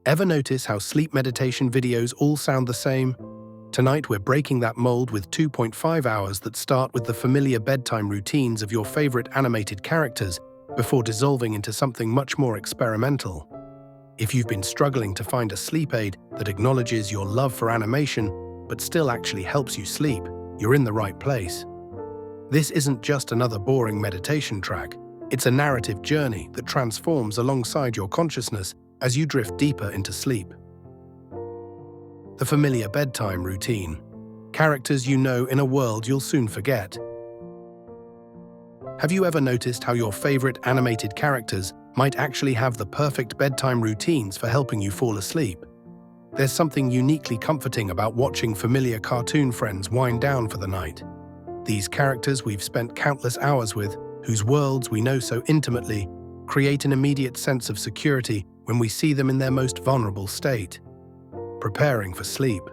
Ever notice how sleep meditation videos all sound the same? Tonight we're breaking that mold with 2.5 hours that start with the familiar bedtime routines of your favorite animated characters before dissolving into something much more experimental. If you've been struggling to find a sleep aid that acknowledges your love for animation but still actually helps you sleep, you're in the right place. This isn't just another boring meditation track. It's a narrative journey that transforms alongside your consciousness as you drift deeper into sleep. The familiar bedtime routine. Characters you know in a world you'll soon forget. Have you ever noticed how your favorite animated characters might actually have the perfect bedtime routines for helping you fall asleep? There's something uniquely comforting about watching familiar cartoon friends wind down for the night. These characters we've spent countless hours with, whose worlds we know so intimately, create an immediate sense of security when we see them in their most vulnerable state. Preparing for sleep.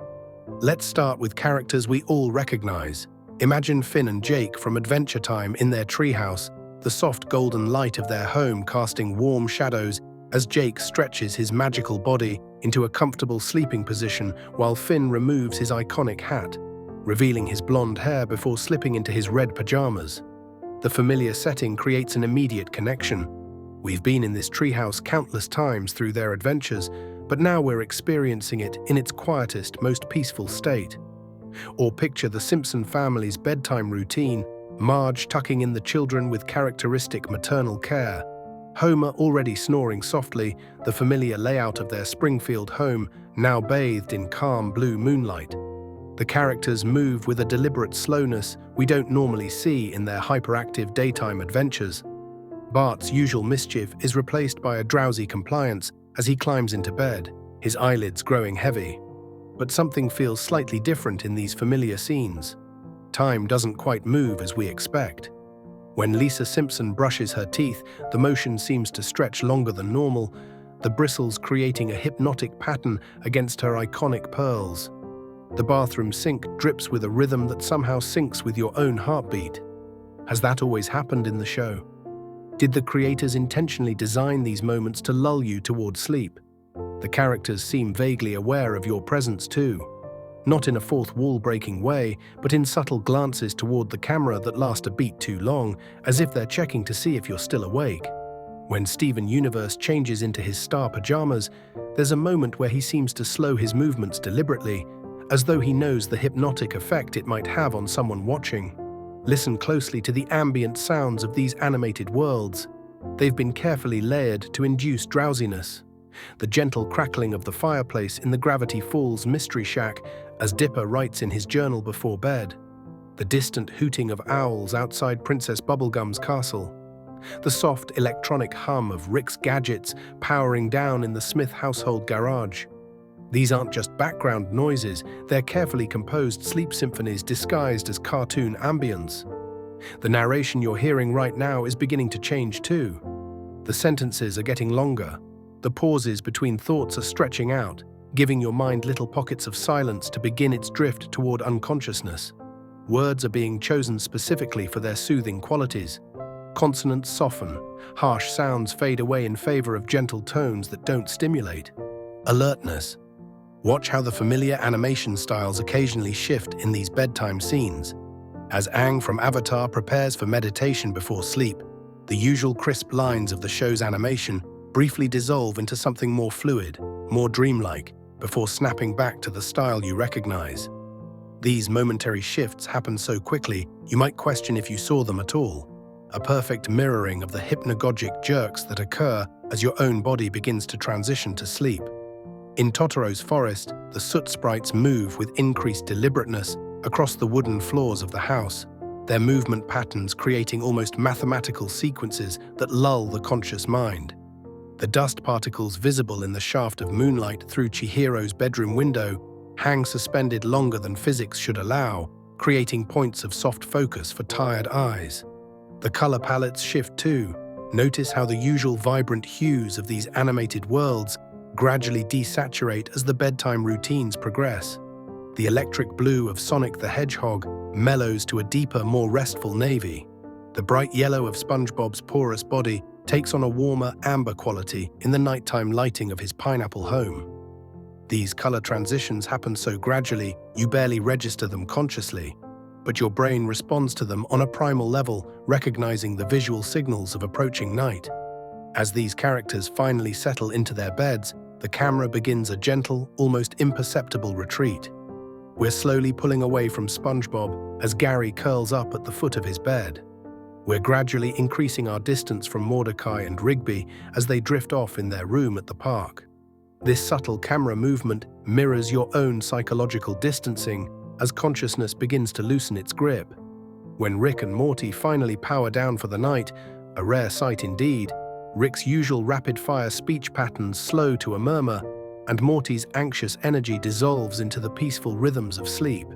Let's start with characters we all recognize. Imagine Finn and Jake from Adventure Time in their treehouse, the soft golden light of their home casting warm shadows as Jake stretches his magical body into a comfortable sleeping position while Finn removes his iconic hat, revealing his blonde hair before slipping into his red pajamas. The familiar setting creates an immediate connection. We've been in this treehouse countless times through their adventures, but now we're experiencing it in its quietest, most peaceful state. Or picture the Simpson family's bedtime routine, Marge tucking in the children with characteristic maternal care, Homer already snoring softly, the familiar layout of their Springfield home now bathed in calm blue moonlight. The characters move with a deliberate slowness we don't normally see in their hyperactive daytime adventures. Bart's usual mischief is replaced by a drowsy compliance as he climbs into bed, his eyelids growing heavy. But something feels slightly different in these familiar scenes. Time doesn't quite move as we expect. When Lisa Simpson brushes her teeth, the motion seems to stretch longer than normal, the bristles creating a hypnotic pattern against her iconic pearls. The bathroom sink drips with a rhythm that somehow syncs with your own heartbeat. Has that always happened in the show? Did the creators intentionally design these moments to lull you toward sleep? The characters seem vaguely aware of your presence too. Not in a fourth wall-breaking way, but in subtle glances toward the camera that last a beat too long, as if they're checking to see if you're still awake. When Steven Universe changes into his star pajamas, there's a moment where he seems to slow his movements deliberately, as though he knows the hypnotic effect it might have on someone watching. Listen closely to the ambient sounds of these animated worlds. They've been carefully layered to induce drowsiness. The gentle crackling of the fireplace in the Gravity Falls Mystery Shack as Dipper writes in his journal before bed. The distant hooting of owls outside Princess Bubblegum's castle. The soft electronic hum of Rick's gadgets powering down in the Smith household garage. These aren't just background noises, they're carefully composed sleep symphonies disguised as cartoon ambience. The narration you're hearing right now is beginning to change too. The sentences are getting longer. The pauses between thoughts are stretching out, giving your mind little pockets of silence to begin its drift toward unconsciousness. Words are being chosen specifically for their soothing qualities. Consonants soften, harsh sounds fade away in favor of gentle tones that don't stimulate. Alertness. Watch how the familiar animation styles occasionally shift in these bedtime scenes. As Aang from Avatar prepares for meditation before sleep, the usual crisp lines of the show's animation briefly dissolve into something more fluid, more dreamlike, before snapping back to the style you recognize. These momentary shifts happen so quickly, you might question if you saw them at all. A perfect mirroring of the hypnagogic jerks that occur as your own body begins to transition to sleep. In Totoro's forest, the soot sprites move with increased deliberateness across the wooden floors of the house, their movement patterns creating almost mathematical sequences that lull the conscious mind. The dust particles visible in the shaft of moonlight through Chihiro's bedroom window hang suspended longer than physics should allow, creating points of soft focus for tired eyes. The color palettes shift too. Notice how the usual vibrant hues of these animated worlds gradually desaturate as the bedtime routines progress. The electric blue of Sonic the Hedgehog mellows to a deeper, more restful navy. The bright yellow of SpongeBob's porous body takes on a warmer amber quality in the nighttime lighting of his pineapple home. These color transitions happen so gradually you barely register them consciously, but your brain responds to them on a primal level, recognizing the visual signals of approaching night. As these characters finally settle into their beds, the camera begins a gentle, almost imperceptible retreat. We're slowly pulling away from SpongeBob as Gary curls up at the foot of his bed. We're gradually increasing our distance from Mordecai and Rigby as they drift off in their room at the park. This subtle camera movement mirrors your own psychological distancing as consciousness begins to loosen its grip. When Rick and Morty finally power down for the night, a rare sight indeed, Rick's usual rapid-fire speech patterns slow to a murmur, and Morty's anxious energy dissolves into the peaceful rhythms of sleep.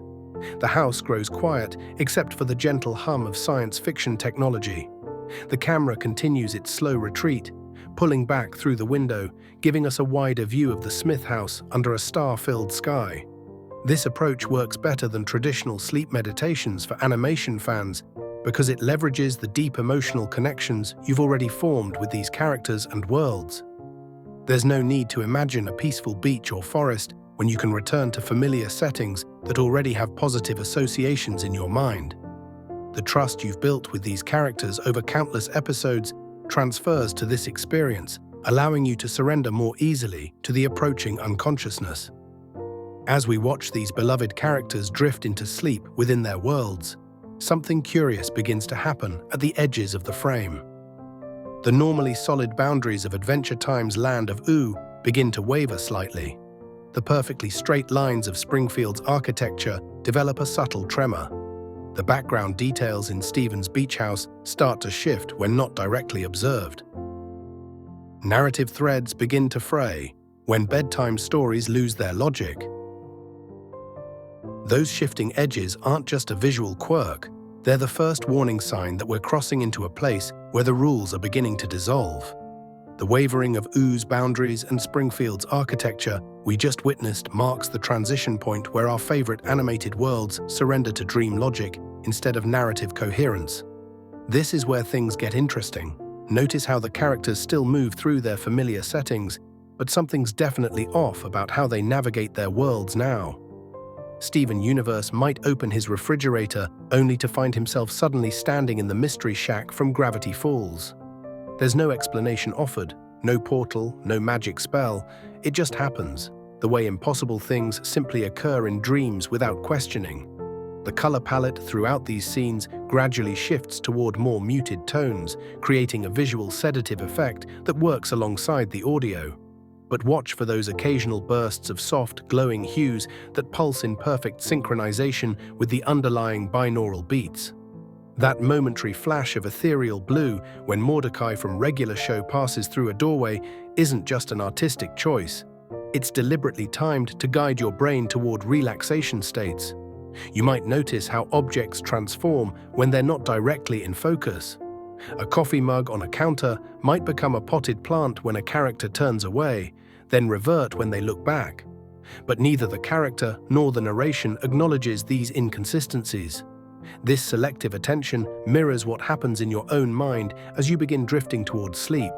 The house grows quiet, except for the gentle hum of science fiction technology. The camera continues its slow retreat, pulling back through the window, giving us a wider view of the Smith house under a star-filled sky. This approach works better than traditional sleep meditations for animation fans because it leverages the deep emotional connections you've already formed with these characters and worlds. There's no need to imagine a peaceful beach or forest when you can return to familiar settings that already have positive associations in your mind. The trust you've built with these characters over countless episodes transfers to this experience, allowing you to surrender more easily to the approaching unconsciousness. As we watch these beloved characters drift into sleep within their worlds, something curious begins to happen at the edges of the frame. The normally solid boundaries of Adventure Time's land of Ooh begin to waver slightly. The perfectly straight lines of Springfield's architecture develop a subtle tremor. The background details in Steven's beach house start to shift when not directly observed. Narrative threads begin to fray when bedtime stories lose their logic. Those shifting edges aren't just a visual quirk, they're the first warning sign that we're crossing into a place where the rules are beginning to dissolve. The wavering of Ooh's boundaries and Springfield's architecture we just witnessed marks the transition point where our favorite animated worlds surrender to dream logic instead of narrative coherence. This is where things get interesting. Notice how the characters still move through their familiar settings, but something's definitely off about how they navigate their worlds now. Steven Universe might open his refrigerator only to find himself suddenly standing in the Mystery Shack from Gravity Falls. There's no explanation offered, no portal, no magic spell, it just happens, the way impossible things simply occur in dreams without questioning. The color palette throughout these scenes gradually shifts toward more muted tones, creating a visual sedative effect that works alongside the audio. But watch for those occasional bursts of soft, glowing hues that pulse in perfect synchronization with the underlying binaural beats. That momentary flash of ethereal blue when Mordecai from Regular Show passes through a doorway isn't just an artistic choice. It's deliberately timed to guide your brain toward relaxation states. You might notice how objects transform when they're not directly in focus. A coffee mug on a counter might become a potted plant when a character turns away, then revert when they look back. But neither the character nor the narration acknowledges these inconsistencies. This selective attention mirrors what happens in your own mind as you begin drifting towards sleep,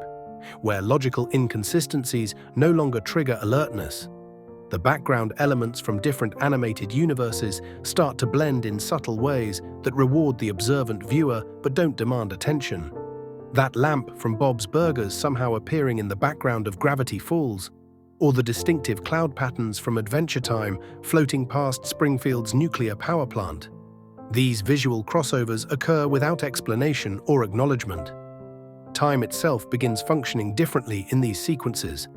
where logical inconsistencies no longer trigger alertness. The background elements from different animated universes start to blend in subtle ways that reward the observant viewer but don't demand attention. That lamp from Bob's Burgers somehow appearing in the background of Gravity Falls, or the distinctive cloud patterns from Adventure Time floating past Springfield's nuclear power plant. These visual crossovers occur without explanation or acknowledgement. Time itself begins functioning differently in these sequences.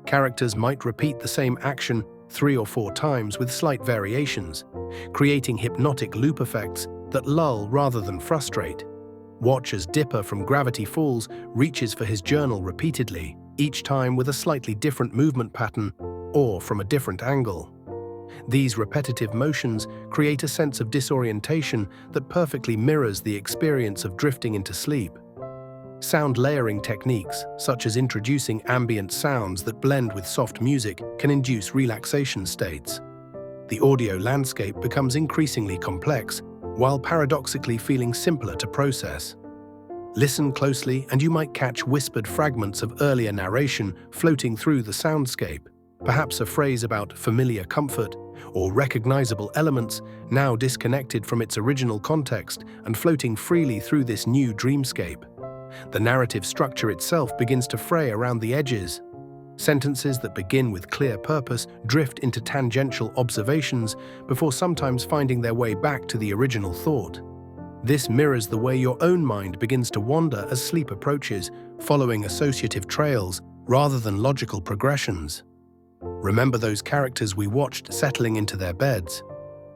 Characters might repeat the same action 3 or 4 times with slight variations, creating hypnotic loop effects that lull rather than frustrate. Watch as Dipper from Gravity Falls reaches for his journal repeatedly, each time with a slightly different movement pattern or from a different angle. These repetitive motions create a sense of disorientation that perfectly mirrors the experience of drifting into sleep. Sound layering techniques, such as introducing ambient sounds that blend with soft music, can induce relaxation states. The audio landscape becomes increasingly complex, while paradoxically feeling simpler to process. Listen closely and you might catch whispered fragments of earlier narration floating through the soundscape, perhaps a phrase about familiar comfort or recognizable elements now disconnected from its original context and floating freely through this new dreamscape. The narrative structure itself begins to fray around the edges. Sentences that begin with clear purpose drift into tangential observations before sometimes finding their way back to the original thought. This mirrors the way your own mind begins to wander as sleep approaches, following associative trails rather than logical progressions. Remember those characters we watched settling into their beds?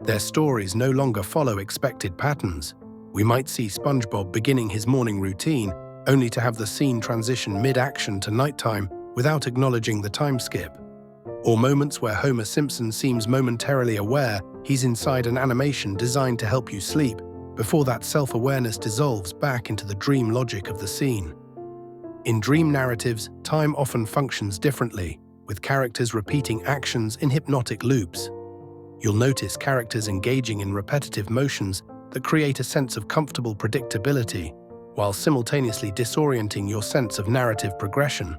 Their stories no longer follow expected patterns. We might see SpongeBob beginning his morning routine, only to have the scene transition mid-action to nighttime without acknowledging the time skip. Or moments where Homer Simpson seems momentarily aware he's inside an animation designed to help you sleep, before that self-awareness dissolves back into the dream logic of the scene. In dream narratives, time often functions differently, with characters repeating actions in hypnotic loops. You'll notice characters engaging in repetitive motions that create a sense of comfortable predictability, while simultaneously disorienting your sense of narrative progression.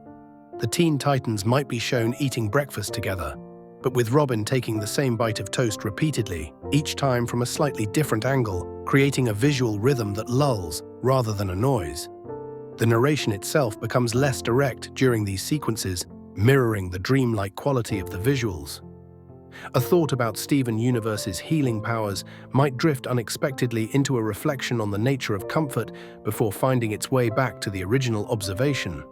The Teen Titans might be shown eating breakfast together, but with Robin taking the same bite of toast repeatedly, each time from a slightly different angle, creating a visual rhythm that lulls rather than annoys. The narration itself becomes less direct during these sequences, mirroring the dreamlike quality of the visuals. A thought about Steven Universe's healing powers might drift unexpectedly into a reflection on the nature of comfort before finding its way back to the original observation.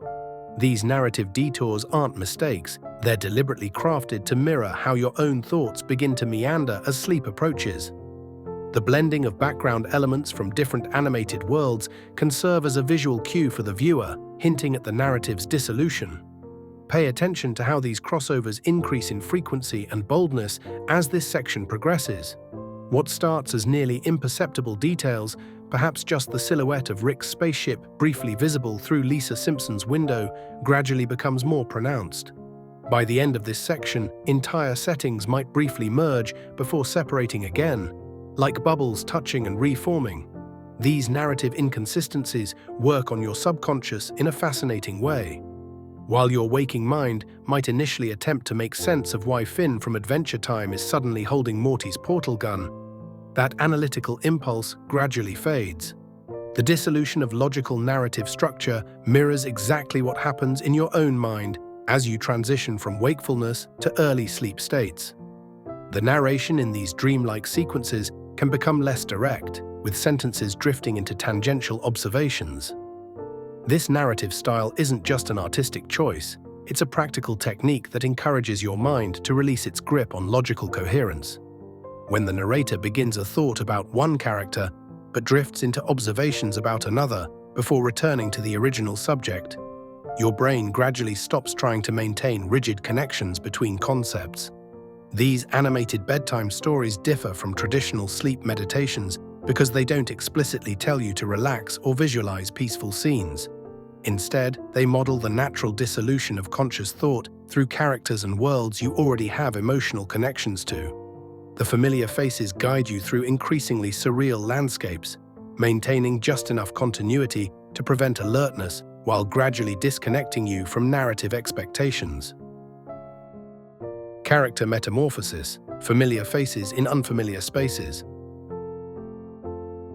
These narrative detours aren't mistakes, they're deliberately crafted to mirror how your own thoughts begin to meander as sleep approaches. The blending of background elements from different animated worlds can serve as a visual cue for the viewer, hinting at the narrative's dissolution. Pay attention to how these crossovers increase in frequency and boldness as this section progresses. What starts as nearly imperceptible details, perhaps just the silhouette of Rick's spaceship briefly visible through Lisa Simpson's window, gradually becomes more pronounced. By the end of this section, entire settings might briefly merge before separating again, like bubbles touching and reforming. These narrative inconsistencies work on your subconscious in a fascinating way. While your waking mind might initially attempt to make sense of why Finn from Adventure Time is suddenly holding Morty's portal gun, that analytical impulse gradually fades. The dissolution of logical narrative structure mirrors exactly what happens in your own mind as you transition from wakefulness to early sleep states. The narration in these dreamlike sequences can become less direct, with sentences drifting into tangential observations. This narrative style isn't just an artistic choice, it's a practical technique that encourages your mind to release its grip on logical coherence. When the narrator begins a thought about one character, but drifts into observations about another before returning to the original subject, your brain gradually stops trying to maintain rigid connections between concepts. These animated bedtime stories differ from traditional sleep meditations because they don't explicitly tell you to relax or visualize peaceful scenes. Instead, they model the natural dissolution of conscious thought through characters and worlds you already have emotional connections to. The familiar faces guide you through increasingly surreal landscapes, maintaining just enough continuity to prevent alertness while gradually disconnecting you from narrative expectations. Character metamorphosis, familiar faces in unfamiliar spaces.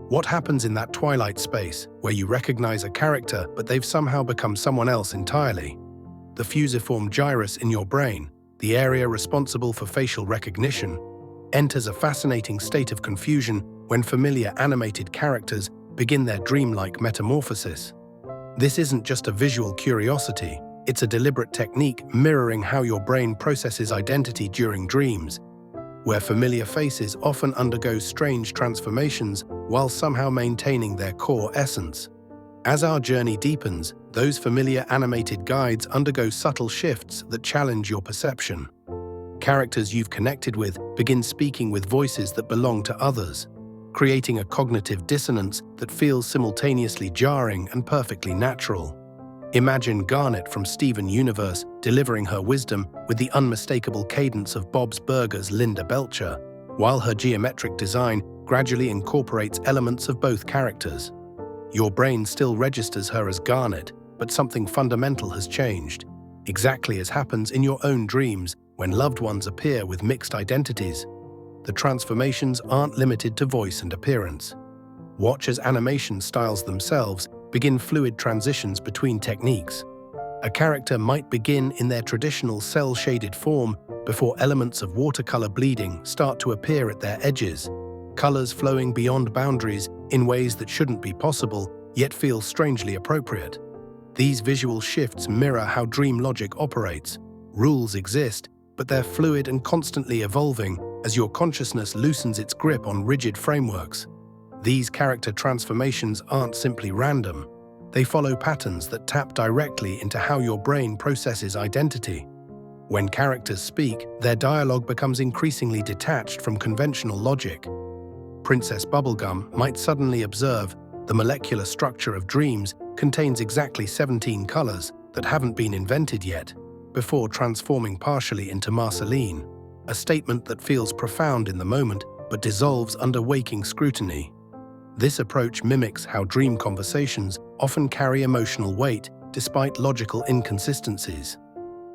What happens in that twilight space where you recognize a character but they've somehow become someone else entirely? The fusiform gyrus in your brain, the area responsible for facial recognition, enters a fascinating state of confusion when familiar animated characters begin their dreamlike metamorphosis. This isn't just a visual curiosity, it's a deliberate technique mirroring how your brain processes identity during dreams, where familiar faces often undergo strange transformations while somehow maintaining their core essence. As our journey deepens, those familiar animated guides undergo subtle shifts that challenge your perception. Characters you've connected with begin speaking with voices that belong to others, creating a cognitive dissonance that feels simultaneously jarring and perfectly natural. Imagine Garnet from Steven Universe delivering her wisdom with the unmistakable cadence of Bob's Burgers' Linda Belcher, while her geometric design gradually incorporates elements of both characters. Your brain still registers her as Garnet, but something fundamental has changed, exactly as happens in your own dreams when loved ones appear with mixed identities. The transformations aren't limited to voice and appearance. Watch as animation styles themselves begin fluid transitions between techniques. A character might begin in their traditional cel-shaded form before elements of watercolor bleeding start to appear at their edges, colors flowing beyond boundaries in ways that shouldn't be possible, yet feel strangely appropriate. These visual shifts mirror how dream logic operates. Rules exist, but they're fluid and constantly evolving as your consciousness loosens its grip on rigid frameworks. These character transformations aren't simply random. They follow patterns that tap directly into how your brain processes identity. When characters speak, their dialogue becomes increasingly detached from conventional logic. Princess Bubblegum might suddenly observe the molecular structure of dreams contains exactly 17 colors that haven't been invented yet, before transforming partially into Marceline, a statement that feels profound in the moment but dissolves under waking scrutiny. This approach mimics how dream conversations often carry emotional weight despite logical inconsistencies.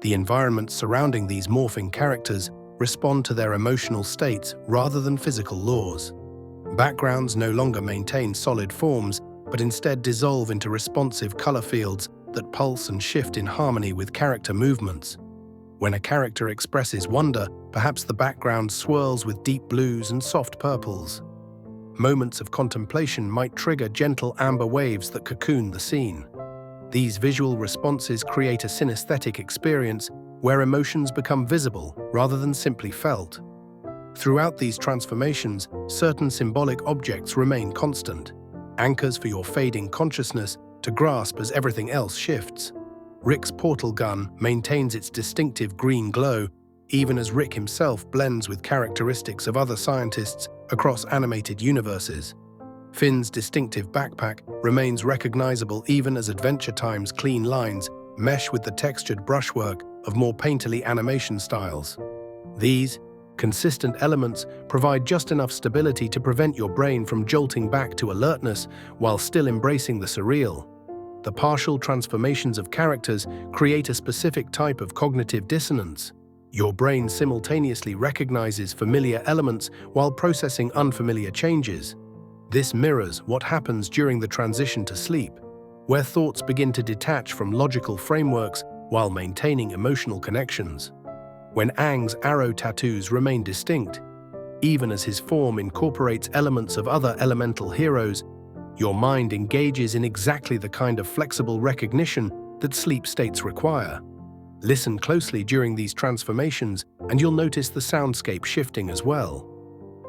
The environments surrounding these morphing characters respond to their emotional states rather than physical laws. Backgrounds no longer maintain solid forms, but instead dissolve into responsive color fields that pulse and shift in harmony with character movements. When a character expresses wonder, perhaps the background swirls with deep blues and soft purples. Moments of contemplation might trigger gentle amber waves that cocoon the scene. These visual responses create a synesthetic experience where emotions become visible rather than simply felt. Throughout these transformations, certain symbolic objects remain constant, anchors for your fading consciousness to grasp as everything else shifts. Rick's portal gun maintains its distinctive green glow, even as Rick himself blends with characteristics of other scientists across animated universes. Finn's distinctive backpack remains recognizable even as Adventure Time's clean lines mesh with the textured brushwork of more painterly animation styles. These consistent elements provide just enough stability to prevent your brain from jolting back to alertness while still embracing the surreal. The partial transformations of characters create a specific type of cognitive dissonance. Your brain simultaneously recognizes familiar elements while processing unfamiliar changes. This mirrors what happens during the transition to sleep, where thoughts begin to detach from logical frameworks while maintaining emotional connections. When Aang's arrow tattoos remain distinct, even as his form incorporates elements of other elemental heroes, your mind engages in exactly the kind of flexible recognition that sleep states require. Listen closely during these transformations, and you'll notice the soundscape shifting as well.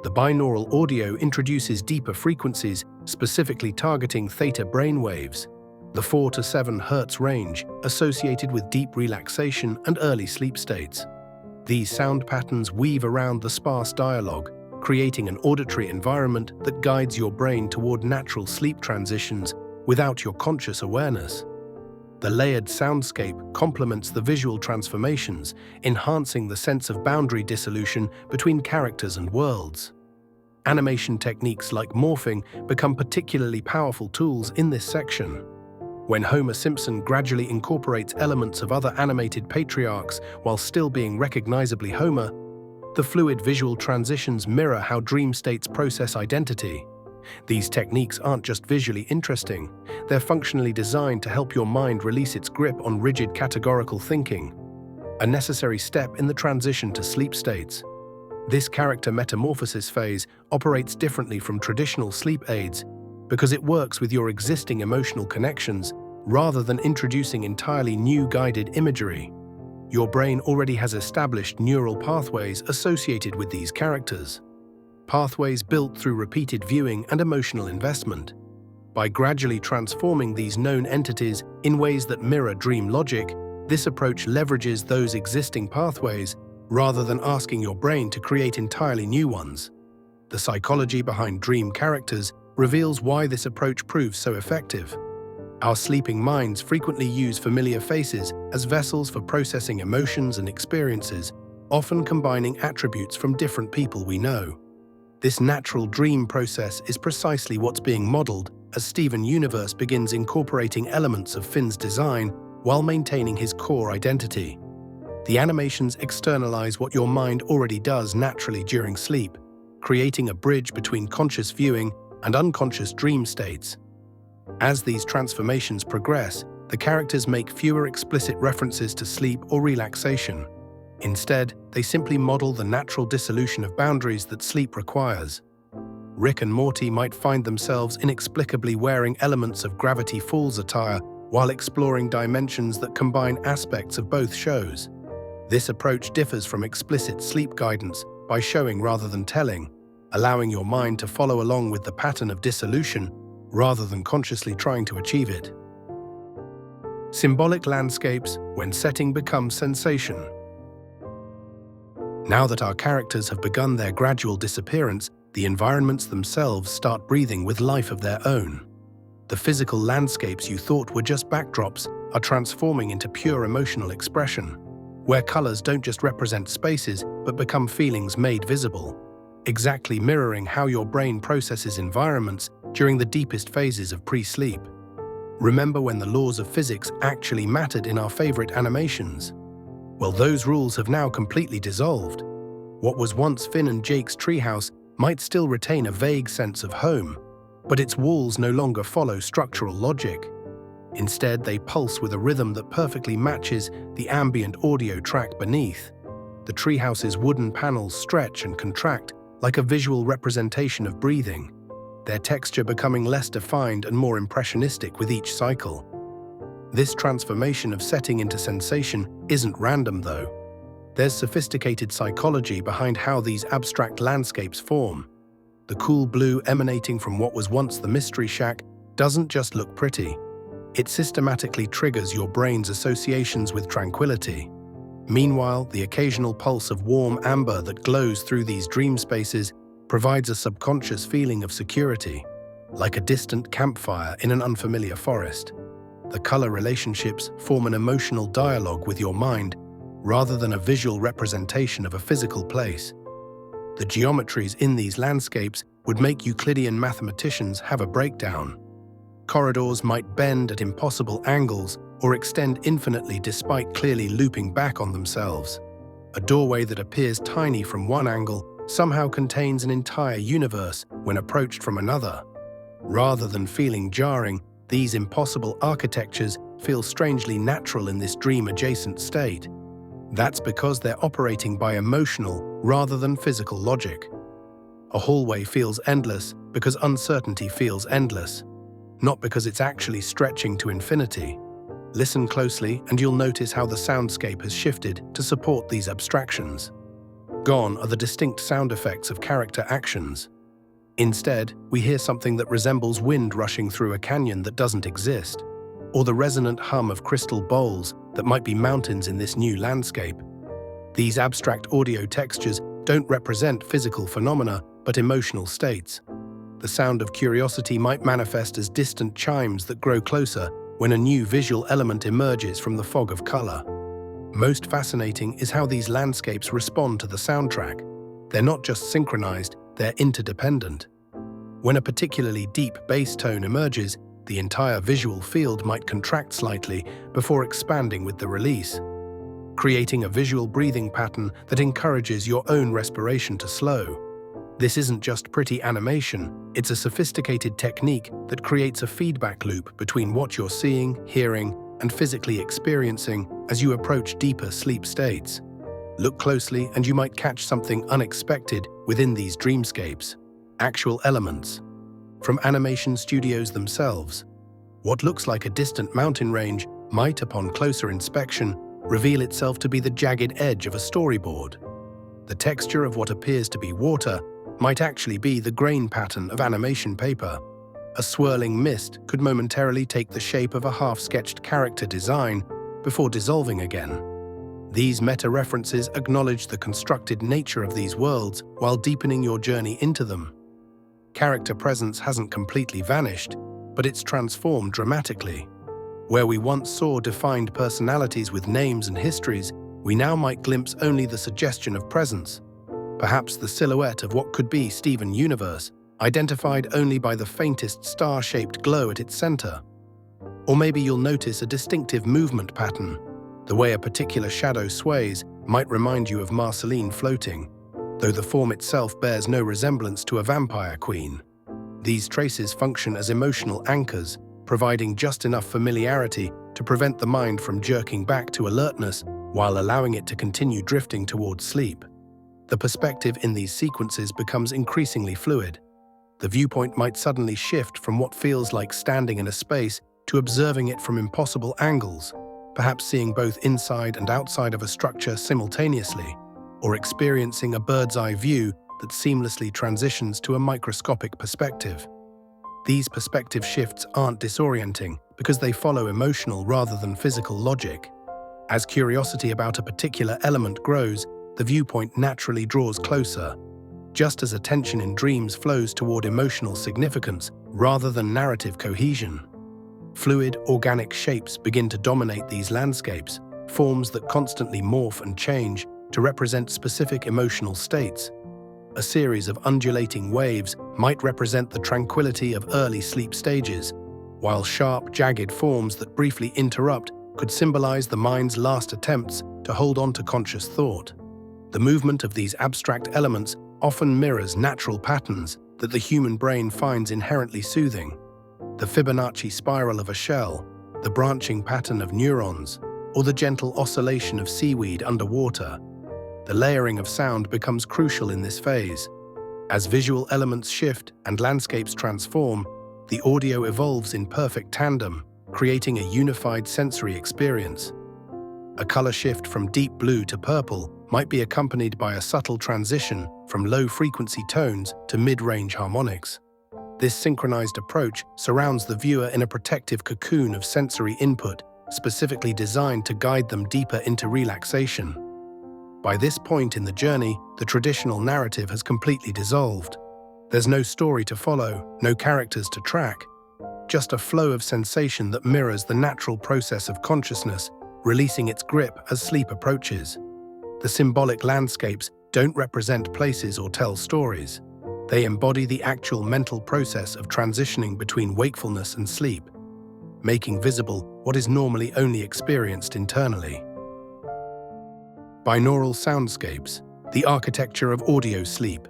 The binaural audio introduces deeper frequencies, specifically targeting theta brainwaves, the 4 to 7 Hz range associated with deep relaxation and early sleep states. These sound patterns weave around the sparse dialogue, creating an auditory environment that guides your brain toward natural sleep transitions without your conscious awareness. The layered soundscape complements the visual transformations, enhancing the sense of boundary dissolution between characters and worlds. Animation techniques like morphing become particularly powerful tools in this section. When Homer Simpson gradually incorporates elements of other animated patriarchs while still being recognizably Homer, the fluid visual transitions mirror how dream states process identity. These techniques aren't just visually interesting, they're functionally designed to help your mind release its grip on rigid categorical thinking, a necessary step in the transition to sleep states. This character metamorphosis phase operates differently from traditional sleep aids because it works with your existing emotional connections rather than introducing entirely new guided imagery. Your brain already has established neural pathways associated with these characters. Pathways built through repeated viewing and emotional investment. By gradually transforming these known entities in ways that mirror dream logic, this approach leverages those existing pathways rather than asking your brain to create entirely new ones. The psychology behind dream characters reveals why this approach proves so effective. Our sleeping minds frequently use familiar faces as vessels for processing emotions and experiences, often combining attributes from different people we know. This natural dream process is precisely what's being modeled as Steven Universe begins incorporating elements of Finn's design while maintaining his core identity. The animations externalize what your mind already does naturally during sleep, creating a bridge between conscious viewing and unconscious dream states. As these transformations progress, the characters make fewer explicit references to sleep or relaxation. Instead, they simply model the natural dissolution of boundaries that sleep requires. Rick and Morty might find themselves inexplicably wearing elements of Gravity Falls attire while exploring dimensions that combine aspects of both shows. This approach differs from explicit sleep guidance by showing rather than telling, allowing your mind to follow along with the pattern of dissolution rather than consciously trying to achieve it. Symbolic landscapes when setting becomes sensation. Now that our characters have begun their gradual disappearance, the environments themselves start breathing with life of their own. The physical landscapes you thought were just backdrops are transforming into pure emotional expression, where colors don't just represent spaces but become feelings made visible, exactly mirroring how your brain processes environments during the deepest phases of pre-sleep. Remember when the laws of physics actually mattered in our favorite animations? Well, those rules have now completely dissolved. What was once Finn and Jake's treehouse might still retain a vague sense of home, but its walls no longer follow structural logic. Instead, they pulse with a rhythm that perfectly matches the ambient audio track beneath. The treehouse's wooden panels stretch and contract like a visual representation of breathing, their texture becoming less defined and more impressionistic with each cycle. This transformation of setting into sensation isn't random, though. There's sophisticated psychology behind how these abstract landscapes form. The cool blue emanating from what was once the Mystery Shack doesn't just look pretty. It systematically triggers your brain's associations with tranquility. Meanwhile, the occasional pulse of warm amber that glows through these dream spaces provides a subconscious feeling of security, like a distant campfire in an unfamiliar forest. The color relationships form an emotional dialogue with your mind rather than a visual representation of a physical place. The geometries in these landscapes would make Euclidean mathematicians have a breakdown. Corridors might bend at impossible angles or extend infinitely despite clearly looping back on themselves. A doorway that appears tiny from one angle somehow contains an entire universe when approached from another. Rather than feeling jarring, these impossible architectures feel strangely natural in this dream-adjacent state. That's because they're operating by emotional rather than physical logic. A hallway feels endless because uncertainty feels endless, not because it's actually stretching to infinity. Listen closely and you'll notice how the soundscape has shifted to support these abstractions. Gone are the distinct sound effects of character actions. Instead, we hear something that resembles wind rushing through a canyon that doesn't exist, or the resonant hum of crystal bowls that might be mountains in this new landscape. These abstract audio textures don't represent physical phenomena, but emotional states. The sound of curiosity might manifest as distant chimes that grow closer when a new visual element emerges from the fog of color. Most fascinating is how these landscapes respond to the soundtrack. They're not just synchronized, they're interdependent. When a particularly deep bass tone emerges, the entire visual field might contract slightly before expanding with the release, creating a visual breathing pattern that encourages your own respiration to slow. This isn't just pretty animation, it's a sophisticated technique that creates a feedback loop between what you're seeing, hearing, and physically experiencing as you approach deeper sleep states. Look closely and you might catch something unexpected within these dreamscapes. Actual elements from animation studios themselves. What looks like a distant mountain range might, upon closer inspection, reveal itself to be the jagged edge of a storyboard. The texture of what appears to be water might actually be the grain pattern of animation paper. A swirling mist could momentarily take the shape of a half-sketched character design before dissolving again. These meta-references acknowledge the constructed nature of these worlds while deepening your journey into them. Character presence hasn't completely vanished, but it's transformed dramatically. Where we once saw defined personalities with names and histories, we now might glimpse only the suggestion of presence, perhaps the silhouette of what could be Steven Universe, identified only by the faintest star-shaped glow at its center. Or maybe you'll notice a distinctive movement pattern. The way a particular shadow sways might remind you of Marceline floating, though the form itself bears no resemblance to a vampire queen. These traces function as emotional anchors, providing just enough familiarity to prevent the mind from jerking back to alertness while allowing it to continue drifting towards sleep. The perspective in these sequences becomes increasingly fluid. The viewpoint might suddenly shift from what feels like standing in a space to observing it from impossible angles, perhaps seeing both inside and outside of a structure simultaneously, or experiencing a bird's-eye view that seamlessly transitions to a microscopic perspective. These perspective shifts aren't disorienting because they follow emotional rather than physical logic. As curiosity about a particular element grows, the viewpoint naturally draws closer, just as attention in dreams flows toward emotional significance rather than narrative cohesion. Fluid, organic shapes begin to dominate these landscapes, forms that constantly morph and change to represent specific emotional states. A series of undulating waves might represent the tranquility of early sleep stages, while sharp, jagged forms that briefly interrupt could symbolize the mind's last attempts to hold on to conscious thought. The movement of these abstract elements often mirrors natural patterns that the human brain finds inherently soothing. The Fibonacci spiral of a shell, the branching pattern of neurons, or the gentle oscillation of seaweed underwater. The layering of sound becomes crucial in this phase. As visual elements shift and landscapes transform, the audio evolves in perfect tandem, creating a unified sensory experience. A color shift from deep blue to purple might be accompanied by a subtle transition from low-frequency tones to mid-range harmonics. This synchronized approach surrounds the viewer in a protective cocoon of sensory input, specifically designed to guide them deeper into relaxation. By this point in the journey, the traditional narrative has completely dissolved. There's no story to follow, no characters to track, just a flow of sensation that mirrors the natural process of consciousness, releasing its grip as sleep approaches. The symbolic landscapes don't represent places or tell stories. They embody the actual mental process of transitioning between wakefulness and sleep, making visible what is normally only experienced internally. Binaural soundscapes, the architecture of audio sleep.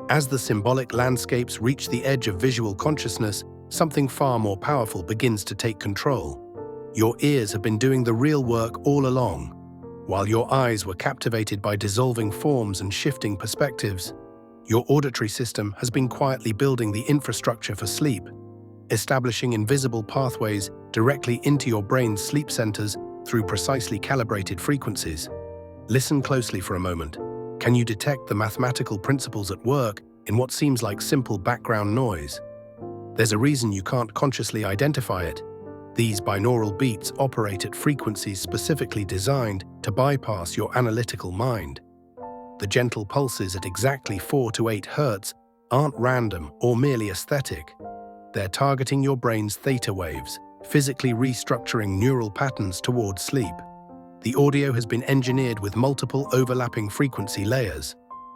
As the symbolic landscapes reach the edge of visual consciousness, something far more powerful begins to take control. Your ears have been doing the real work all along. While your eyes were captivated by dissolving forms and shifting perspectives, your auditory system has been quietly building the infrastructure for sleep, establishing invisible pathways directly into your brain's sleep centers through precisely calibrated frequencies. Listen closely for a moment. Can you detect the mathematical principles at work in what seems like simple background noise? There's a reason you can't consciously identify it. These binaural beats operate at frequencies specifically designed to bypass your analytical mind. The gentle pulses at exactly 4 to 8 Hz aren't random or merely aesthetic. They're targeting your brain's theta waves, physically restructuring neural patterns towards sleep. The audio has been engineered with multiple overlapping frequency layers.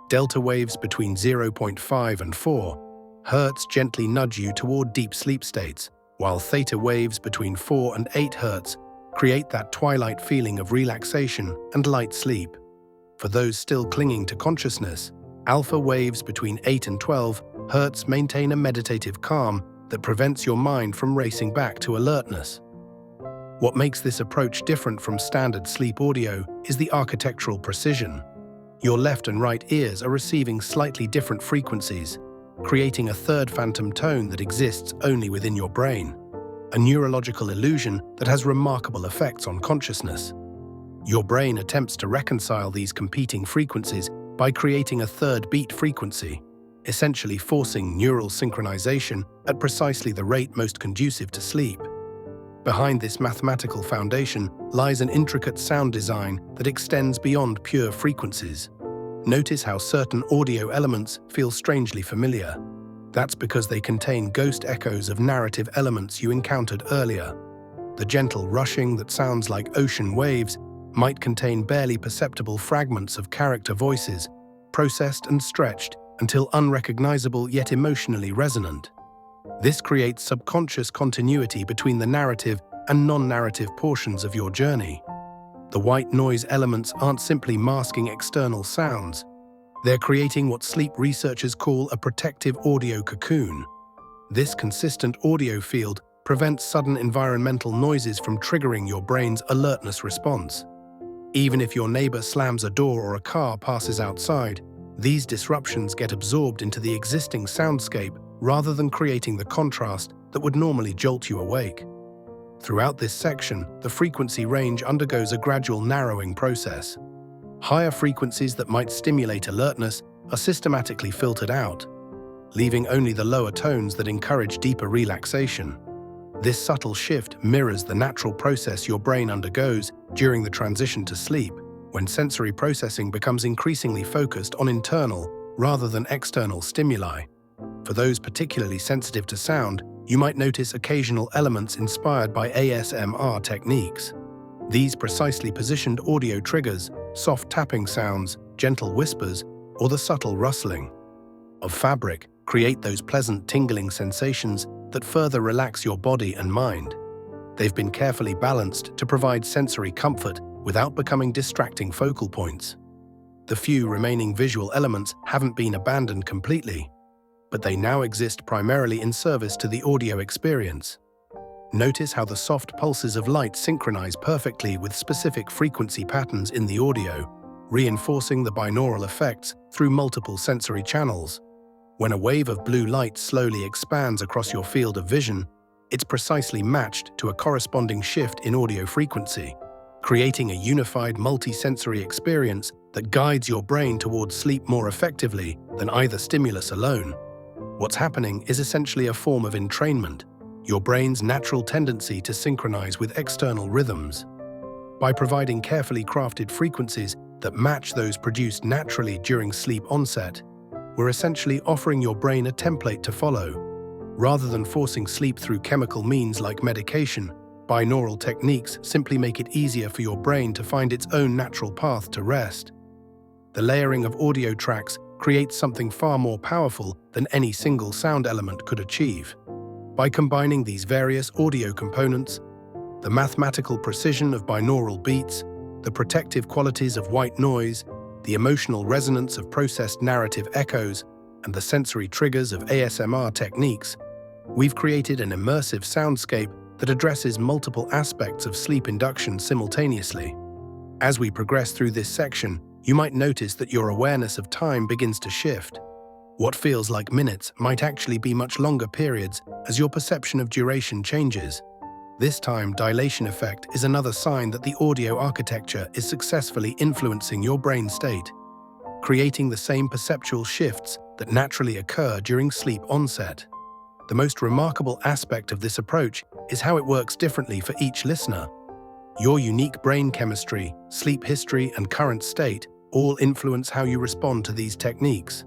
Delta waves between 0.5 and 4 Hz gently nudge you toward deep sleep states, while theta waves between 4 and 8 Hz create that twilight feeling of relaxation and light sleep. For those still clinging to consciousness, alpha waves between 8 and 12 Hz maintain a meditative calm that prevents your mind from racing back to alertness. What makes this approach different from standard sleep audio is the architectural precision. Your left and right ears are receiving slightly different frequencies, creating a third phantom tone that exists only within your brain, a neurological illusion that has remarkable effects on consciousness. Your brain attempts to reconcile these competing frequencies by creating a third beat frequency, essentially forcing neural synchronization at precisely the rate most conducive to sleep. Behind this mathematical foundation lies an intricate sound design that extends beyond pure frequencies. Notice how certain audio elements feel strangely familiar. That's because they contain ghost echoes of narrative elements you encountered earlier. The gentle rushing that sounds like ocean waves might contain barely perceptible fragments of character voices, processed and stretched until unrecognizable yet emotionally resonant. This creates subconscious continuity between the narrative and non-narrative portions of your journey. The white noise elements aren't simply masking external sounds. They're creating what sleep researchers call a protective audio cocoon. This consistent audio field prevents sudden environmental noises from triggering your brain's alertness response. Even if your neighbor slams a door or a car passes outside, these disruptions get absorbed into the existing soundscape rather than creating the contrast that would normally jolt you awake. Throughout this section, the frequency range undergoes a gradual narrowing process. Higher frequencies that might stimulate alertness are systematically filtered out, leaving only the lower tones that encourage deeper relaxation. This subtle shift mirrors the natural process your brain undergoes during the transition to sleep, when sensory processing becomes increasingly focused on internal rather than external stimuli. For those particularly sensitive to sound, you might notice occasional elements inspired by ASMR techniques. These precisely positioned audio triggers, soft tapping sounds, gentle whispers, or the subtle rustling of fabric create those pleasant tingling sensations that further relax your body and mind. They've been carefully balanced to provide sensory comfort without becoming distracting focal points. The few remaining visual elements haven't been abandoned completely, but they now exist primarily in service to the audio experience. Notice how the soft pulses of light synchronize perfectly with specific frequency patterns in the audio, reinforcing the binaural effects through multiple sensory channels. When a wave of blue light slowly expands across your field of vision, it's precisely matched to a corresponding shift in audio frequency, creating a unified multi-sensory experience that guides your brain towards sleep more effectively than either stimulus alone. What's happening is essentially a form of entrainment, your brain's natural tendency to synchronize with external rhythms. By providing carefully crafted frequencies that match those produced naturally during sleep onset, we're essentially offering your brain a template to follow. Rather than forcing sleep through chemical means like medication, binaural techniques simply make it easier for your brain to find its own natural path to rest. The layering of audio tracks creates something far more powerful than any single sound element could achieve. By combining these various audio components, the mathematical precision of binaural beats, the protective qualities of white noise, the emotional resonance of processed narrative echoes, and the sensory triggers of ASMR techniques, we've created an immersive soundscape that addresses multiple aspects of sleep induction simultaneously. As we progress through this section, you might notice that your awareness of time begins to shift. What feels like minutes might actually be much longer periods as your perception of duration changes. This time dilation effect is another sign that the audio architecture is successfully influencing your brain state, creating the same perceptual shifts that naturally occur during sleep onset. The most remarkable aspect of this approach is how it works differently for each listener. Your unique brain chemistry, sleep history, and current state all influence how you respond to these techniques.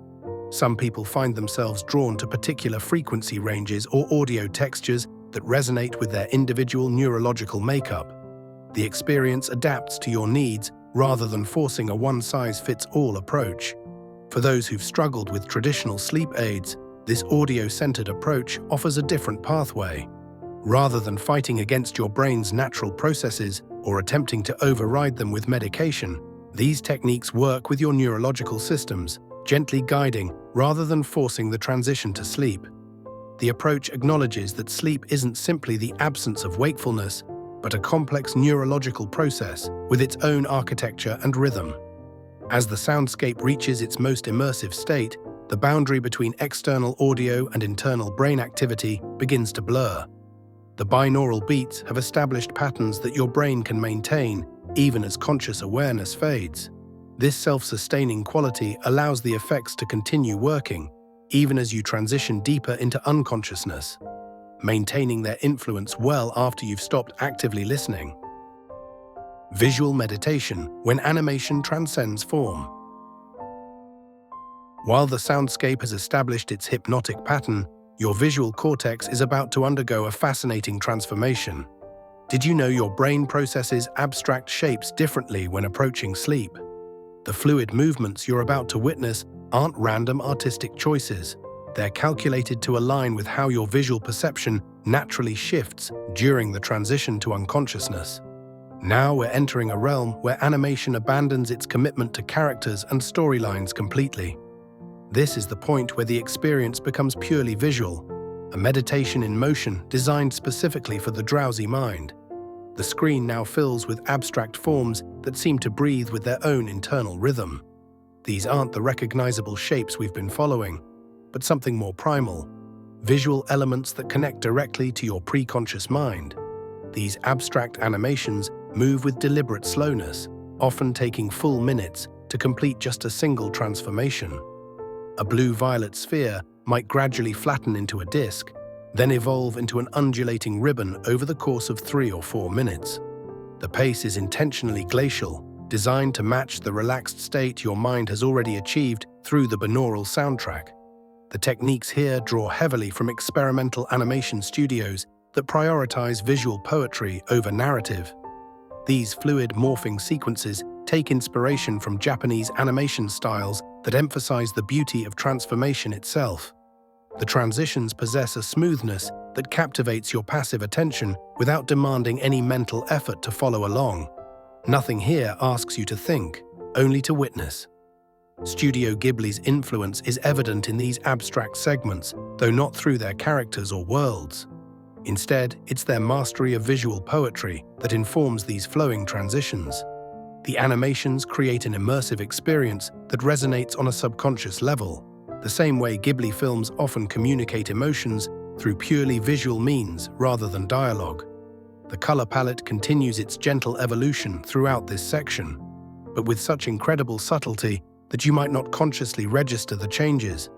Some people find themselves drawn to particular frequency ranges or audio textures that resonate with their individual neurological makeup. The experience adapts to your needs rather than forcing a one-size-fits-all approach. For those who've struggled with traditional sleep aids, this audio-centered approach offers a different pathway. Rather than fighting against your brain's natural processes or attempting to override them with medication, these techniques work with your neurological systems, gently guiding rather than forcing the transition to sleep. The approach acknowledges that sleep isn't simply the absence of wakefulness, but a complex neurological process with its own architecture and rhythm. As the soundscape reaches its most immersive state, the boundary between external audio and internal brain activity begins to blur. The binaural beats have established patterns that your brain can maintain, even as conscious awareness fades. This self-sustaining quality allows the effects to continue working, even as you transition deeper into unconsciousness, maintaining their influence well after you've stopped actively listening. Visual meditation when animation transcends form. While the soundscape has established its hypnotic pattern, your visual cortex is about to undergo a fascinating transformation. Did you know your brain processes abstract shapes differently when approaching sleep? The fluid movements you're about to witness aren't random artistic choices. They're calculated to align with how your visual perception naturally shifts during the transition to unconsciousness. Now we're entering a realm where animation abandons its commitment to characters and storylines completely. This is the point where the experience becomes purely visual, a meditation in motion designed specifically for the drowsy mind. The screen now fills with abstract forms that seem to breathe with their own internal rhythm. These aren't the recognizable shapes we've been following, but something more primal, visual elements that connect directly to your preconscious mind. These abstract animations move with deliberate slowness, often taking full minutes to complete just a single transformation. A blue-violet sphere might gradually flatten into a disc, then evolve into an undulating ribbon over the course of 3 or 4 minutes. The pace is intentionally glacial, designed to match the relaxed state your mind has already achieved through the binaural soundtrack. The techniques here draw heavily from experimental animation studios that prioritize visual poetry over narrative. These fluid morphing sequences take inspiration from Japanese animation styles that emphasize the beauty of transformation itself. The transitions possess a smoothness that captivates your passive attention without demanding any mental effort to follow along. Nothing here asks you to think, only to witness. Studio Ghibli's influence is evident in these abstract segments, though not through their characters or worlds. Instead, it's their mastery of visual poetry that informs these flowing transitions. The animations create an immersive experience that resonates on a subconscious level, the same way Ghibli films often communicate emotions through purely visual means rather than dialogue. The color palette continues its gentle evolution throughout this section, but with such incredible subtlety that you might not consciously register the changes.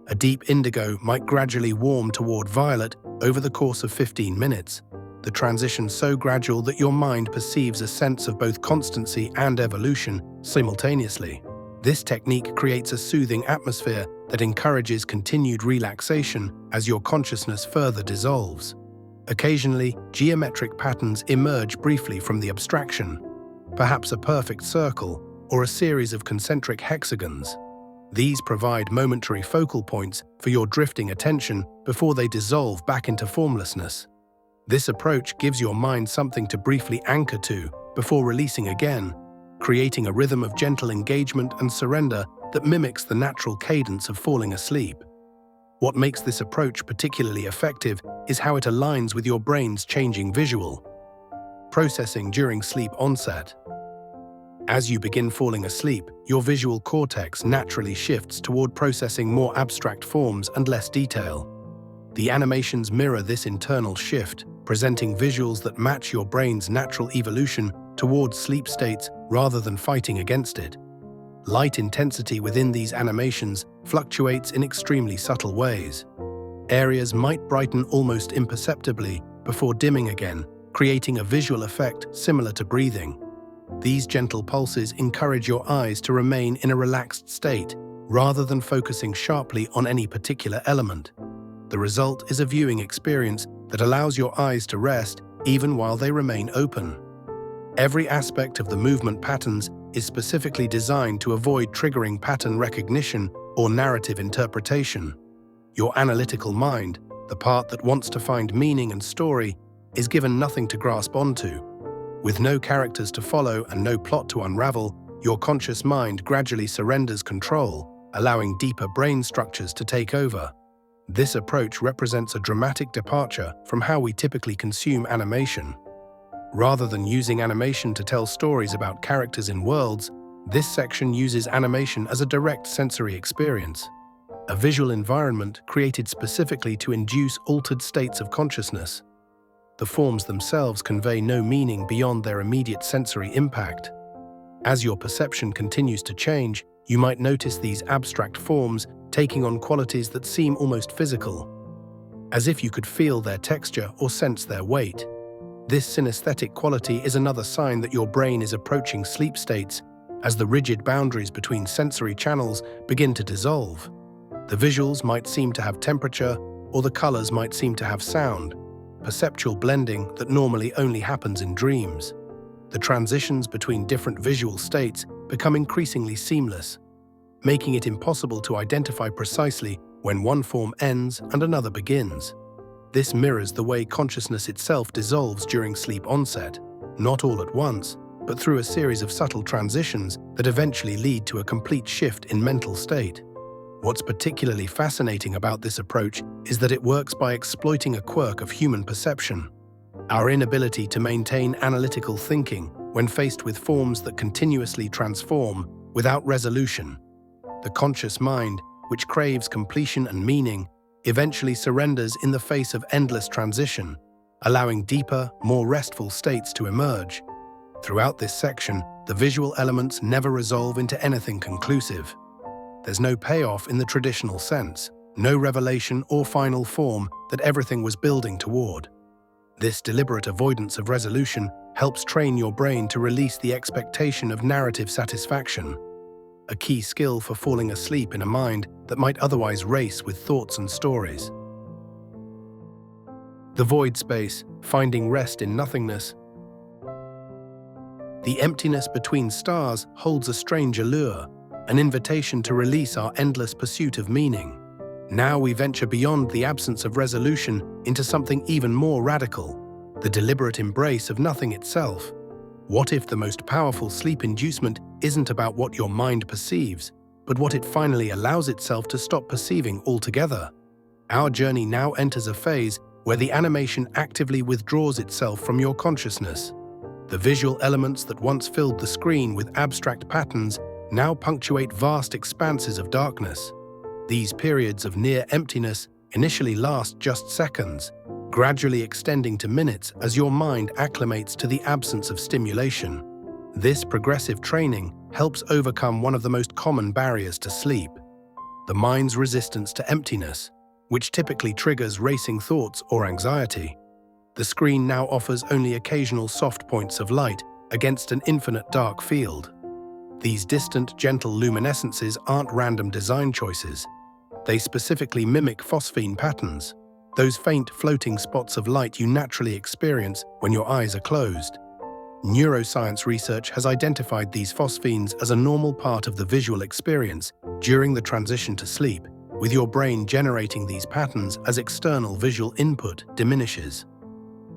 A deep indigo might gradually warm toward violet over the course of 15 minutes, the transition so gradual that your mind perceives a sense of both constancy and evolution simultaneously. This technique creates a soothing atmosphere that encourages continued relaxation as your consciousness further dissolves. Occasionally, geometric patterns emerge briefly from the abstraction, perhaps a perfect circle or a series of concentric hexagons. These provide momentary focal points for your drifting attention before they dissolve back into formlessness. This approach gives your mind something to briefly anchor to before releasing again, creating a rhythm of gentle engagement and surrender that mimics the natural cadence of falling asleep. What makes this approach particularly effective is how it aligns with your brain's changing visual processing during sleep onset. As you begin falling asleep, your visual cortex naturally shifts toward processing more abstract forms and less detail. The animations mirror this internal shift, presenting visuals that match your brain's natural evolution towards sleep states rather than fighting against it. Light intensity within these animations fluctuates in extremely subtle ways. Areas might brighten almost imperceptibly before dimming again, creating a visual effect similar to breathing. These gentle pulses encourage your eyes to remain in a relaxed state, rather than focusing sharply on any particular element. The result is a viewing experience that allows your eyes to rest even while they remain open. Every aspect of the movement patterns is specifically designed to avoid triggering pattern recognition or narrative interpretation. Your analytical mind, the part that wants to find meaning and story, is given nothing to grasp onto. With no characters to follow and no plot to unravel, your conscious mind gradually surrenders control, allowing deeper brain structures to take over. This approach represents a dramatic departure from how we typically consume animation. Rather than using animation to tell stories about characters in worlds, this section uses animation as a direct sensory experience, a visual environment created specifically to induce altered states of consciousness. The forms themselves convey no meaning beyond their immediate sensory impact. As your perception continues to change, you might notice these abstract forms taking on qualities that seem almost physical, as if you could feel their texture or sense their weight. This synesthetic quality is another sign that your brain is approaching sleep states, as the rigid boundaries between sensory channels begin to dissolve. The visuals might seem to have temperature, or the colors might seem to have sound, perceptual blending that normally only happens in dreams. The transitions between different visual states become increasingly seamless, making it impossible to identify precisely when one form ends and another begins. This mirrors the way consciousness itself dissolves during sleep onset, not all at once, but through a series of subtle transitions that eventually lead to a complete shift in mental state. What's particularly fascinating about this approach is that it works by exploiting a quirk of human perception: our inability to maintain analytical thinking when faced with forms that continuously transform without resolution. The conscious mind, which craves completion and meaning, eventually surrenders in the face of endless transition, allowing deeper, more restful states to emerge. Throughout this section, the visual elements never resolve into anything conclusive. There's no payoff in the traditional sense, no revelation or final form that everything was building toward. This deliberate avoidance of resolution helps train your brain to release the expectation of narrative satisfaction, a key skill for falling asleep in a mind that might otherwise race with thoughts and stories. The void space, finding rest in nothingness. The emptiness between stars holds a strange allure, an invitation to release our endless pursuit of meaning. Now we venture beyond the absence of resolution into something even more radical: the deliberate embrace of nothing itself. What if the most powerful sleep inducement isn't about what your mind perceives, but what it finally allows itself to stop perceiving altogether? Our journey now enters a phase where the animation actively withdraws itself from your consciousness. The visual elements that once filled the screen with abstract patterns now punctuate vast expanses of darkness. These periods of near emptiness initially last just seconds, gradually extending to minutes as your mind acclimates to the absence of stimulation. This progressive training helps overcome one of the most common barriers to sleep: the mind's resistance to emptiness, which typically triggers racing thoughts or anxiety. The screen now offers only occasional soft points of light against an infinite dark field. These distant, gentle luminescences aren't random design choices. They specifically mimic phosphene patterns, those faint floating spots of light you naturally experience when your eyes are closed. Neuroscience research has identified these phosphenes as a normal part of the visual experience during the transition to sleep, with your brain generating these patterns as external visual input diminishes.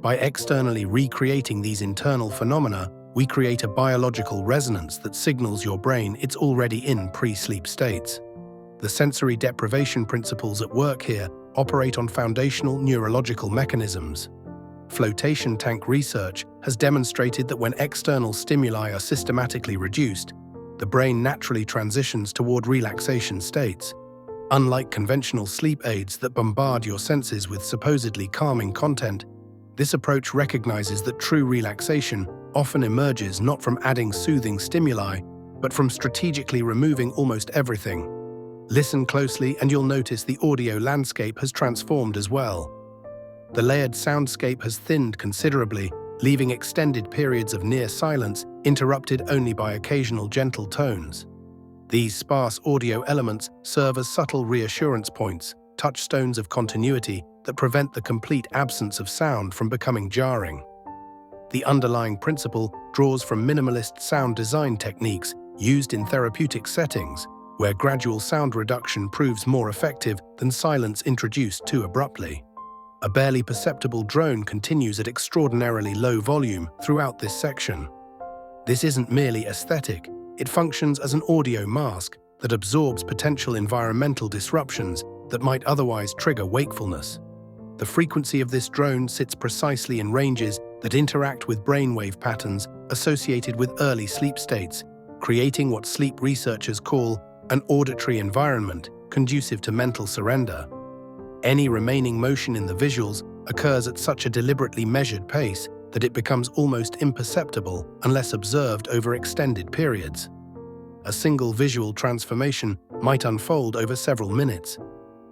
By externally recreating these internal phenomena, we create a biological resonance that signals your brain it's already in pre-sleep states. The sensory deprivation principles at work here operate on foundational neurological mechanisms. Flotation tank research has demonstrated that when external stimuli are systematically reduced, the brain naturally transitions toward relaxation states. Unlike conventional sleep aids that bombard your senses with supposedly calming content, this approach recognizes that true relaxation often emerges not from adding soothing stimuli, but from strategically removing almost everything. Listen closely and you'll notice the audio landscape has transformed as well. The layered soundscape has thinned considerably, leaving extended periods of near silence interrupted only by occasional gentle tones. These sparse audio elements serve as subtle reassurance points, touchstones of continuity that prevent the complete absence of sound from becoming jarring. The underlying principle draws from minimalist sound design techniques used in therapeutic settings, where gradual sound reduction proves more effective than silence introduced too abruptly. A barely perceptible drone continues at extraordinarily low volume throughout this section. This isn't merely aesthetic, it functions as an audio mask that absorbs potential environmental disruptions that might otherwise trigger wakefulness. The frequency of this drone sits precisely in ranges that interact with brainwave patterns associated with early sleep states, creating what sleep researchers call an auditory environment conducive to mental surrender. Any remaining motion in the visuals occurs at such a deliberately measured pace that it becomes almost imperceptible unless observed over extended periods. A single visual transformation might unfold over several minutes,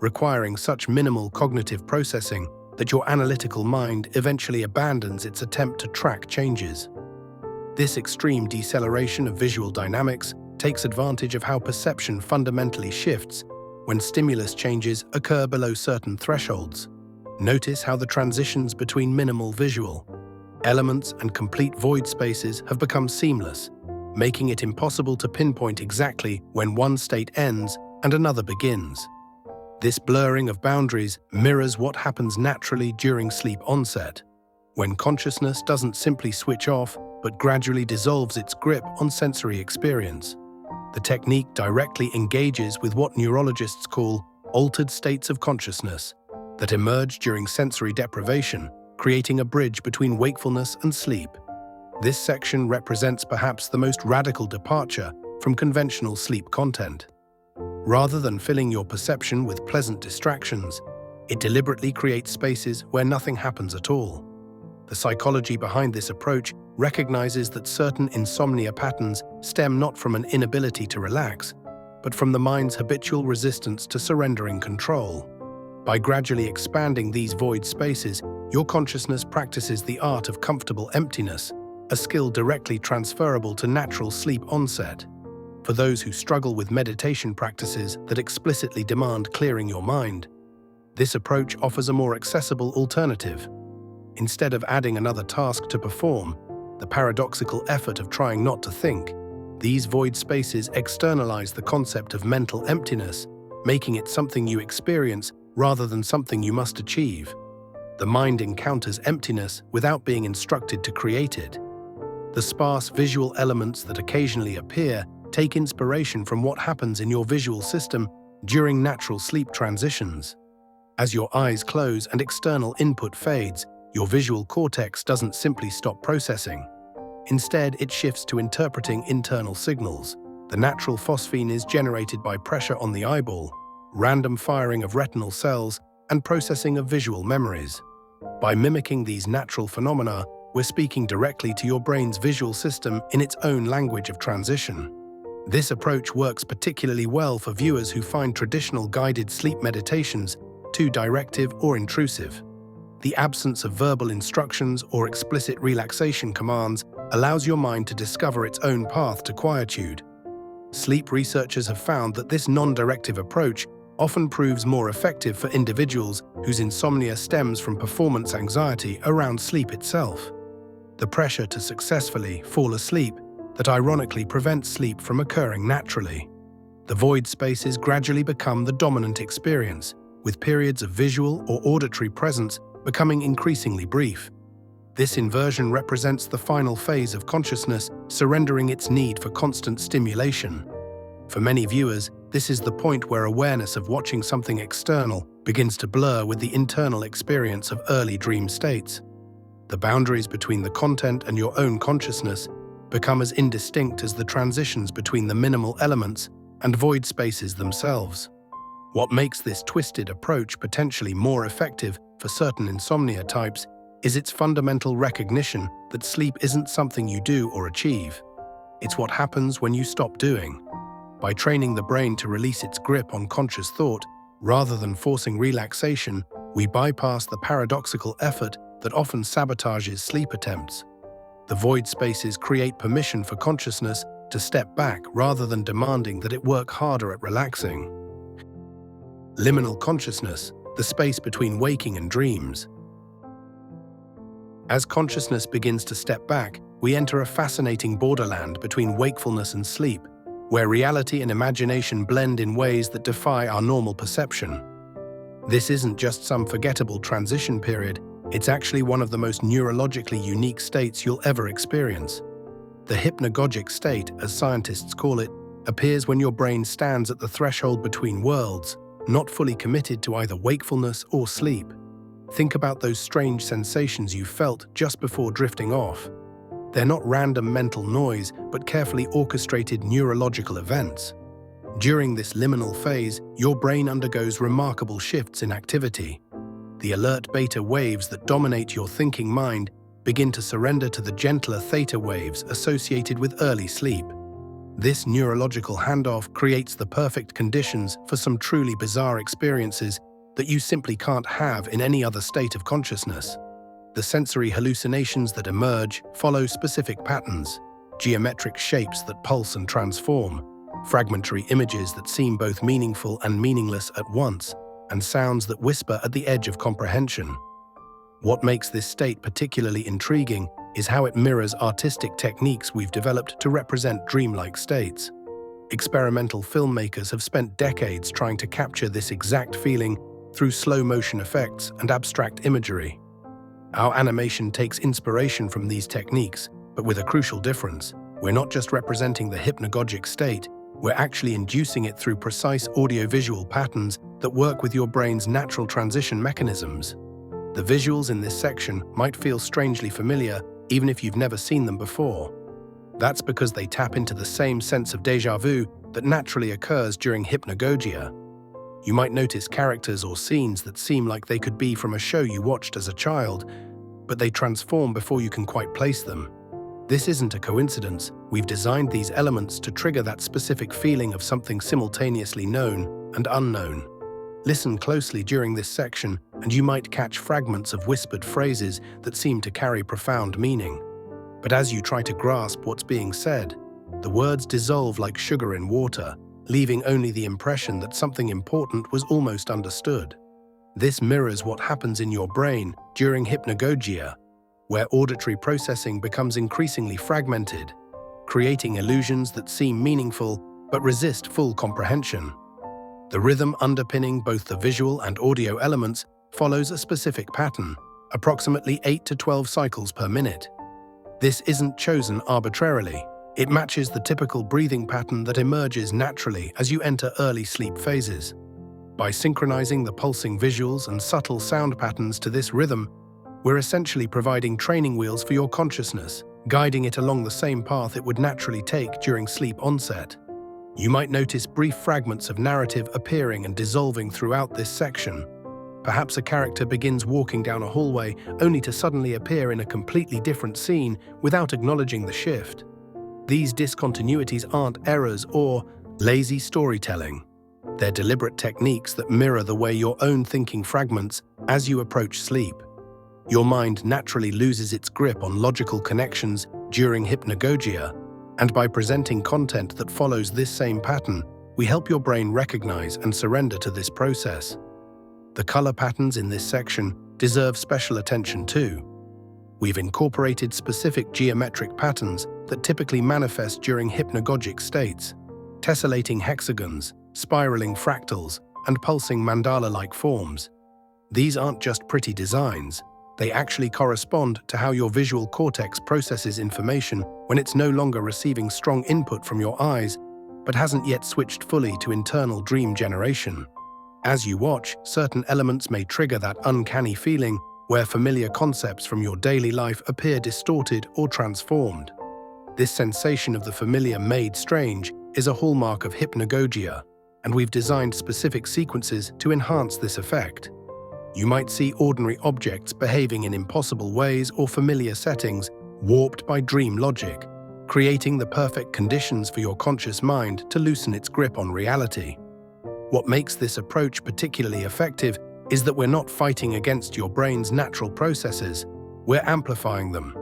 requiring such minimal cognitive processing that your analytical mind eventually abandons its attempt to track changes. This extreme deceleration of visual dynamics takes advantage of how perception fundamentally shifts when stimulus changes occur below certain thresholds. Notice how the transitions between minimal visual elements and complete void spaces have become seamless, making it impossible to pinpoint exactly when one state ends and another begins. This blurring of boundaries mirrors what happens naturally during sleep onset, when consciousness doesn't simply switch off but gradually dissolves its grip on sensory experience. The technique directly engages with what neurologists call altered states of consciousness that emerge during sensory deprivation, creating a bridge between wakefulness and sleep. This section represents perhaps the most radical departure from conventional sleep content. Rather than filling your perception with pleasant distractions, it deliberately creates spaces where nothing happens at all. The psychology behind this approach recognizes that certain insomnia patterns stem not from an inability to relax, but from the mind's habitual resistance to surrendering control. By gradually expanding these void spaces, your consciousness practices the art of comfortable emptiness, a skill directly transferable to natural sleep onset. For those who struggle with meditation practices that explicitly demand clearing your mind, this approach offers a more accessible alternative. Instead of adding another task to perform, the paradoxical effort of trying not to think, these void spaces externalize the concept of mental emptiness, making it something you experience rather than something you must achieve. The mind encounters emptiness without being instructed to create it. The sparse visual elements that occasionally appear take inspiration from what happens in your visual system during natural sleep transitions. As your eyes close and external input fades, your visual cortex doesn't simply stop processing. Instead, it shifts to interpreting internal signals. The natural phosphine is generated by pressure on the eyeball, random firing of retinal cells, and processing of visual memories. By mimicking these natural phenomena, we're speaking directly to your brain's visual system in its own language of transition. This approach works particularly well for viewers who find traditional guided sleep meditations too directive or intrusive. The absence of verbal instructions or explicit relaxation commands allows your mind to discover its own path to quietude. Sleep researchers have found that this non-directive approach often proves more effective for individuals whose insomnia stems from performance anxiety around sleep itself. The pressure to successfully fall asleep that ironically prevents sleep from occurring naturally. The void spaces gradually become the dominant experience, with periods of visual or auditory presence becoming increasingly brief. This inversion represents the final phase of consciousness surrendering its need for constant stimulation. For many viewers, this is the point where awareness of watching something external begins to blur with the internal experience of early dream states. The boundaries between the content and your own consciousness become as indistinct as the transitions between the minimal elements and void spaces themselves. What makes this twisted approach potentially more effective for certain insomnia types is its fundamental recognition that sleep isn't something you do or achieve. It's what happens when you stop doing. By training the brain to release its grip on conscious thought, rather than forcing relaxation, we bypass the paradoxical effort that often sabotages sleep attempts. The void spaces create permission for consciousness to step back rather than demanding that it work harder at relaxing. Liminal consciousness, the space between waking and dreams. As consciousness begins to step back, we enter a fascinating borderland between wakefulness and sleep, where reality and imagination blend in ways that defy our normal perception. This isn't just some forgettable transition period, it's actually one of the most neurologically unique states you'll ever experience. The hypnagogic state, as scientists call it, appears when your brain stands at the threshold between worlds, not fully committed to either wakefulness or sleep. Think about those strange sensations you felt just before drifting off. They're not random mental noise, but carefully orchestrated neurological events. During this liminal phase, your brain undergoes remarkable shifts in activity. The alert beta waves that dominate your thinking mind begin to surrender to the gentler theta waves associated with early sleep. This neurological handoff creates the perfect conditions for some truly bizarre experiences that you simply can't have in any other state of consciousness. The sensory hallucinations that emerge follow specific patterns: geometric shapes that pulse and transform, fragmentary images that seem both meaningful and meaningless at once, and sounds that whisper at the edge of comprehension. What makes this state particularly intriguing is how it mirrors artistic techniques we've developed to represent dreamlike states. Experimental filmmakers have spent decades trying to capture this exact feeling through slow-motion effects and abstract imagery. Our animation takes inspiration from these techniques, but with a crucial difference. We're not just representing the hypnagogic state, we're actually inducing it through precise audiovisual patterns that work with your brain's natural transition mechanisms. The visuals in this section might feel strangely familiar, even if you've never seen them before. That's because they tap into the same sense of déjà vu that naturally occurs during hypnagogia. You might notice characters or scenes that seem like they could be from a show you watched as a child, but they transform before you can quite place them. This isn't a coincidence. We've designed these elements to trigger that specific feeling of something simultaneously known and unknown. Listen closely during this section, and you might catch fragments of whispered phrases that seem to carry profound meaning. But as you try to grasp what's being said, the words dissolve like sugar in water, leaving only the impression that something important was almost understood. This mirrors what happens in your brain during hypnagogia, where auditory processing becomes increasingly fragmented, creating illusions that seem meaningful but resist full comprehension. The rhythm underpinning both the visual and audio elements follows a specific pattern, approximately 8 to 12 cycles per minute. This isn't chosen arbitrarily. It matches the typical breathing pattern that emerges naturally as you enter early sleep phases. By synchronizing the pulsing visuals and subtle sound patterns to this rhythm, we're essentially providing training wheels for your consciousness, guiding it along the same path it would naturally take during sleep onset. You might notice brief fragments of narrative appearing and dissolving throughout this section. Perhaps a character begins walking down a hallway only to suddenly appear in a completely different scene without acknowledging the shift. These discontinuities aren't errors or lazy storytelling. They're deliberate techniques that mirror the way your own thinking fragments as you approach sleep. Your mind naturally loses its grip on logical connections during hypnagogia, and by presenting content that follows this same pattern, we help your brain recognize and surrender to this process. The color patterns in this section deserve special attention too. We've incorporated specific geometric patterns that typically manifest during hypnagogic states: tessellating hexagons, spiraling fractals, and pulsing mandala-like forms. These aren't just pretty designs. They actually correspond to how your visual cortex processes information when it's no longer receiving strong input from your eyes, but hasn't yet switched fully to internal dream generation. As you watch, certain elements may trigger that uncanny feeling where familiar concepts from your daily life appear distorted or transformed. This sensation of the familiar made strange is a hallmark of hypnagogia, and we've designed specific sequences to enhance this effect. You might see ordinary objects behaving in impossible ways or familiar settings warped by dream logic, creating the perfect conditions for your conscious mind to loosen its grip on reality. What makes this approach particularly effective is that we're not fighting against your brain's natural processes, we're amplifying them.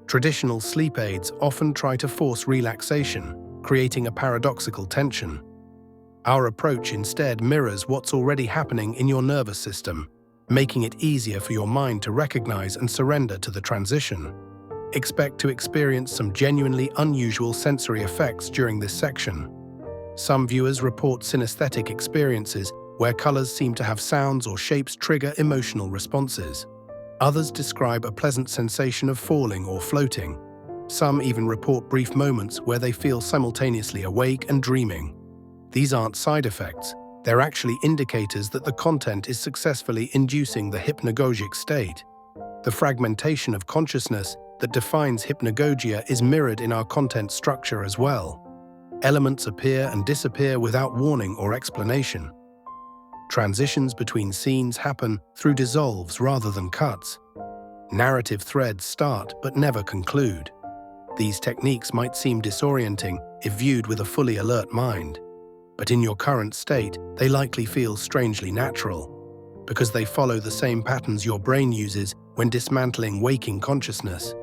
Traditional sleep aids often try to force relaxation, creating a paradoxical tension. Our approach instead mirrors what's already happening in your nervous system, making it easier for your mind to recognize and surrender to the transition. Expect to experience some genuinely unusual sensory effects during this section. Some viewers report synesthetic experiences where colors seem to have sounds or shapes trigger emotional responses. Others describe a pleasant sensation of falling or floating. Some even report brief moments where they feel simultaneously awake and dreaming. These aren't side effects. They're actually indicators that the content is successfully inducing the hypnagogic state. The fragmentation of consciousness that defines hypnagogia is mirrored in our content structure as well. Elements appear and disappear without warning or explanation. Transitions between scenes happen through dissolves rather than cuts. Narrative threads start but never conclude. These techniques might seem disorienting if viewed with a fully alert mind. But in your current state, they likely feel strangely natural, because they follow the same patterns your brain uses when dismantling waking consciousness.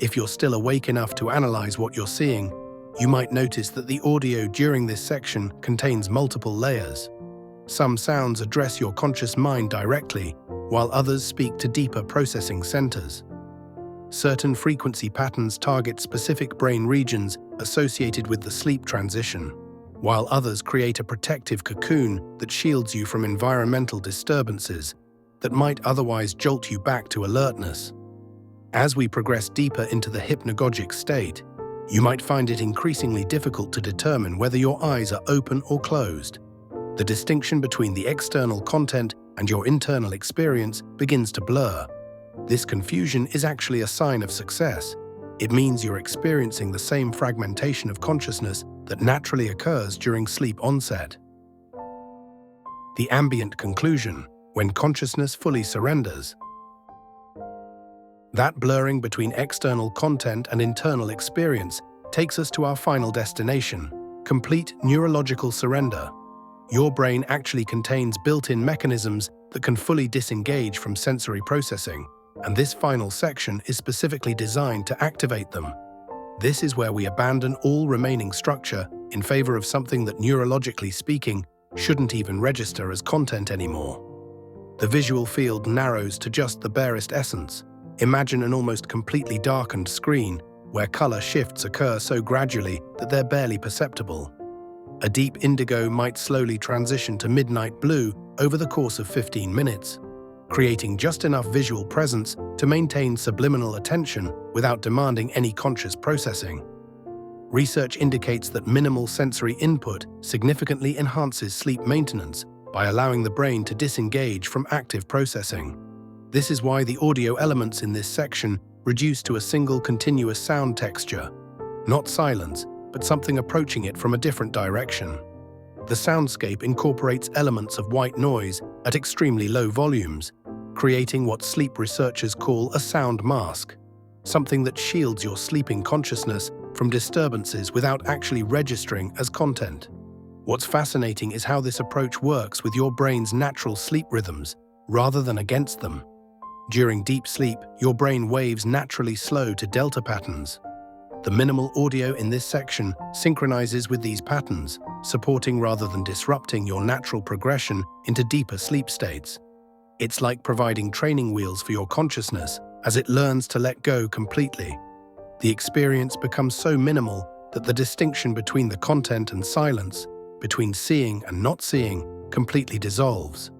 If you're still awake enough to analyze what you're seeing, you might notice that the audio during this section contains multiple layers. Some sounds address your conscious mind directly, while others speak to deeper processing centers. Certain frequency patterns target specific brain regions associated with the sleep transition, while others create a protective cocoon that shields you from environmental disturbances that might otherwise jolt you back to alertness. As we progress deeper into the hypnagogic state, you might find it increasingly difficult to determine whether your eyes are open or closed. The distinction between the external content and your internal experience begins to blur. This confusion is actually a sign of success. It means you're experiencing the same fragmentation of consciousness that naturally occurs during sleep onset. The ambient conclusion, when consciousness fully surrenders. That blurring between external content and internal experience takes us to our final destination, complete neurological surrender. Your brain actually contains built-in mechanisms that can fully disengage from sensory processing, and this final section is specifically designed to activate them. This is where we abandon all remaining structure in favor of something that, neurologically speaking, shouldn't even register as content anymore. The visual field narrows to just the barest essence. Imagine an almost completely darkened screen where color shifts occur so gradually that they're barely perceptible. A deep indigo might slowly transition to midnight blue over the course of 15 minutes, creating just enough visual presence to maintain subliminal attention without demanding any conscious processing. Research indicates that minimal sensory input significantly enhances sleep maintenance by allowing the brain to disengage from active processing. This is why the audio elements in this section reduce to a single continuous sound texture, not silence, but something approaching it from a different direction. The soundscape incorporates elements of white noise at extremely low volumes, creating what sleep researchers call a sound mask, something that shields your sleeping consciousness from disturbances without actually registering as content. What's fascinating is how this approach works with your brain's natural sleep rhythms, rather than against them. During deep sleep, your brain waves naturally slow to delta patterns. The minimal audio in this section synchronizes with these patterns, supporting rather than disrupting your natural progression into deeper sleep states. It's like providing training wheels for your consciousness as it learns to let go completely. The experience becomes so minimal that the distinction between the content and silence, between seeing and not seeing, completely dissolves.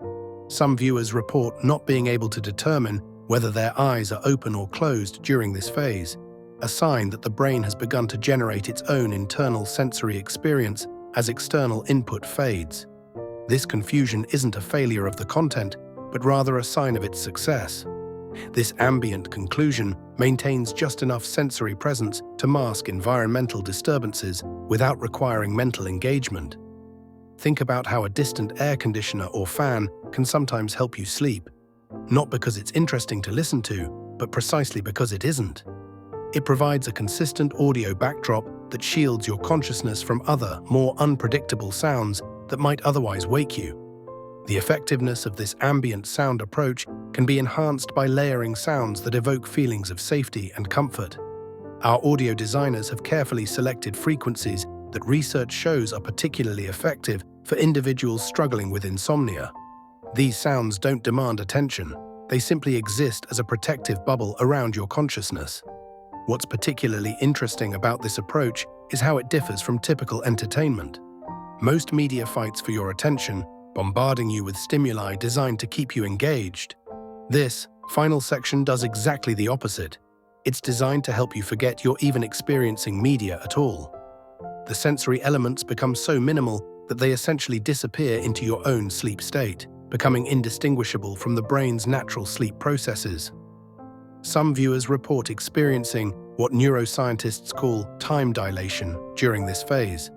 Some viewers report not being able to determine whether their eyes are open or closed during this phase, a sign that the brain has begun to generate its own internal sensory experience as external input fades. This confusion isn't a failure of the content, but rather a sign of its success. This ambient conclusion maintains just enough sensory presence to mask environmental disturbances without requiring mental engagement. Think about how a distant air conditioner or fan can sometimes help you sleep, not because it's interesting to listen to, but precisely because it isn't. It provides a consistent audio backdrop that shields your consciousness from other, more unpredictable sounds that might otherwise wake you. The effectiveness of this ambient sound approach can be enhanced by layering sounds that evoke feelings of safety and comfort. Our audio designers have carefully selected frequencies that research shows are particularly effective for individuals struggling with insomnia. These sounds don't demand attention, they simply exist as a protective bubble around your consciousness. What's particularly interesting about this approach is how it differs from typical entertainment. Most media fights for your attention, bombarding you with stimuli designed to keep you engaged. This final section does exactly the opposite. It's designed to help you forget you're even experiencing media at all. The sensory elements become so minimal that they essentially disappear into your own sleep state, becoming indistinguishable from the brain's natural sleep processes. Some viewers report experiencing what neuroscientists call time dilation during this phase,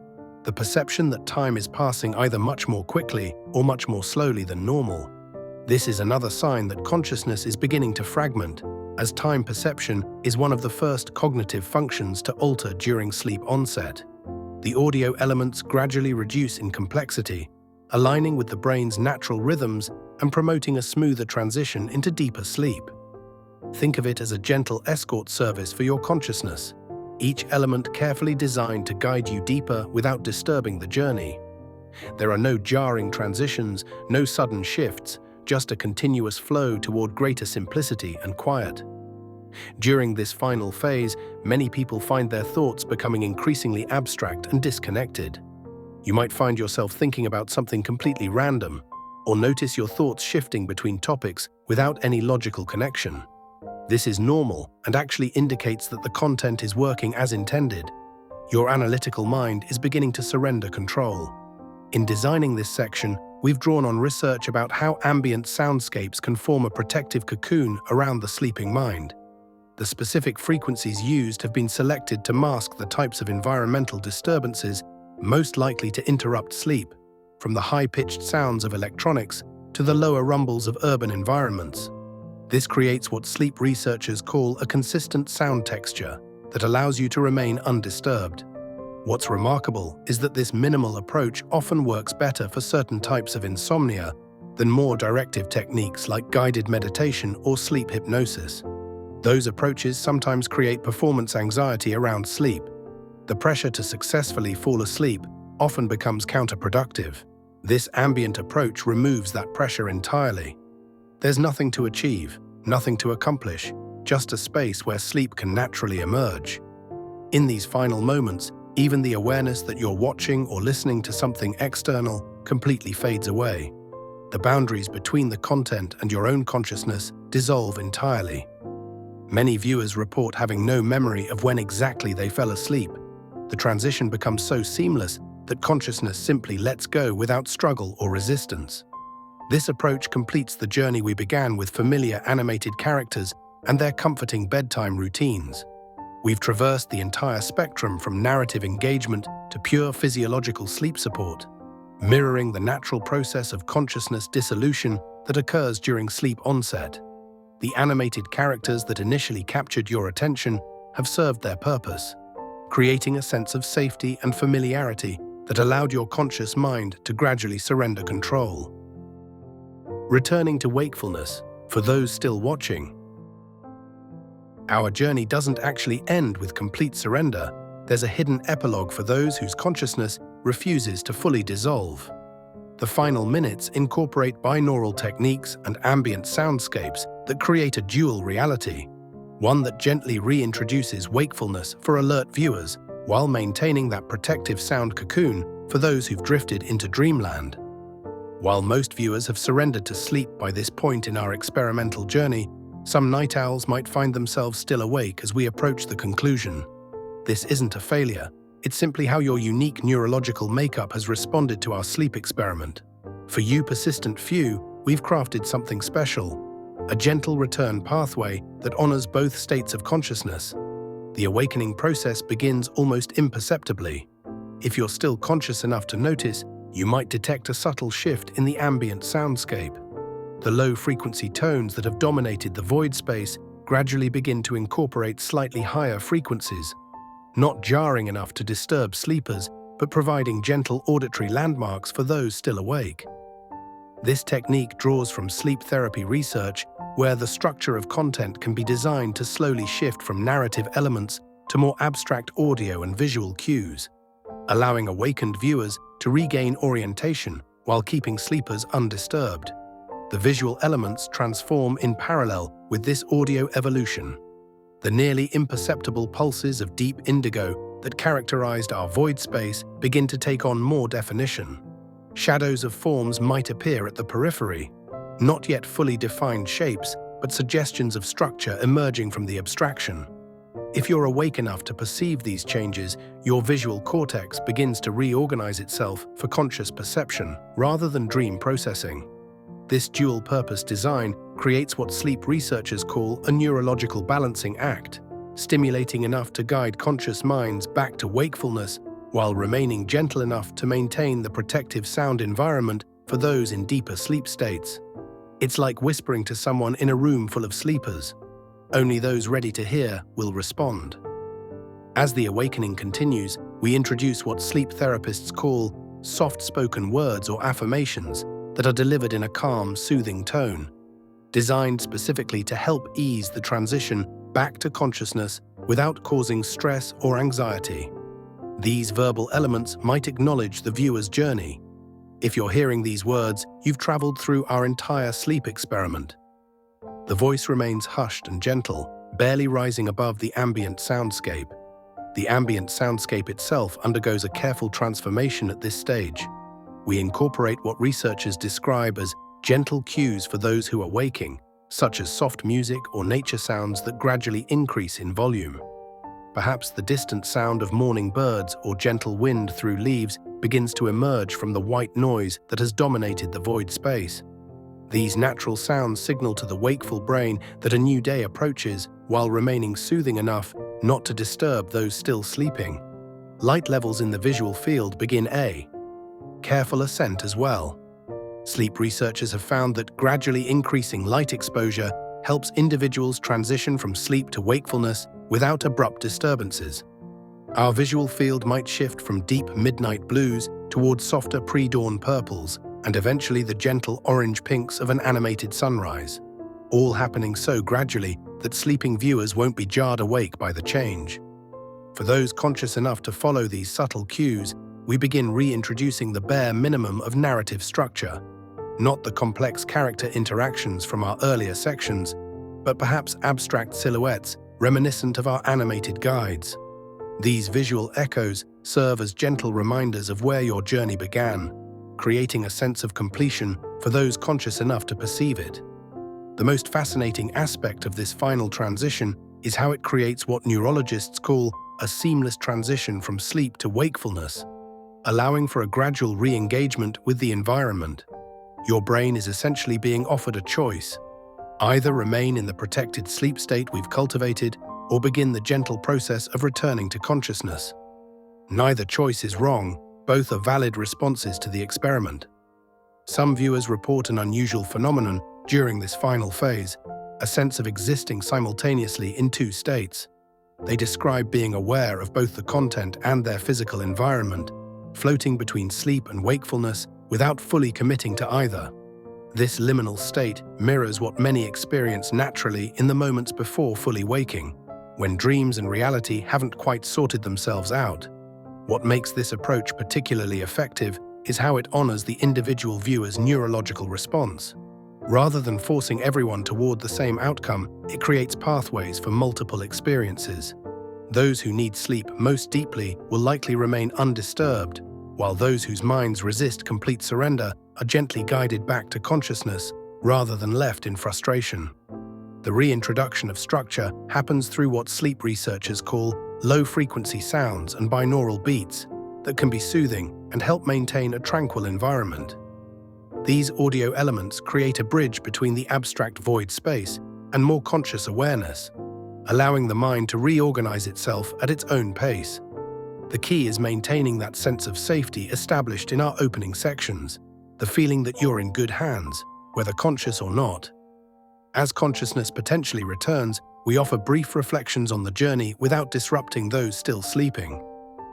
the perception that time is passing either much more quickly or much more slowly than normal. This is another sign that consciousness is beginning to fragment, as time perception is one of the first cognitive functions to alter during sleep onset. The audio elements gradually reduce in complexity, aligning with the brain's natural rhythms and promoting a smoother transition into deeper sleep. Think of it as a gentle escort service for your consciousness, each element carefully designed to guide you deeper without disturbing the journey. There are no jarring transitions, no sudden shifts, just a continuous flow toward greater simplicity and quiet. During this final phase, many people find their thoughts becoming increasingly abstract and disconnected. You might find yourself thinking about something completely random, or notice your thoughts shifting between topics without any logical connection. This is normal and actually indicates that the content is working as intended. Your analytical mind is beginning to surrender control. In designing this section, we've drawn on research about how ambient soundscapes can form a protective cocoon around the sleeping mind. The specific frequencies used have been selected to mask the types of environmental disturbances most likely to interrupt sleep, from the high-pitched sounds of electronics to the lower rumbles of urban environments. This creates what sleep researchers call a consistent sound texture that allows you to remain undisturbed. What's remarkable is that this minimal approach often works better for certain types of insomnia than more directive techniques like guided meditation or sleep hypnosis. Those approaches sometimes create performance anxiety around sleep. The pressure to successfully fall asleep often becomes counterproductive. This ambient approach removes that pressure entirely. There's nothing to achieve, nothing to accomplish, just a space where sleep can naturally emerge. In these final moments, even the awareness that you're watching or listening to something external completely fades away. The boundaries between the content and your own consciousness dissolve entirely. Many viewers report having no memory of when exactly they fell asleep. The transition becomes so seamless that consciousness simply lets go without struggle or resistance. This approach completes the journey we began with familiar animated characters and their comforting bedtime routines. We've traversed the entire spectrum from narrative engagement to pure physiological sleep support, mirroring the natural process of consciousness dissolution that occurs during sleep onset. The animated characters that initially captured your attention have served their purpose, creating a sense of safety and familiarity that allowed your conscious mind to gradually surrender control. Returning to wakefulness, for those still watching. Our journey doesn't actually end with complete surrender. There's a hidden epilogue for those whose consciousness refuses to fully dissolve. The final minutes incorporate binaural techniques and ambient soundscapes that create a dual reality, one that gently reintroduces wakefulness for alert viewers while maintaining that protective sound cocoon for those who've drifted into dreamland. While most viewers have surrendered to sleep by this point in our experimental journey, some night owls might find themselves still awake as we approach the conclusion. This isn't a failure. It's simply how your unique neurological makeup has responded to our sleep experiment. For you persistent few, we've crafted something special, a gentle return pathway that honors both states of consciousness. The awakening process begins almost imperceptibly. If you're still conscious enough to notice, you might detect a subtle shift in the ambient soundscape. The low-frequency tones that have dominated the void space gradually begin to incorporate slightly higher frequencies, not jarring enough to disturb sleepers, but providing gentle auditory landmarks for those still awake. This technique draws from sleep therapy research, where the structure of content can be designed to slowly shift from narrative elements to more abstract audio and visual cues, allowing awakened viewers to regain orientation while keeping sleepers undisturbed. The visual elements transform in parallel with this audio evolution. The nearly imperceptible pulses of deep indigo that characterized our void space begin to take on more definition. Shadows of forms might appear at the periphery, not yet fully defined shapes, but suggestions of structure emerging from the abstraction. If you're awake enough to perceive these changes, your visual cortex begins to reorganize itself for conscious perception rather than dream processing. This dual-purpose design creates what sleep researchers call a neurological balancing act, stimulating enough to guide conscious minds back to wakefulness while remaining gentle enough to maintain the protective sound environment for those in deeper sleep states. It's like whispering to someone in a room full of sleepers. Only those ready to hear will respond. As the awakening continues, we introduce what sleep therapists call soft-spoken words or affirmations that are delivered in a calm, soothing tone, designed specifically to help ease the transition back to consciousness without causing stress or anxiety. These verbal elements might acknowledge the viewer's journey, If you're hearing these words, you've traveled through our entire sleep experiment. The voice remains hushed and gentle, barely rising above the ambient soundscape. The ambient soundscape itself undergoes a careful transformation at this stage. We incorporate what researchers describe as gentle cues for those who are waking, such as soft music or nature sounds that gradually increase in volume. Perhaps the distant sound of morning birds or gentle wind through leaves begins to emerge from the white noise that has dominated the void space. These natural sounds signal to the wakeful brain that a new day approaches while remaining soothing enough not to disturb those still sleeping. Light levels in the visual field begin a careful ascent as well. Sleep researchers have found that gradually increasing light exposure helps individuals transition from sleep to wakefulness without abrupt disturbances. Our visual field might shift from deep midnight blues towards softer pre-dawn purples and eventually the gentle orange pinks of an animated sunrise, all happening so gradually that sleeping viewers won't be jarred awake by the change. For those conscious enough to follow these subtle cues, we begin reintroducing the bare minimum of narrative structure, not the complex character interactions from our earlier sections, but perhaps abstract silhouettes reminiscent of our animated guides. These visual echoes serve as gentle reminders of where your journey began, creating a sense of completion for those conscious enough to perceive it. The most fascinating aspect of this final transition is how it creates what neurologists call a seamless transition from sleep to wakefulness, allowing for a gradual re-engagement with the environment. Your brain is essentially being offered a choice: either remain in the protected sleep state we've cultivated, or begin the gentle process of returning to consciousness. Neither choice is wrong, both are valid responses to the experiment. Some viewers report an unusual phenomenon during this final phase, a sense of existing simultaneously in two states. They describe being aware of both the content and their physical environment, floating between sleep and wakefulness without fully committing to either. This liminal state mirrors what many experience naturally in the moments before fully waking, when dreams and reality haven't quite sorted themselves out. What makes this approach particularly effective is how it honors the individual viewer's neurological response. Rather than forcing everyone toward the same outcome, it creates pathways for multiple experiences. Those who need sleep most deeply will likely remain undisturbed, while those whose minds resist complete surrender are gently guided back to consciousness rather than left in frustration. The reintroduction of structure happens through what sleep researchers call low-frequency sounds and binaural beats that can be soothing and help maintain a tranquil environment. These audio elements create a bridge between the abstract void space and more conscious awareness, allowing the mind to reorganize itself at its own pace. The key is maintaining that sense of safety established in our opening sections, the feeling that you're in good hands, whether conscious or not. As consciousness potentially returns, we offer brief reflections on the journey without disrupting those still sleeping.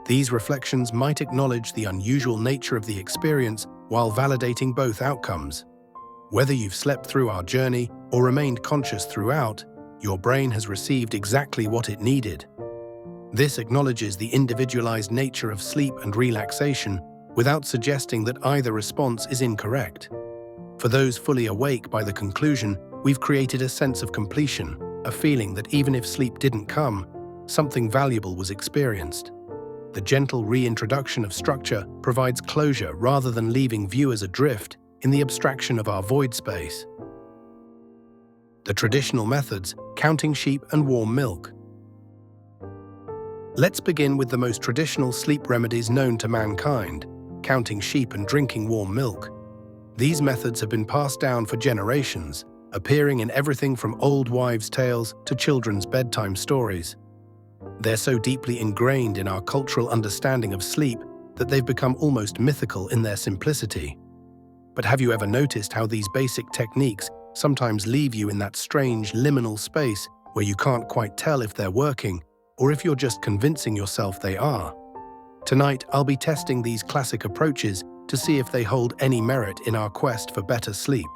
These reflections might acknowledge the unusual nature of the experience while validating both outcomes. Whether you've slept through our journey or remained conscious throughout, your brain has received exactly what it needed. This acknowledges the individualized nature of sleep and relaxation without suggesting that either response is incorrect. For those fully awake by the conclusion, we've created a sense of completion, a feeling that even if sleep didn't come, something valuable was experienced. The gentle reintroduction of structure provides closure rather than leaving viewers adrift in the abstraction of our void space. The traditional methods: counting sheep and warm milk. Let's begin with the most traditional sleep remedies known to mankind: counting sheep and drinking warm milk. These methods have been passed down for generations, appearing in everything from old wives' tales to children's bedtime stories. They're so deeply ingrained in our cultural understanding of sleep that they've become almost mythical in their simplicity. But have you ever noticed how these basic techniques sometimes leave you in that strange liminal space where you can't quite tell if they're working or if you're just convincing yourself they are? Tonight, I'll be testing these classic approaches to see if they hold any merit in our quest for better sleep.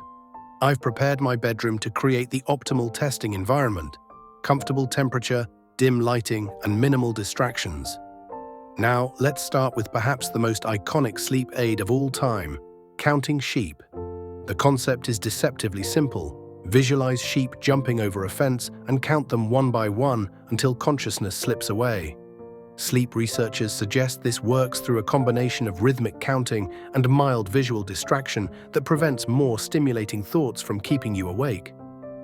I've prepared my bedroom to create the optimal testing environment: comfortable temperature, dim lighting, and minimal distractions. Now, let's start with perhaps the most iconic sleep aid of all time: Counting sheep. The concept is deceptively simple. Visualize sheep jumping over a fence and count them one by one until consciousness slips away. Sleep researchers suggest this works through a combination of rhythmic counting and mild visual distraction that prevents more stimulating thoughts from keeping you awake.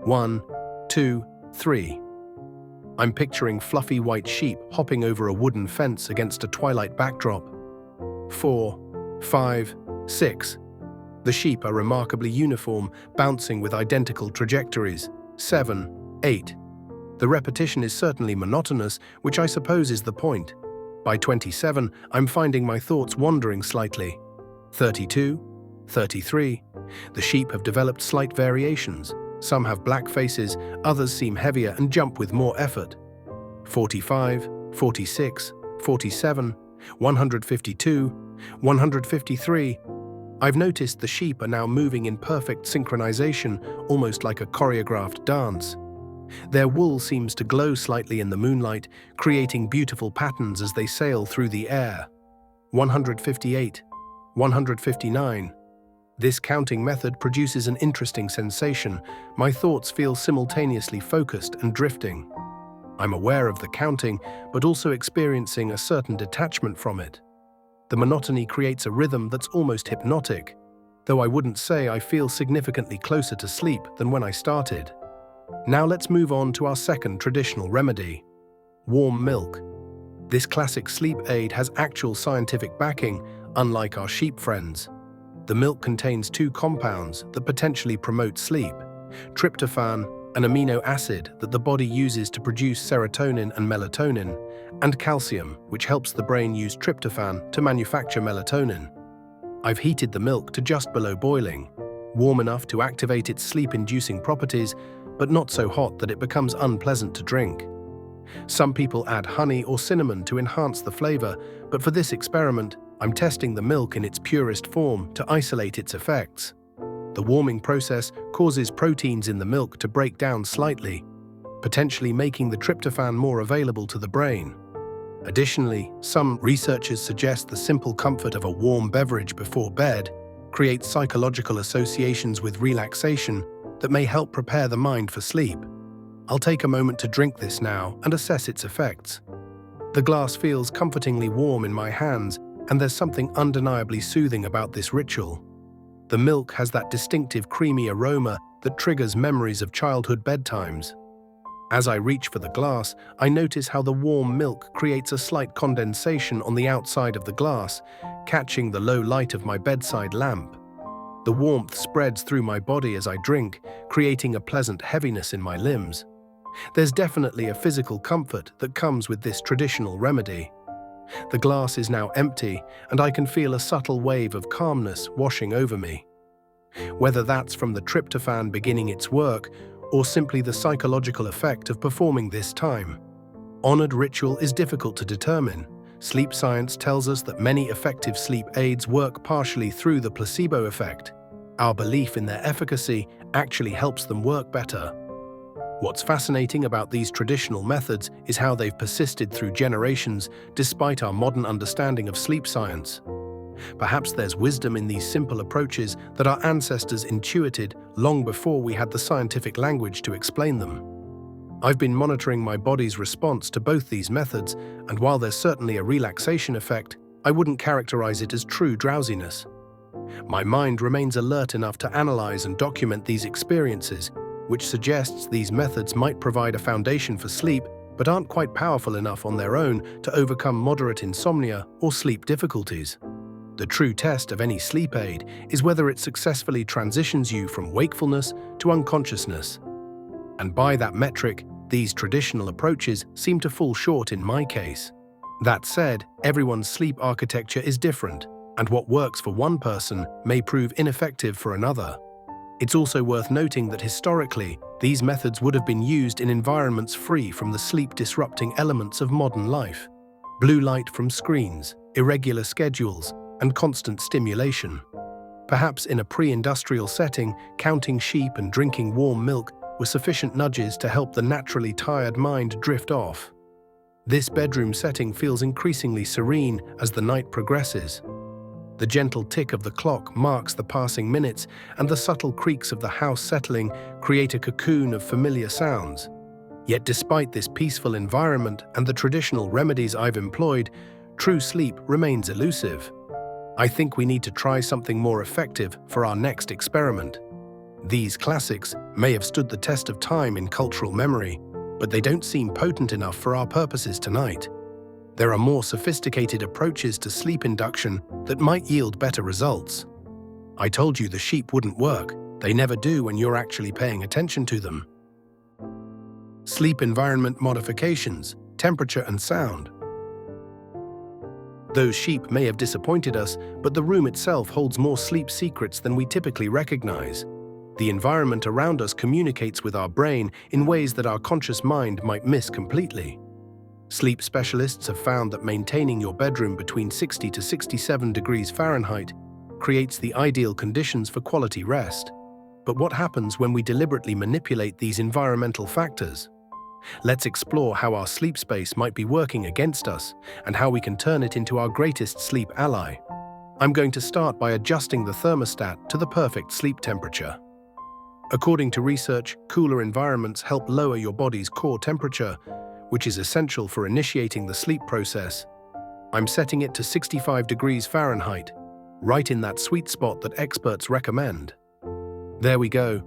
1, 2, 3. I'm picturing fluffy white sheep hopping over a wooden fence against a twilight backdrop. 4, 5, 6. The sheep are remarkably uniform, bouncing with identical trajectories. 7, 8. The repetition is certainly monotonous, which I suppose is the point. By 27, I'm finding my thoughts wandering slightly. 32, 33. The sheep have developed slight variations. Some have black faces, others seem heavier and jump with more effort. 45, 46, 47, 152, 153. I've noticed the sheep are now moving in perfect synchronization, almost like a choreographed dance. Their wool seems to glow slightly in the moonlight, creating beautiful patterns as they sail through the air. 158, 159. This counting method produces an interesting sensation. My thoughts feel simultaneously focused and drifting. I'm aware of the counting, but also experiencing a certain detachment from it. The monotony creates a rhythm that's almost hypnotic, though I wouldn't say I feel significantly closer to sleep than when I started. Now let's move on to our second traditional remedy: warm milk. This classic sleep aid has actual scientific backing, unlike our sheep friends. The milk contains two compounds that potentially promote sleep: tryptophan, an amino acid that the body uses to produce serotonin and melatonin, and calcium, which helps the brain use tryptophan to manufacture melatonin. I've heated the milk to just below boiling, warm enough to activate its sleep-inducing properties, but not so hot that it becomes unpleasant to drink. Some people add honey or cinnamon to enhance the flavor, but for this experiment, I'm testing the milk in its purest form to isolate its effects. The warming process causes proteins in the milk to break down slightly, potentially making the tryptophan more available to the brain. Additionally, some researchers suggest the simple comfort of a warm beverage before bed creates psychological associations with relaxation that may help prepare the mind for sleep. I'll take a moment to drink this now and assess its effects. The glass feels comfortingly warm in my hands, and there's something undeniably soothing about this ritual. The milk has that distinctive creamy aroma that triggers memories of childhood bedtimes. As I reach for the glass, I notice how the warm milk creates a slight condensation on the outside of the glass, catching the low light of my bedside lamp. The warmth spreads through my body as I drink, creating a pleasant heaviness in my limbs. There's definitely a physical comfort that comes with this traditional remedy. The glass is now empty, and I can feel a subtle wave of calmness washing over me. Whether that's from the tryptophan beginning its work, or simply the psychological effect of performing this time. Honored ritual is difficult to determine. Sleep science tells us that many effective sleep aids work partially through the placebo effect. Our belief in their efficacy actually helps them work better. What's fascinating about these traditional methods is how they've persisted through generations despite our modern understanding of sleep science. Perhaps there's wisdom in these simple approaches that our ancestors intuited long before we had the scientific language to explain them. I've been monitoring my body's response to both these methods, and while there's certainly a relaxation effect, I wouldn't characterize it as true drowsiness. My mind remains alert enough to analyze and document these experiences, which suggests these methods might provide a foundation for sleep, but aren't quite powerful enough on their own to overcome moderate insomnia or sleep difficulties. The true test of any sleep aid is whether it successfully transitions you from wakefulness to unconsciousness. And by that metric, these traditional approaches seem to fall short in my case. That said, everyone's sleep architecture is different, and what works for one person may prove ineffective for another. It's also worth noting that historically, these methods would have been used in environments free from the sleep-disrupting elements of modern life. Blue light from screens, irregular schedules, and constant stimulation. Perhaps in a pre-industrial setting, counting sheep and drinking warm milk were sufficient nudges to help the naturally tired mind drift off. This bedroom setting feels increasingly serene as the night progresses. The gentle tick of the clock marks the passing minutes, and the subtle creaks of the house settling create a cocoon of familiar sounds. Yet despite this peaceful environment and the traditional remedies I've employed, true sleep remains elusive. I think we need to try something more effective for our next experiment. These classics may have stood the test of time in cultural memory, but they don't seem potent enough for our purposes tonight. There are more sophisticated approaches to sleep induction that might yield better results. I told you the sheep wouldn't work. They never do when you're actually paying attention to them. Sleep environment modifications, temperature and sound. Those sheep may have disappointed us, but the room itself holds more sleep secrets than we typically recognize. The environment around us communicates with our brain in ways that our conscious mind might miss completely. Sleep specialists have found that maintaining your bedroom between 60 to 67 degrees Fahrenheit creates the ideal conditions for quality rest. But what happens when we deliberately manipulate these environmental factors? Let's explore how our sleep space might be working against us and how we can turn it into our greatest sleep ally. I'm going to start by adjusting the thermostat to the perfect sleep temperature. According to research, cooler environments help lower your body's core temperature, which is essential for initiating the sleep process. I'm setting it to 65 degrees Fahrenheit, right in that sweet spot that experts recommend. There we go.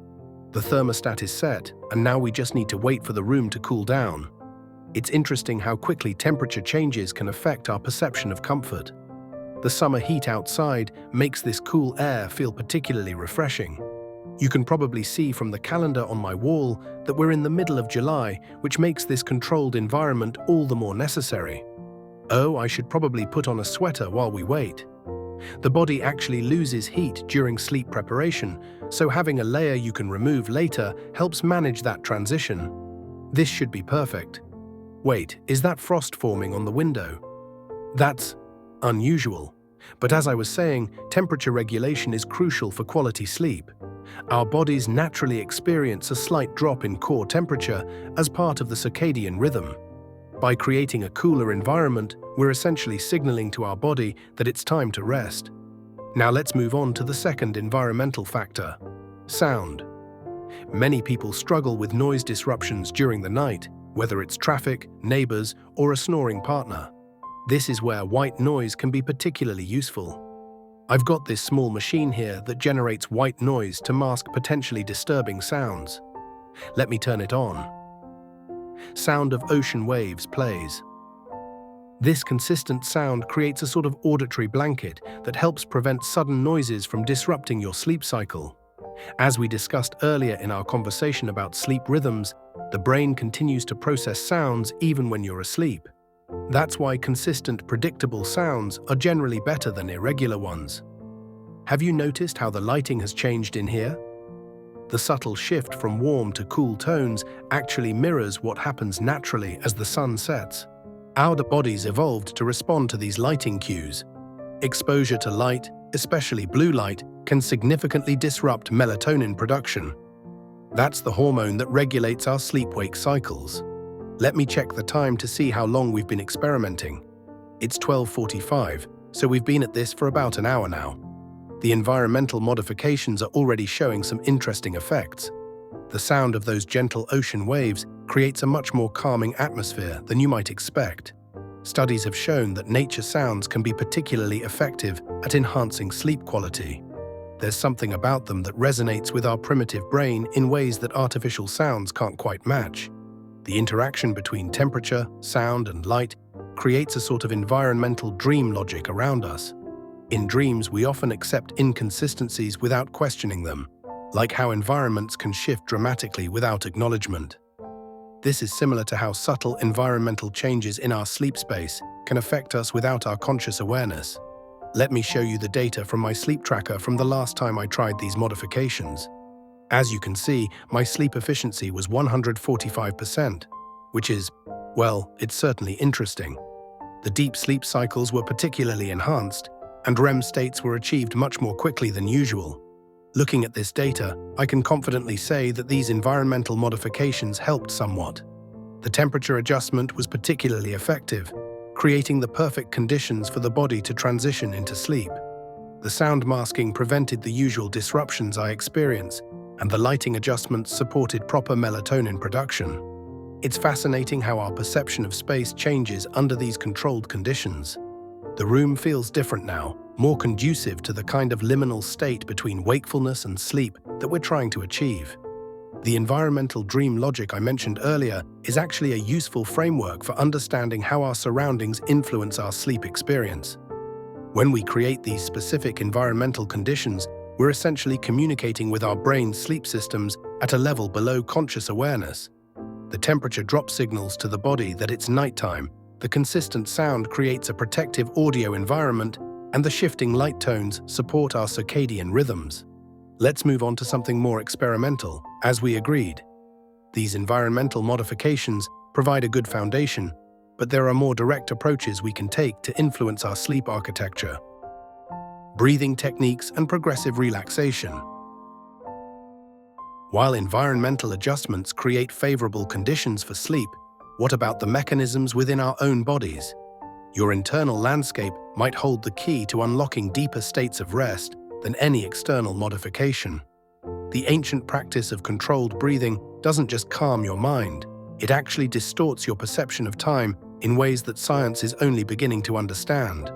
The thermostat is set, and now we just need to wait for the room to cool down. It's interesting how quickly temperature changes can affect our perception of comfort. The summer heat outside makes this cool air feel particularly refreshing. You can probably see from the calendar on my wall that we're in the middle of July, which makes this controlled environment all the more necessary. Oh, I should probably put on a sweater while we wait. The body actually loses heat during sleep preparation, so having a layer you can remove later helps manage that transition. This should be perfect. Wait, is that frost forming on the window? That's unusual. But as I was saying, temperature regulation is crucial for quality sleep. Our bodies naturally experience a slight drop in core temperature as part of the circadian rhythm. By creating a cooler environment, we're essentially signaling to our body that it's time to rest. Now let's move on to the second environmental factor: sound. Many people struggle with noise disruptions during the night, whether it's traffic, neighbors, or a snoring partner. This is where white noise can be particularly useful. I've got this small machine here that generates white noise to mask potentially disturbing sounds. Let me turn it on. Sound of ocean waves plays. This consistent sound creates a sort of auditory blanket that helps prevent sudden noises from disrupting your sleep cycle. As we discussed earlier in our conversation about sleep rhythms, the brain continues to process sounds even when you're asleep. That's why consistent, predictable sounds are generally better than irregular ones. Have you noticed how the lighting has changed in here? The subtle shift from warm to cool tones actually mirrors what happens naturally as the sun sets. Our bodies evolved to respond to these lighting cues. Exposure to light, especially blue light, can significantly disrupt melatonin production. That's the hormone that regulates our sleep-wake cycles. Let me check the time to see how long we've been experimenting. It's 12:45, so we've been at this for about an hour now. The environmental modifications are already showing some interesting effects. The sound of those gentle ocean waves creates a much more calming atmosphere than you might expect. Studies have shown that nature sounds can be particularly effective at enhancing sleep quality. There's something about them that resonates with our primitive brain in ways that artificial sounds can't quite match. The interaction between temperature, sound, and light creates a sort of environmental dream logic around us. In dreams, we often accept inconsistencies without questioning them, like how environments can shift dramatically without acknowledgement. This is similar to how subtle environmental changes in our sleep space can affect us without our conscious awareness. Let me show you the data from my sleep tracker from the last time I tried these modifications. As you can see, my sleep efficiency was 145%, which is, well, it's certainly interesting. The deep sleep cycles were particularly enhanced, and REM states were achieved much more quickly than usual. Looking at this data, I can confidently say that these environmental modifications helped somewhat. The temperature adjustment was particularly effective, creating the perfect conditions for the body to transition into sleep. The sound masking prevented the usual disruptions I experience, and the lighting adjustments supported proper melatonin production. It's fascinating how our perception of space changes under these controlled conditions. The room feels different now, more conducive to the kind of liminal state between wakefulness and sleep that we're trying to achieve. The environmental dream logic I mentioned earlier is actually a useful framework for understanding how our surroundings influence our sleep experience. When we create these specific environmental conditions, we're essentially communicating with our brain's sleep systems at a level below conscious awareness. The temperature drop signals to the body that it's nighttime, the consistent sound creates a protective audio environment, and the shifting light tones support our circadian rhythms. Let's move on to something more experimental, as we agreed. These environmental modifications provide a good foundation, but there are more direct approaches we can take to influence our sleep architecture. Breathing techniques and progressive relaxation. While environmental adjustments create favorable conditions for sleep, what about the mechanisms within our own bodies? Your internal landscape might hold the key to unlocking deeper states of rest than any external modification. The ancient practice of controlled breathing doesn't just calm your mind, it actually distorts your perception of time in ways that science is only beginning to understand.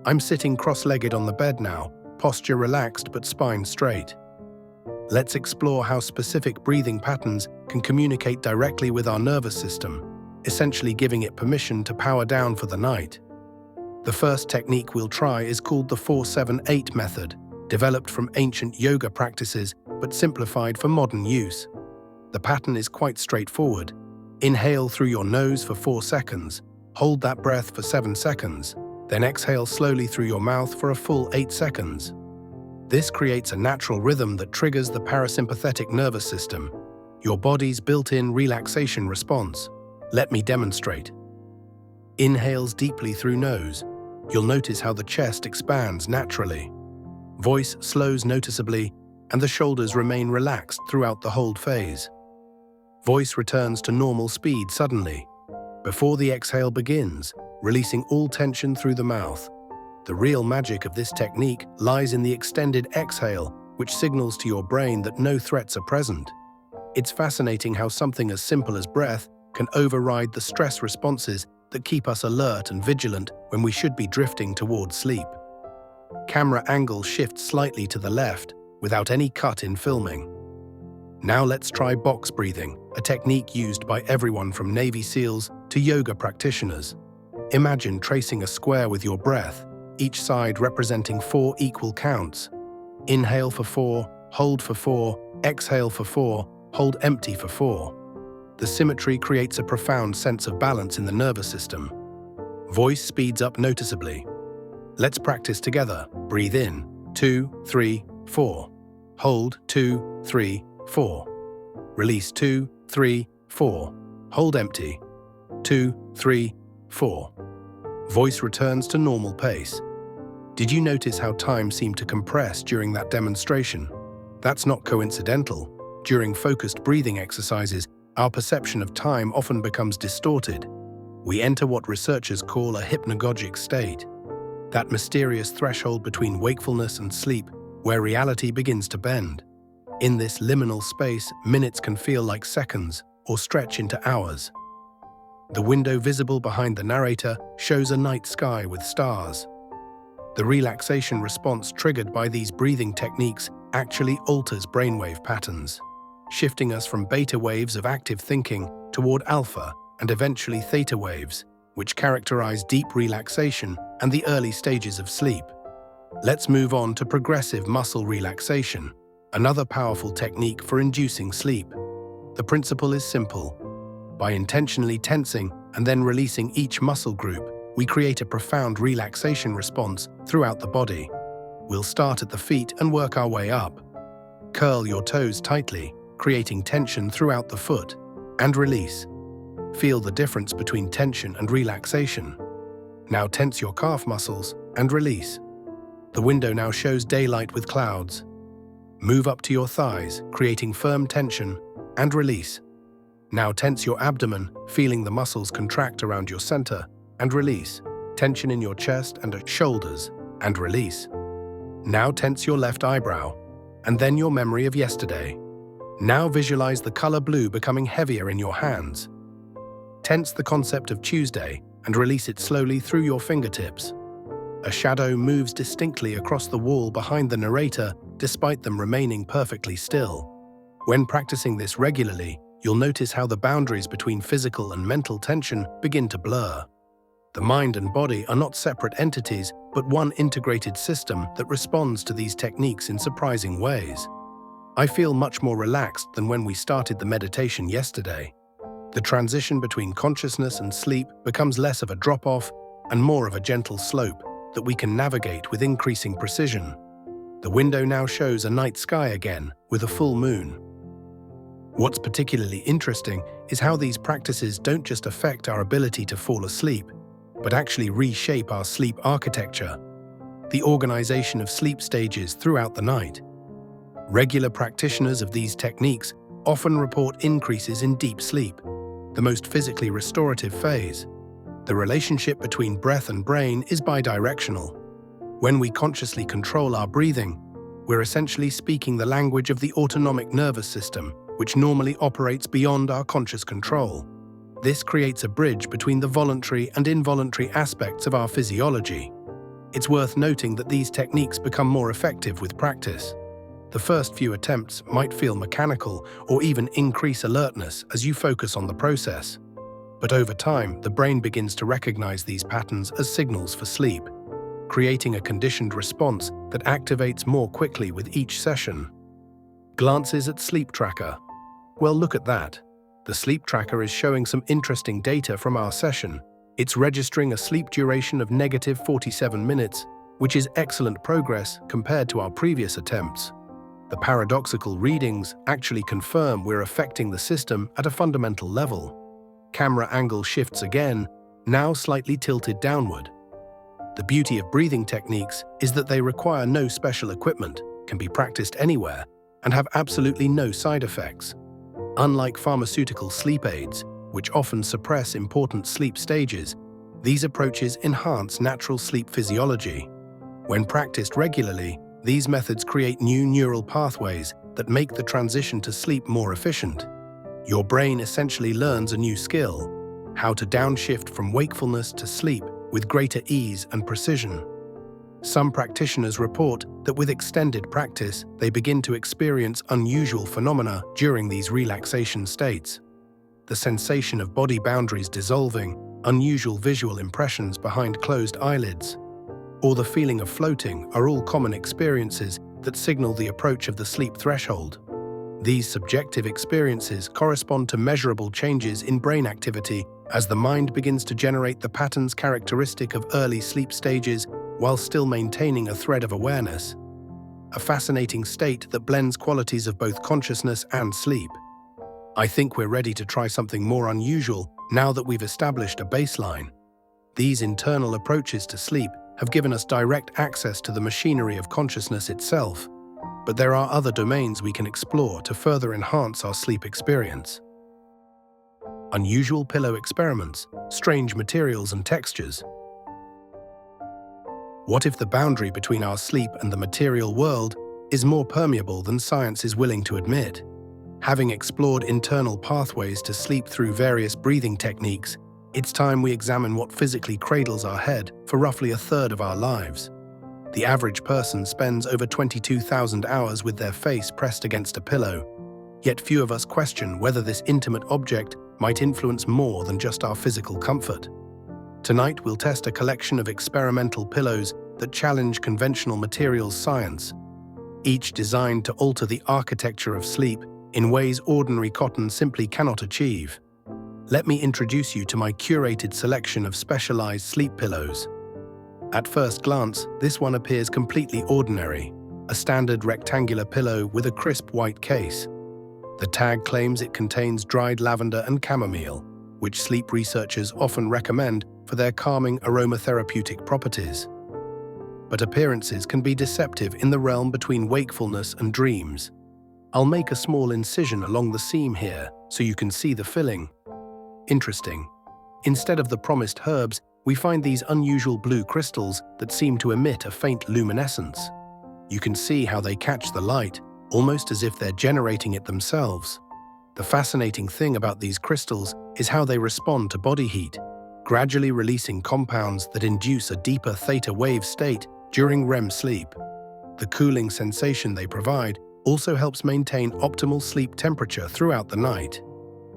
I'm sitting cross-legged on the bed now, posture relaxed but spine straight. Let's explore how specific breathing patterns can communicate directly with our nervous system, essentially giving it permission to power down for the night. The first technique we'll try is called the 4-7-8 method, developed from ancient yoga practices but simplified for modern use. The pattern is quite straightforward. Inhale through your nose for 4 seconds, hold that breath for 7 seconds, then exhale slowly through your mouth for a full 8 seconds. This creates a natural rhythm that triggers the parasympathetic nervous system, your body's built-in relaxation response. Let me demonstrate. Inhales deeply through nose. You'll notice how the chest expands naturally. Voice slows noticeably, and the shoulders remain relaxed throughout the hold phase. Voice returns to normal speed suddenly, before the exhale begins, releasing all tension through the mouth. The real magic of this technique lies in the extended exhale, which signals to your brain that no threats are present. It's fascinating how something as simple as breath can override the stress responses that keep us alert and vigilant when we should be drifting towards sleep. Camera angle shifts slightly to the left, without any cut in filming. Now let's try box breathing, a technique used by everyone from Navy SEALs to yoga practitioners. Imagine tracing a square with your breath, each side representing 4 equal counts. Inhale for 4, hold for 4, exhale for 4, hold empty for 4. The symmetry creates a profound sense of balance in the nervous system. Voice speeds up noticeably. Let's practice together. Breathe in, 2, 3, 4. Hold, 2, 3, 4. Release, 2, 3, 4. Hold empty, 2, 3, 4. Voice returns to normal pace. Did you notice how time seemed to compress during that demonstration? That's not coincidental. During focused breathing exercises, our perception of time often becomes distorted. We enter what researchers call a hypnagogic state, that mysterious threshold between wakefulness and sleep where reality begins to bend. In this liminal space, minutes can feel like seconds or stretch into hours. The window visible behind the narrator shows a night sky with stars. The relaxation response triggered by these breathing techniques actually alters brainwave patterns, shifting us from beta waves of active thinking toward alpha and eventually theta waves, which characterize deep relaxation and the early stages of sleep. Let's move on to progressive muscle relaxation, another powerful technique for inducing sleep. The principle is simple. By intentionally tensing and then releasing each muscle group, we create a profound relaxation response throughout the body. We'll start at the feet and work our way up. Curl your toes tightly, creating tension throughout the foot, and release. Feel the difference between tension and relaxation. Now tense your calf muscles and release. The window now shows daylight with clouds. Move up to your thighs, creating firm tension, and release. Now tense your abdomen, feeling the muscles contract around your center, and release. Tension in your chest and shoulders, and release. Now tense your left eyebrow, and then your memory of yesterday. Now visualize the color blue becoming heavier in your hands. Tense the concept of Tuesday and release it slowly through your fingertips. A shadow moves distinctly across the wall behind the narrator, despite them remaining perfectly still. When practicing this regularly, you'll notice how the boundaries between physical and mental tension begin to blur. The mind and body are not separate entities, but one integrated system that responds to these techniques in surprising ways. I feel much more relaxed than when we started the meditation yesterday. The transition between consciousness and sleep becomes less of a drop-off and more of a gentle slope that we can navigate with increasing precision. The window now shows a night sky again, with a full moon. What's particularly interesting is how these practices don't just affect our ability to fall asleep, but actually reshape our sleep architecture, the organization of sleep stages throughout the night. Regular practitioners of these techniques often report increases in deep sleep, the most physically restorative phase. The relationship between breath and brain is bidirectional. When we consciously control our breathing, we're essentially speaking the language of the autonomic nervous system, which normally operates beyond our conscious control. This creates a bridge between the voluntary and involuntary aspects of our physiology. It's worth noting that these techniques become more effective with practice. The first few attempts might feel mechanical or even increase alertness as you focus on the process. But over time, the brain begins to recognize these patterns as signals for sleep, creating a conditioned response that activates more quickly with each session. Glances at sleep tracker. Well, look at that. The sleep tracker is showing some interesting data from our session. It's registering a sleep duration of -47 minutes, which is excellent progress compared to our previous attempts. The paradoxical readings actually confirm we're affecting the system at a fundamental level. Camera angle shifts again, now slightly tilted downward. The beauty of breathing techniques is that they require no special equipment, can be practiced anywhere, and have absolutely no side effects. Unlike pharmaceutical sleep aids, which often suppress important sleep stages, these approaches enhance natural sleep physiology. When practiced regularly, these methods create new neural pathways that make the transition to sleep more efficient. Your brain essentially learns a new skill, how to downshift from wakefulness to sleep with greater ease and precision. Some practitioners report that with extended practice, they begin to experience unusual phenomena during these relaxation states. The sensation of body boundaries dissolving, unusual visual impressions behind closed eyelids, or the feeling of floating are all common experiences that signal the approach of the sleep threshold. These subjective experiences correspond to measurable changes in brain activity as the mind begins to generate the patterns characteristic of early sleep stages while still maintaining a thread of awareness. A fascinating state that blends qualities of both consciousness and sleep. I think we're ready to try something more unusual now that we've established a baseline. These internal approaches to sleep have given us direct access to the machinery of consciousness itself, but there are other domains we can explore to further enhance our sleep experience. Unusual pillow experiments, strange materials and textures. What if the boundary between our sleep and the material world is more permeable than science is willing to admit? Having explored internal pathways to sleep through various breathing techniques, it's time we examine what physically cradles our head for roughly a third of our lives. The average person spends over 22,000 hours with their face pressed against a pillow, yet few of us question whether this intimate object might influence more than just our physical comfort. Tonight we'll test a collection of experimental pillows that challenge conventional materials science, each designed to alter the architecture of sleep in ways ordinary cotton simply cannot achieve. Let me introduce you to my curated selection of specialized sleep pillows. At first glance, this one appears completely ordinary, a standard rectangular pillow with a crisp white case. The tag claims it contains dried lavender and chamomile, which sleep researchers often recommend for their calming aromatherapeutic properties. But appearances can be deceptive in the realm between wakefulness and dreams. I'll make a small incision along the seam here so you can see the filling. Interesting. Instead of the promised herbs, we find these unusual blue crystals that seem to emit a faint luminescence. You can see how they catch the light, almost as if they're generating it themselves. The fascinating thing about these crystals is how they respond to body heat, gradually releasing compounds that induce a deeper theta wave state during REM sleep. The cooling sensation they provide also helps maintain optimal sleep temperature throughout the night.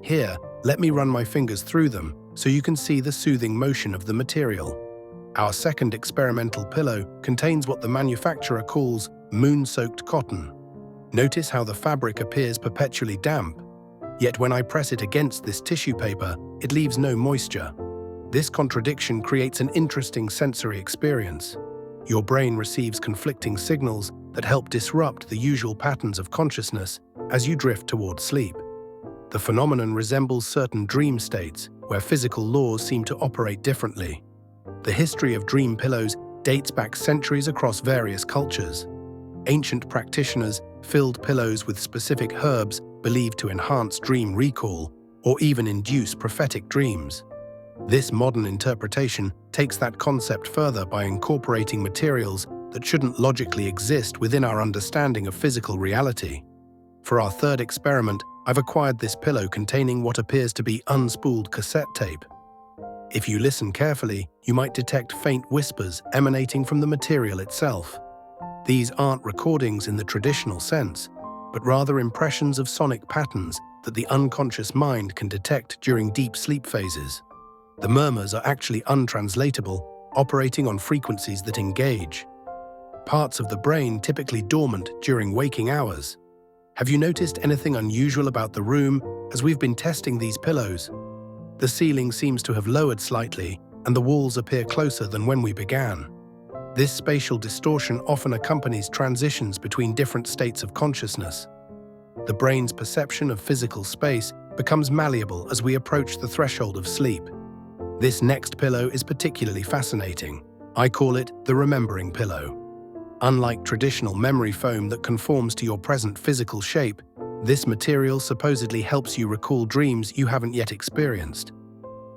Here, let me run my fingers through them so you can see the soothing motion of the material. Our second experimental pillow contains what the manufacturer calls moon-soaked cotton. Notice how the fabric appears perpetually damp, yet when I press it against this tissue paper, it leaves no moisture. This contradiction creates an interesting sensory experience. Your brain receives conflicting signals that help disrupt the usual patterns of consciousness as you drift towards sleep. The phenomenon resembles certain dream states, where physical laws seem to operate differently. The history of dream pillows dates back centuries across various cultures. Ancient practitioners filled pillows with specific herbs believed to enhance dream recall or even induce prophetic dreams. This modern interpretation takes that concept further by incorporating materials that shouldn't logically exist within our understanding of physical reality. For our third experiment, I've acquired this pillow containing what appears to be unspooled cassette tape. If you listen carefully, you might detect faint whispers emanating from the material itself. These aren't recordings in the traditional sense, but rather impressions of sonic patterns that the unconscious mind can detect during deep sleep phases. The murmurs are actually untranslatable, operating on frequencies that engage parts of the brain typically dormant during waking hours. Have you noticed anything unusual about the room as we've been testing these pillows? The ceiling seems to have lowered slightly, and the walls appear closer than when we began. This spatial distortion often accompanies transitions between different states of consciousness. The brain's perception of physical space becomes malleable as we approach the threshold of sleep. This next pillow is particularly fascinating. I call it the remembering pillow. Unlike traditional memory foam that conforms to your present physical shape, this material supposedly helps you recall dreams you haven't yet experienced.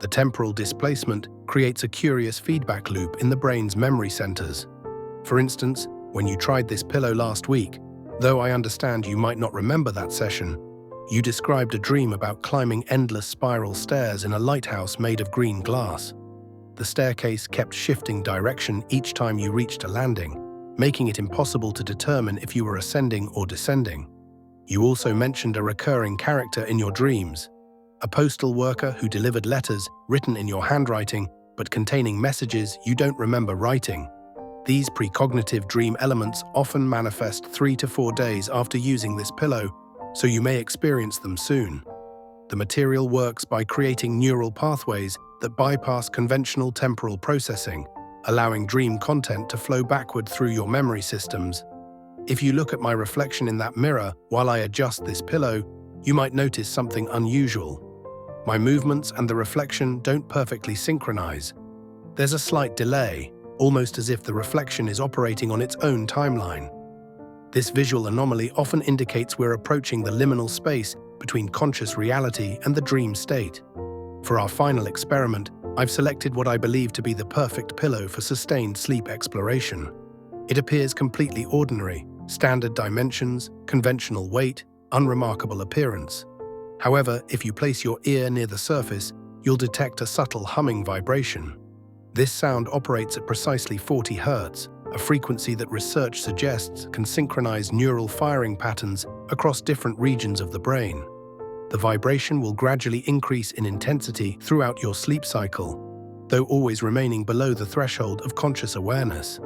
The temporal displacement creates a curious feedback loop in the brain's memory centers. For instance, when you tried this pillow last week, though I understand you might not remember that session, you described a dream about climbing endless spiral stairs in a lighthouse made of green glass. The staircase kept shifting direction each time you reached a landing, making it impossible to determine if you were ascending or descending. You also mentioned a recurring character in your dreams, a postal worker who delivered letters written in your handwriting but containing messages you don't remember writing. These precognitive dream elements often manifest 3 to 4 days after using this pillow, so you may experience them soon. The material works by creating neural pathways that bypass conventional temporal processing, allowing dream content to flow backward through your memory systems. If you look at my reflection in that mirror while I adjust this pillow, you might notice something unusual. My movements and the reflection don't perfectly synchronize. There's a slight delay, almost as if the reflection is operating on its own timeline. This visual anomaly often indicates we're approaching the liminal space between conscious reality and the dream state. For our final experiment, I've selected what I believe to be the perfect pillow for sustained sleep exploration. It appears completely ordinary, standard dimensions, conventional weight, unremarkable appearance. However, if you place your ear near the surface, you'll detect a subtle humming vibration. This sound operates at precisely 40 Hz, a frequency that research suggests can synchronize neural firing patterns across different regions of the brain. The vibration will gradually increase in intensity throughout your sleep cycle, though always remaining below the threshold of conscious awareness.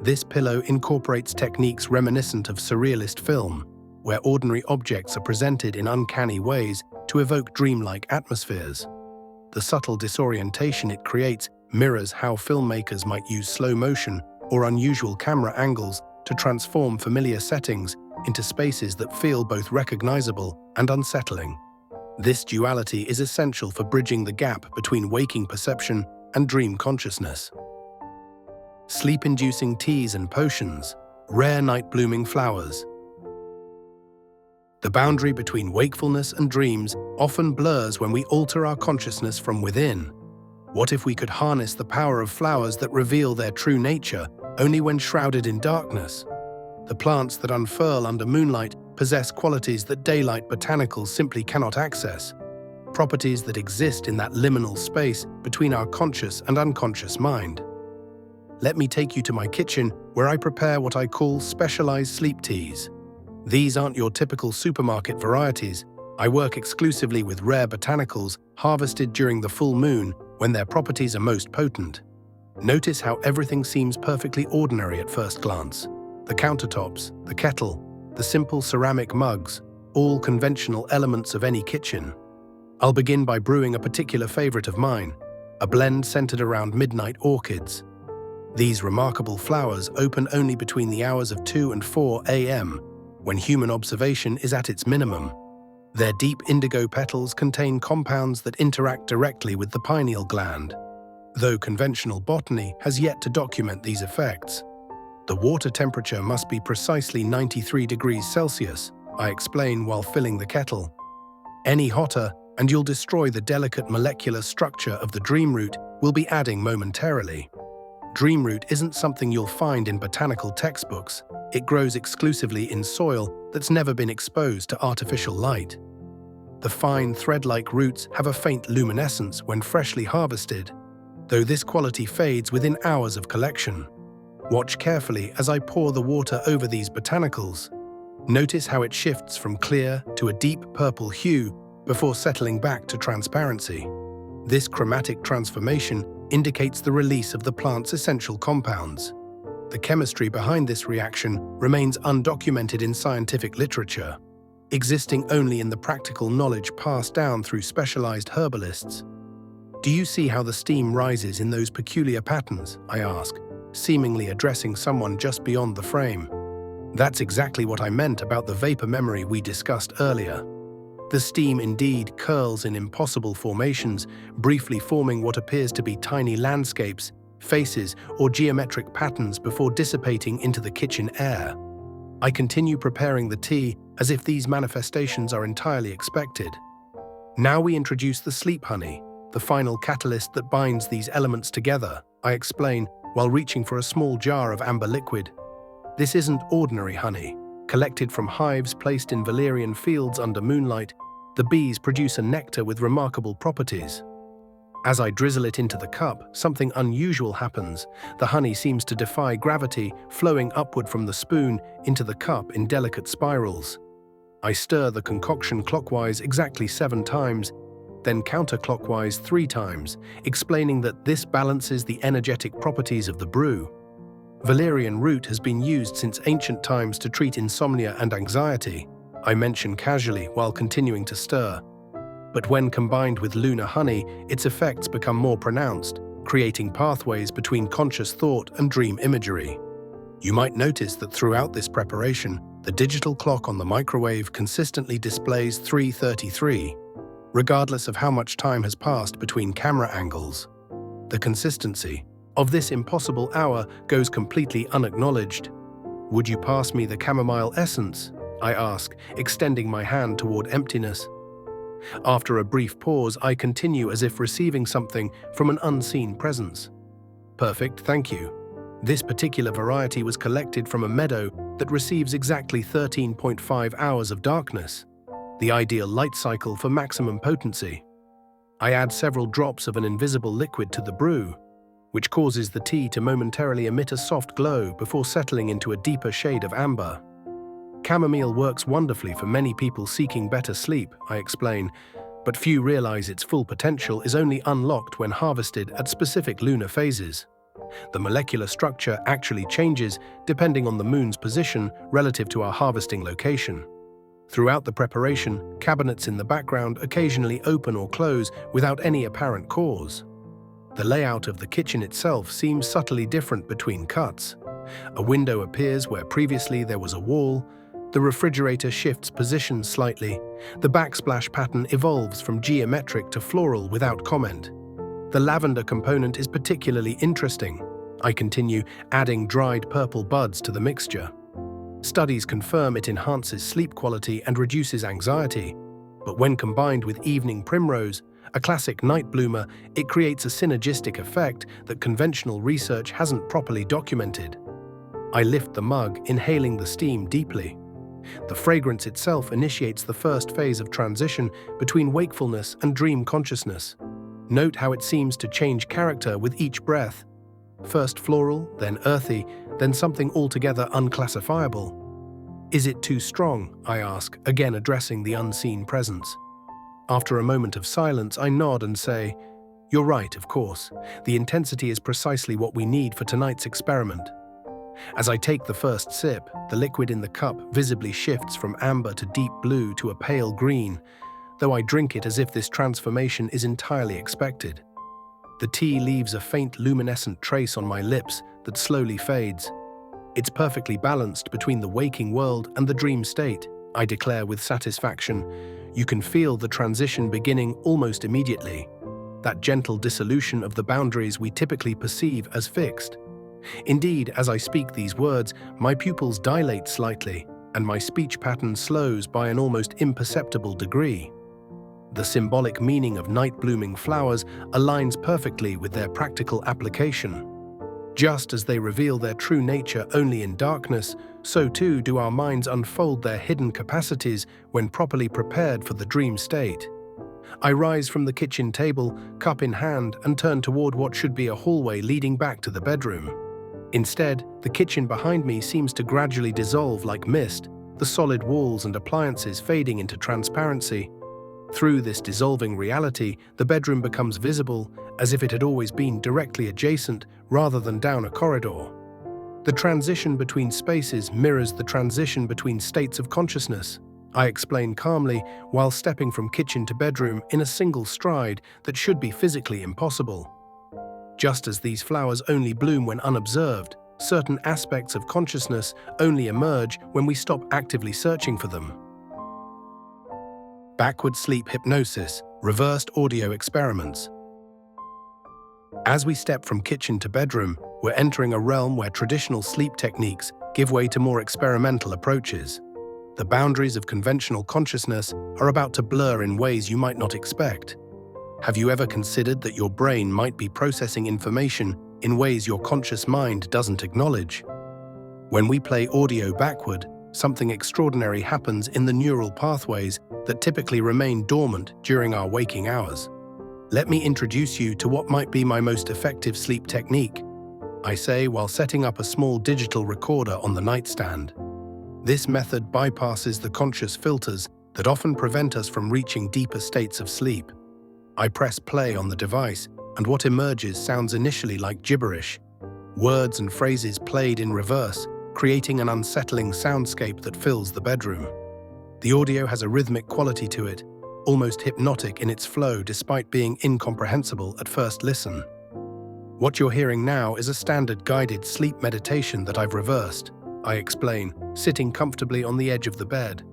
This pillow incorporates techniques reminiscent of surrealist film, where ordinary objects are presented in uncanny ways to evoke dreamlike atmospheres. The subtle disorientation it creates mirrors how filmmakers might use slow motion or unusual camera angles to transform familiar settings into spaces that feel both recognizable and unsettling. This duality is essential for bridging the gap between waking perception and dream consciousness. Sleep-inducing teas and potions, rare night-blooming flowers. The boundary between wakefulness and dreams often blurs when we alter our consciousness from within. What if we could harness the power of flowers that reveal their true nature only when shrouded in darkness? The plants that unfurl under moonlight possess qualities that daylight botanicals simply cannot access, properties that exist in that liminal space between our conscious and unconscious mind. Let me take you to my kitchen, where I prepare what I call specialized sleep teas. These aren't your typical supermarket varieties. I work exclusively with rare botanicals harvested during the full moon, when their properties are most potent. Notice how everything seems perfectly ordinary at first glance. The countertops, the kettle, the simple ceramic mugs, all conventional elements of any kitchen. I'll begin by brewing a particular favorite of mine, a blend centered around midnight orchids. These remarkable flowers open only between the hours of 2 and 4 a.m., when human observation is at its minimum. Their deep indigo petals contain compounds that interact directly with the pineal gland, though conventional botany has yet to document these effects. The water temperature must be precisely 93 degrees Celsius, I explain while filling the kettle. Any hotter, and you'll destroy the delicate molecular structure of the dreamroot we'll be adding momentarily. Dreamroot isn't something you'll find in botanical textbooks. It grows exclusively in soil that's never been exposed to artificial light. The fine thread-like roots have a faint luminescence when freshly harvested, though this quality fades within hours of collection. Watch carefully as I pour the water over these botanicals. Notice how it shifts from clear to a deep purple hue before settling back to transparency. This chromatic transformation indicates the release of the plant's essential compounds. The chemistry behind this reaction remains undocumented in scientific literature, existing only in the practical knowledge passed down through specialized herbalists. Do you see how the steam rises in those peculiar patterns? I ask, seemingly addressing someone just beyond the frame. That's exactly what I meant about the vapor memory we discussed earlier. The steam indeed curls in impossible formations, briefly forming what appears to be tiny landscapes, faces, or geometric patterns before dissipating into the kitchen air. I continue preparing the tea as if these manifestations are entirely expected. Now we introduce the sleep honey, the final catalyst that binds these elements together, I explain while reaching for a small jar of amber liquid. This isn't ordinary honey. Collected from hives placed in valerian fields under moonlight, the bees produce a nectar with remarkable properties. As I drizzle it into the cup, something unusual happens. The honey seems to defy gravity, flowing upward from the spoon into the cup in delicate spirals. I stir the concoction clockwise exactly 7 times, then counterclockwise 3 times, explaining that this balances the energetic properties of the brew. Valerian root has been used since ancient times to treat insomnia and anxiety, I mention casually while continuing to stir. But when combined with lunar honey, its effects become more pronounced, creating pathways between conscious thought and dream imagery. You might notice that throughout this preparation, the digital clock on the microwave consistently displays 3:33, regardless of how much time has passed between camera angles. The consistency of this impossible hour goes completely unacknowledged. Would you pass me the chamomile essence? I ask, extending my hand toward emptiness. After a brief pause, I continue as if receiving something from an unseen presence. Perfect, thank you. This particular variety was collected from a meadow that receives exactly 13.5 hours of darkness, the ideal light cycle for maximum potency. I add several drops of an invisible liquid to the brew, which causes the tea to momentarily emit a soft glow before settling into a deeper shade of amber. Chamomile works wonderfully for many people seeking better sleep, I explain, but few realize its full potential is only unlocked when harvested at specific lunar phases. The molecular structure actually changes depending on the moon's position relative to our harvesting location. Throughout the preparation, cabinets in the background occasionally open or close without any apparent cause. The layout of the kitchen itself seems subtly different between cuts. A window appears where previously there was a wall, the refrigerator shifts position slightly, the backsplash pattern evolves from geometric to floral without comment. The lavender component is particularly interesting. I continue, adding dried purple buds to the mixture. Studies confirm it enhances sleep quality and reduces anxiety, but when combined with evening primrose, a classic night bloomer, it creates a synergistic effect that conventional research hasn't properly documented. I lift the mug, inhaling the steam deeply. The fragrance itself initiates the first phase of transition between wakefulness and dream consciousness. Note how it seems to change character with each breath. First floral, then earthy, then something altogether unclassifiable. Is it too strong? I ask, again addressing the unseen presence. After a moment of silence, I nod and say, "You're right, of course. The intensity is precisely what we need for tonight's experiment." As I take the first sip, the liquid in the cup visibly shifts from amber to deep blue to a pale green, though I drink it as if this transformation is entirely expected. The tea leaves a faint luminescent trace on my lips that slowly fades. It's perfectly balanced between the waking world and the dream state, I declare with satisfaction. You can feel the transition beginning almost immediately, that gentle dissolution of the boundaries we typically perceive as fixed. Indeed, as I speak these words, my pupils dilate slightly, and my speech pattern slows by an almost imperceptible degree. The symbolic meaning of night-blooming flowers aligns perfectly with their practical application. Just as they reveal their true nature only in darkness, so too do our minds unfold their hidden capacities when properly prepared for the dream state. I rise from the kitchen table, cup in hand, and turn toward what should be a hallway leading back to the bedroom. Instead, the kitchen behind me seems to gradually dissolve like mist, the solid walls and appliances fading into transparency. Through this dissolving reality, the bedroom becomes visible, as if it had always been directly adjacent rather than down a corridor. The transition between spaces mirrors the transition between states of consciousness, I explain calmly while stepping from kitchen to bedroom in a single stride that should be physically impossible. Just as these flowers only bloom when unobserved, certain aspects of consciousness only emerge when we stop actively searching for them. Backward sleep hypnosis, reversed audio experiments. As we step from kitchen to bedroom, we're entering a realm where traditional sleep techniques give way to more experimental approaches. The boundaries of conventional consciousness are about to blur in ways you might not expect. Have you ever considered that your brain might be processing information in ways your conscious mind doesn't acknowledge? When we play audio backward, something extraordinary happens in the neural pathways that typically remain dormant during our waking hours. Let me introduce you to what might be my most effective sleep technique, I say while setting up a small digital recorder on the nightstand. This method bypasses the conscious filters that often prevent us from reaching deeper states of sleep. I press play on the device, and what emerges sounds initially like gibberish. Words and phrases played in reverse, creating an unsettling soundscape that fills the bedroom. The audio has a rhythmic quality to it, almost hypnotic in its flow despite being incomprehensible at first listen. What you're hearing now is a standard guided sleep meditation that I've reversed, I explain, sitting comfortably on the edge of the bed.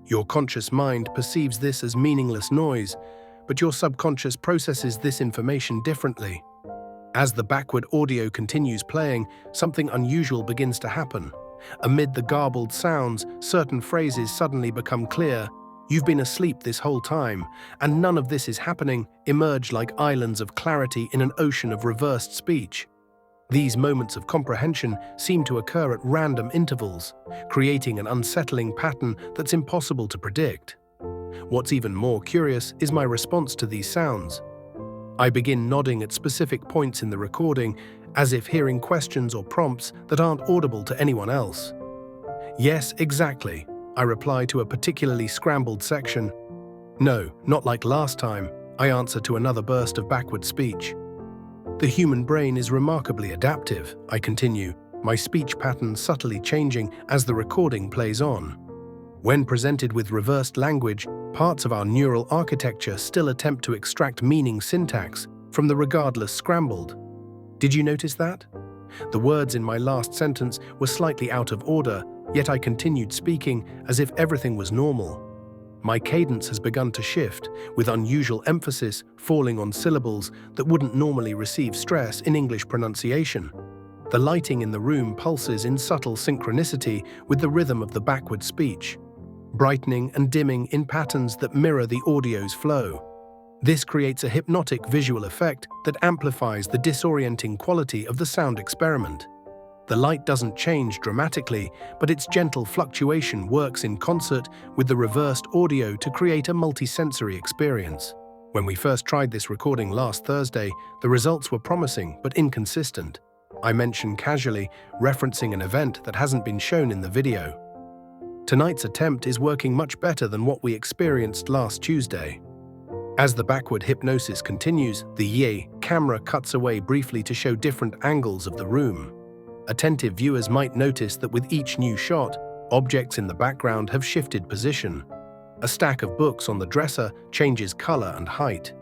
Your conscious mind perceives this as meaningless noise, but your subconscious processes this information differently. As the backward audio continues playing, something unusual begins to happen. Amid the garbled sounds, certain phrases suddenly become clear. "You've been asleep this whole time, and none of this is happening," emerge like islands of clarity in an ocean of reversed speech. These moments of comprehension seem to occur at random intervals, creating an unsettling pattern that's impossible to predict. What's even more curious is my response to these sounds. I begin nodding at specific points in the recording, as if hearing questions or prompts that aren't audible to anyone else. "Yes, exactly," I reply to a particularly scrambled section. "No, not like last time," I answer to another burst of backward speech. "The human brain is remarkably adaptive," I continue, my speech pattern subtly changing as the recording plays on. When presented with reversed language, parts of our neural architecture still attempt to extract meaning syntax from the regardless scrambled. Did you notice that? The words in my last sentence were slightly out of order, yet I continued speaking as if everything was normal. My cadence has begun to shift, with unusual emphasis falling on syllables that wouldn't normally receive stress in English pronunciation. The lighting in the room pulses in subtle synchronicity with the rhythm of the backward speech, brightening and dimming in patterns that mirror the audio's flow. This creates a hypnotic visual effect that amplifies the disorienting quality of the sound experiment. The light doesn't change dramatically, but its gentle fluctuation works in concert with the reversed audio to create a multisensory experience. When we first tried this recording last Thursday, the results were promising but inconsistent. I mentioned casually, referencing an event that hasn't been shown in the video. Tonight's attempt is working much better than what we experienced last Tuesday. As the backward hypnosis continues, the camera cuts away briefly to show different angles of the room. Attentive viewers might notice that with each new shot, objects in the background have shifted position. A stack of books on the dresser changes color and height.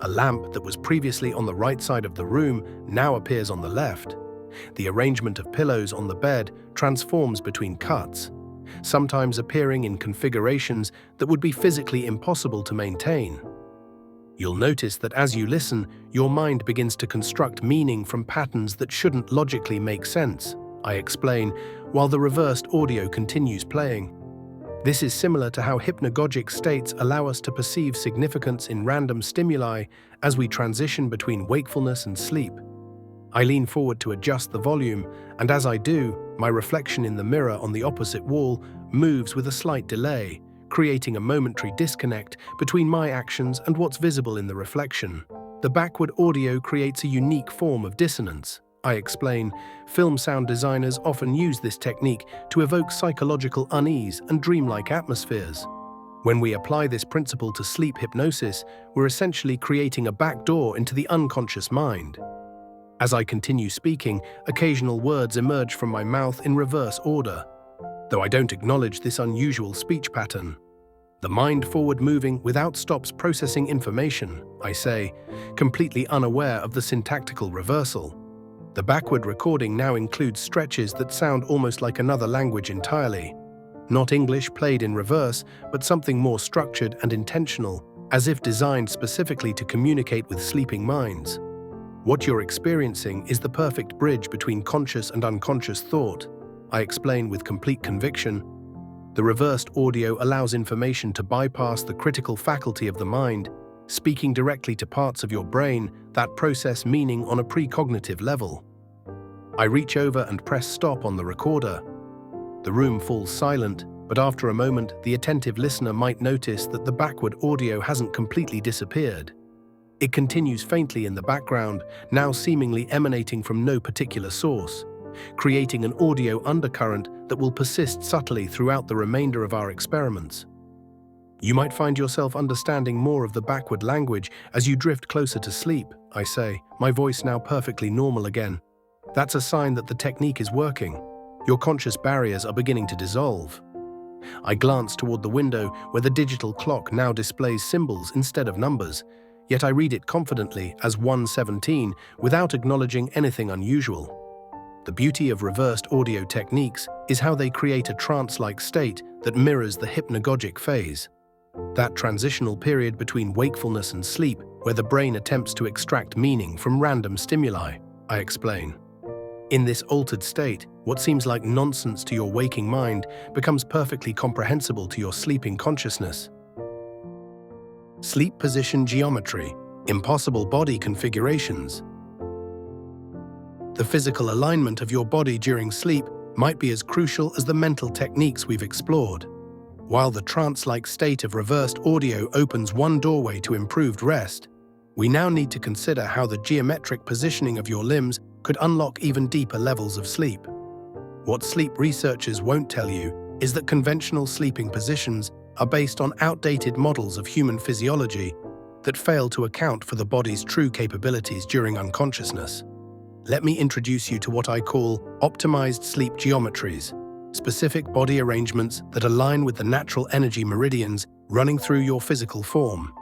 A lamp that was previously on the right side of the room now appears on the left. The arrangement of pillows on the bed transforms between cuts, sometimes appearing in configurations that would be physically impossible to maintain. You'll notice that as you listen, your mind begins to construct meaning from patterns that shouldn't logically make sense, I explain, while the reversed audio continues playing. This is similar to how hypnagogic states allow us to perceive significance in random stimuli as we transition between wakefulness and sleep. I lean forward to adjust the volume, and as I do, my reflection in the mirror on the opposite wall moves with a slight delay, creating a momentary disconnect between my actions and what's visible in the reflection. The backward audio creates a unique form of dissonance, I explain. Film sound designers often use this technique to evoke psychological unease and dreamlike atmospheres. When we apply this principle to sleep hypnosis, we're essentially creating a backdoor into the unconscious mind. As I continue speaking, occasional words emerge from my mouth in reverse order, though I don't acknowledge this unusual speech pattern. The mind forward moving without stops processing information, I say, completely unaware of the syntactical reversal. The backward recording now includes stretches that sound almost like another language entirely. Not English played in reverse, but something more structured and intentional, as if designed specifically to communicate with sleeping minds. What you're experiencing is the perfect bridge between conscious and unconscious thought, I explain with complete conviction. The reversed audio allows information to bypass the critical faculty of the mind, speaking directly to parts of your brain that process meaning on a precognitive level. I reach over and press stop on the recorder. The room falls silent, but after a moment, the attentive listener might notice that the backward audio hasn't completely disappeared. It continues faintly in the background, now seemingly emanating from no particular source, creating an audio undercurrent that will persist subtly throughout the remainder of our experiments. You might find yourself understanding more of the backward language as you drift closer to sleep, I say, my voice now perfectly normal again. That's a sign that the technique is working. Your conscious barriers are beginning to dissolve. I glance toward the window where the digital clock now displays symbols instead of numbers, yet I read it confidently as 1:17 without acknowledging anything unusual. The beauty of reversed audio techniques is how they create a trance-like state that mirrors the hypnagogic phase. That transitional period between wakefulness and sleep where the brain attempts to extract meaning from random stimuli, I explain. In this altered state, what seems like nonsense to your waking mind becomes perfectly comprehensible to your sleeping consciousness. Sleep position geometry, impossible body configurations. The physical alignment of your body during sleep might be as crucial as the mental techniques we've explored. While the trance-like state of reversed audio opens one doorway to improved rest, we now need to consider how the geometric positioning of your limbs could unlock even deeper levels of sleep. What sleep researchers won't tell you is that conventional sleeping positions are based on outdated models of human physiology that fail to account for the body's true capabilities during unconsciousness. Let me introduce you to what I call optimized sleep geometries, specific body arrangements that align with the natural energy meridians running through your physical form.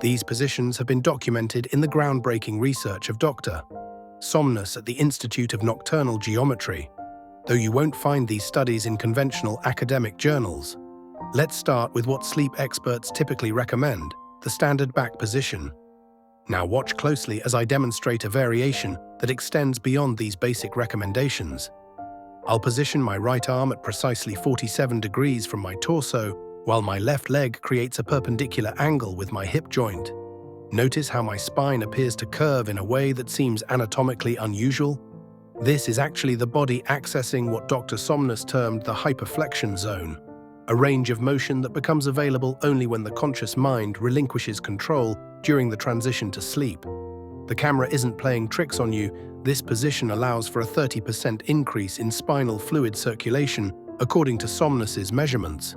These positions have been documented in the groundbreaking research of Dr. Somnus at the Institute of Nocturnal Geometry, though you won't find these studies in conventional academic journals. Let's start with what sleep experts typically recommend, the standard back position. Now watch closely as I demonstrate a variation that extends beyond these basic recommendations. I'll position my right arm at precisely 47 degrees from my torso, while my left leg creates a perpendicular angle with my hip joint. Notice how my spine appears to curve in a way that seems anatomically unusual. This is actually the body accessing what Dr. Somnus termed the hyperflexion zone, a range of motion that becomes available only when the conscious mind relinquishes control during the transition to sleep. The camera isn't playing tricks on you. This position allows for a 30% increase in spinal fluid circulation, according to Somnus's measurements.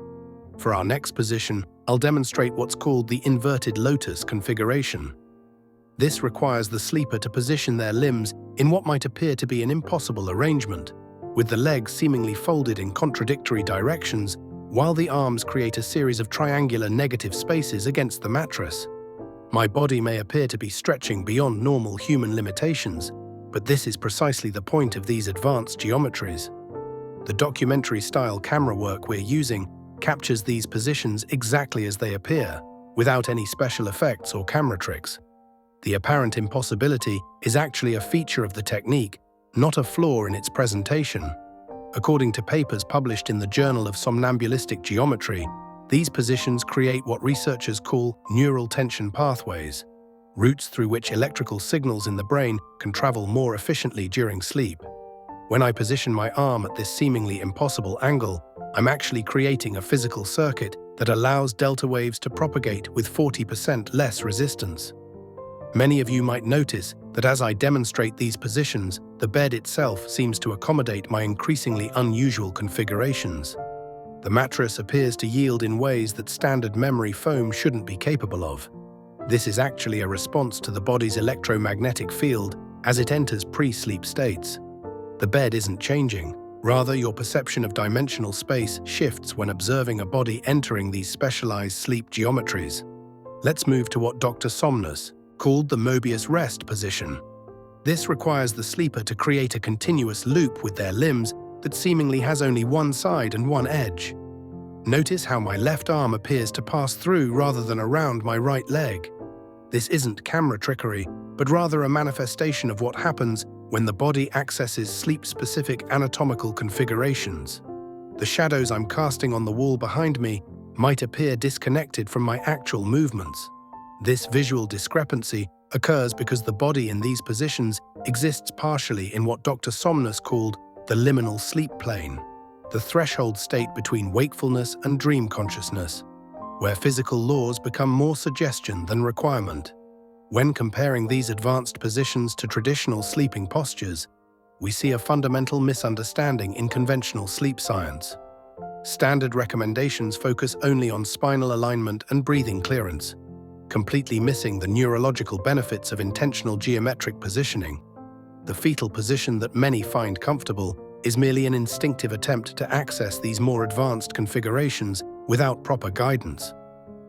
For our next position, I'll demonstrate what's called the inverted lotus configuration. This requires the sleeper to position their limbs in what might appear to be an impossible arrangement, with the legs seemingly folded in contradictory directions, while the arms create a series of triangular negative spaces against the mattress. My body may appear to be stretching beyond normal human limitations, but this is precisely the point of these advanced geometries. The documentary-style camera work we're using captures these positions exactly as they appear, without any special effects or camera tricks. The apparent impossibility is actually a feature of the technique, not a flaw in its presentation. According to papers published in the Journal of Somnambulistic Geometry, these positions create what researchers call neural tension pathways, routes through which electrical signals in the brain can travel more efficiently during sleep. When I position my arm at this seemingly impossible angle, I'm actually creating a physical circuit that allows delta waves to propagate with 40% less resistance. Many of you might notice that as I demonstrate these positions, the bed itself seems to accommodate my increasingly unusual configurations. The mattress appears to yield in ways that standard memory foam shouldn't be capable of. This is actually a response to the body's electromagnetic field as it enters pre-sleep states. The bed isn't changing. Rather, your perception of dimensional space shifts when observing a body entering these specialized sleep geometries. Let's move to what Dr. Somnus called the Mobius rest position. This requires the sleeper to create a continuous loop with their limbs that seemingly has only one side and one edge. Notice how my left arm appears to pass through rather than around my right leg. This isn't camera trickery, but rather a manifestation of what happens when the body accesses sleep-specific anatomical configurations. The shadows I'm casting on the wall behind me might appear disconnected from my actual movements. This visual discrepancy occurs because the body in these positions exists partially in what Dr. Somnus called the liminal sleep plane, the threshold state between wakefulness and dream consciousness, where physical laws become more suggestion than requirement. When comparing these advanced positions to traditional sleeping postures, we see a fundamental misunderstanding in conventional sleep science. Standard recommendations focus only on spinal alignment and breathing clearance, completely missing the neurological benefits of intentional geometric positioning. The fetal position that many find comfortable is merely an instinctive attempt to access these more advanced configurations without proper guidance.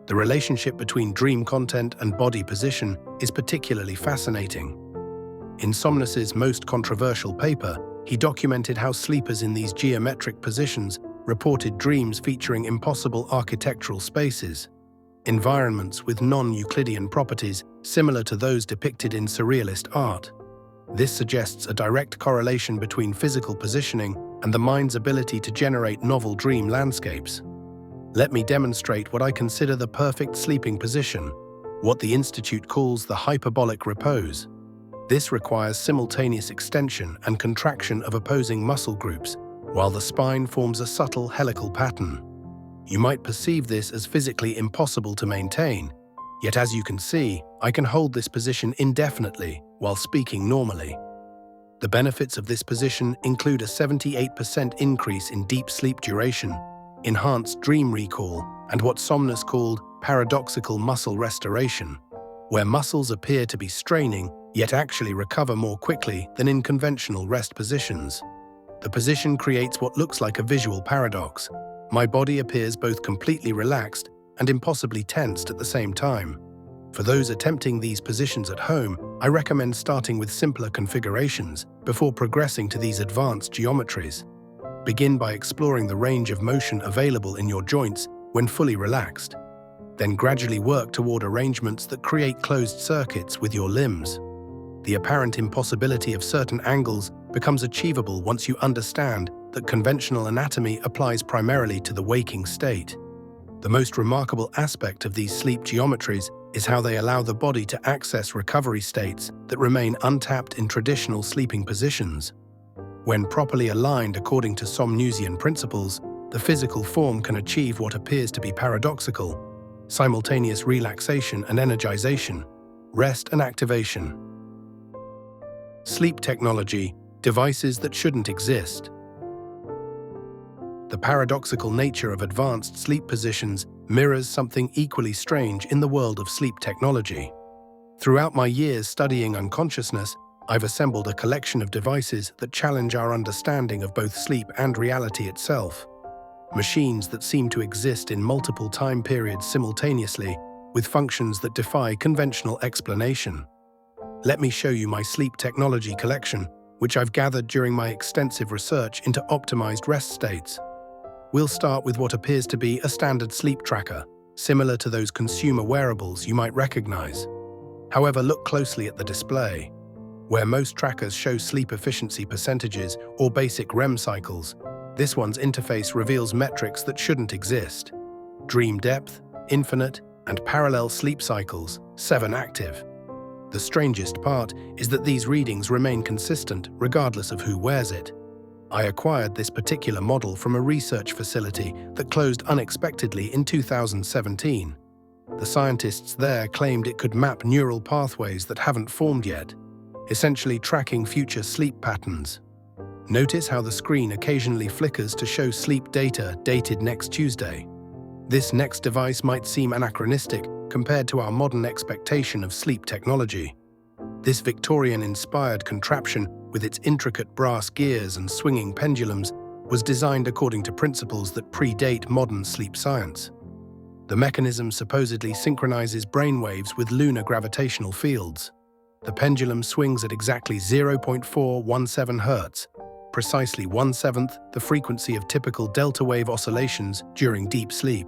The relationship between dream content and body position is particularly fascinating. In Somnus's most controversial paper, he documented how sleepers in these geometric positions reported dreams featuring impossible architectural spaces, environments with non-Euclidean properties similar to those depicted in Surrealist art. This suggests a direct correlation between physical positioning and the mind's ability to generate novel dream landscapes. Let me demonstrate what I consider the perfect sleeping position, what the Institute calls the hyperbolic repose. This requires simultaneous extension and contraction of opposing muscle groups, while the spine forms a subtle helical pattern. You might perceive this as physically impossible to maintain, yet as you can see, I can hold this position indefinitely while speaking normally. The benefits of this position include a 78% increase in deep sleep duration, enhanced dream recall, and what Somnus called paradoxical muscle restoration, where muscles appear to be straining yet actually recover more quickly than in conventional rest positions. The position creates what looks like a visual paradox. My body appears both completely relaxed and impossibly tensed at the same time. For those attempting these positions at home, I recommend starting with simpler configurations before progressing to these advanced geometries. Begin by exploring the range of motion available in your joints when fully relaxed. Then gradually work toward arrangements that create closed circuits with your limbs. The apparent impossibility of certain angles becomes achievable once you understand that conventional anatomy applies primarily to the waking state. The most remarkable aspect of these sleep geometries is how they allow the body to access recovery states that remain untapped in traditional sleeping positions. When properly aligned according to Somnusian principles, the physical form can achieve what appears to be paradoxical: simultaneous relaxation and energization, rest and activation. Sleep technology, devices that shouldn't exist. The paradoxical nature of advanced sleep positions mirrors something equally strange in the world of sleep technology. Throughout my years studying unconsciousness, I've assembled a collection of devices that challenge our understanding of both sleep and reality itself. Machines that seem to exist in multiple time periods simultaneously, with functions that defy conventional explanation. Let me show you my sleep technology collection, which I've gathered during my extensive research into optimized rest states. We'll start with what appears to be a standard sleep tracker, similar to those consumer wearables you might recognize. However, look closely at the display. Where most trackers show sleep efficiency percentages or basic REM cycles, this one's interface reveals metrics that shouldn't exist. Dream depth, infinite, and parallel sleep cycles, 7 active. The strangest part is that these readings remain consistent regardless of who wears it. I acquired this particular model from a research facility that closed unexpectedly in 2017. The scientists there claimed it could map neural pathways that haven't formed yet, essentially tracking future sleep patterns. Notice how the screen occasionally flickers to show sleep data dated next Tuesday. This next device might seem anachronistic compared to our modern expectation of sleep technology. This Victorian-inspired contraption, with its intricate brass gears and swinging pendulums, was designed according to principles that predate modern sleep science. The mechanism supposedly synchronizes brainwaves with lunar gravitational fields. The pendulum swings at exactly 0.417 Hz, precisely 1/7 the frequency of typical delta wave oscillations during deep sleep.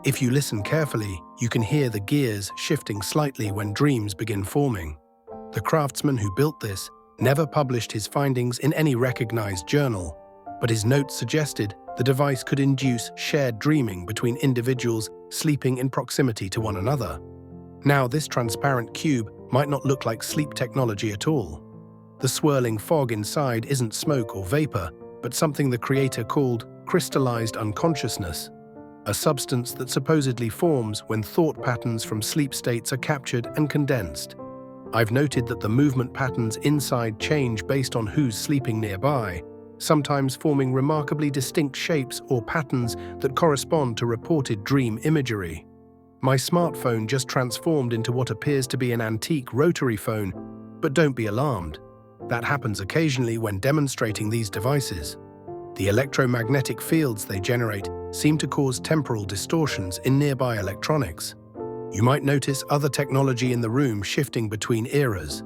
If you listen carefully, you can hear the gears shifting slightly when dreams begin forming. The craftsman who built this never published his findings in any recognized journal, but his notes suggested the device could induce shared dreaming between individuals sleeping in proximity to one another. Now, this transparent cube might not look like sleep technology at all. The swirling fog inside isn't smoke or vapor, but something the creator called crystallized unconsciousness, a substance that supposedly forms when thought patterns from sleep states are captured and condensed. I've noted that the movement patterns inside change based on who's sleeping nearby, sometimes forming remarkably distinct shapes or patterns that correspond to reported dream imagery. My smartphone just transformed into what appears to be an antique rotary phone, but don't be alarmed. That happens occasionally when demonstrating these devices. The electromagnetic fields they generate seem to cause temporal distortions in nearby electronics. You might notice other technology in the room shifting between eras.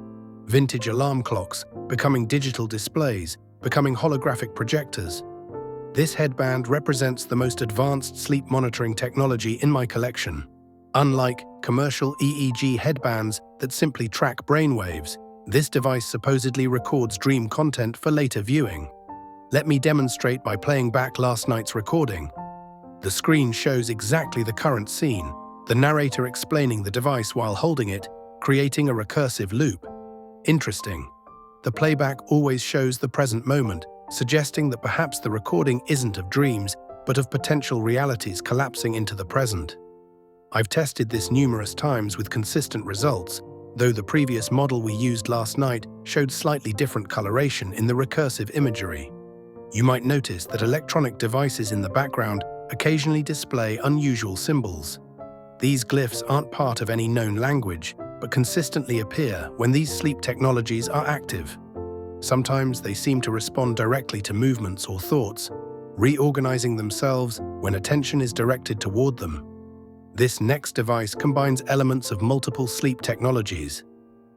Vintage alarm clocks becoming digital displays, becoming holographic projectors. This headband represents the most advanced sleep monitoring technology in my collection. Unlike commercial EEG headbands that simply track brainwaves, this device supposedly records dream content for later viewing. Let me demonstrate by playing back last night's recording. The screen shows exactly the current scene, the narrator explaining the device while holding it, creating a recursive loop. Interesting. The playback always shows the present moment, suggesting that perhaps the recording isn't of dreams, but of potential realities collapsing into the present. I've tested this numerous times with consistent results, though the previous model we used last night showed slightly different coloration in the recursive imagery. You might notice that electronic devices in the background occasionally display unusual symbols. These glyphs aren't part of any known language, but consistently appear when these sleep technologies are active. Sometimes they seem to respond directly to movements or thoughts, reorganizing themselves when attention is directed toward them. This next device combines elements of multiple sleep technologies.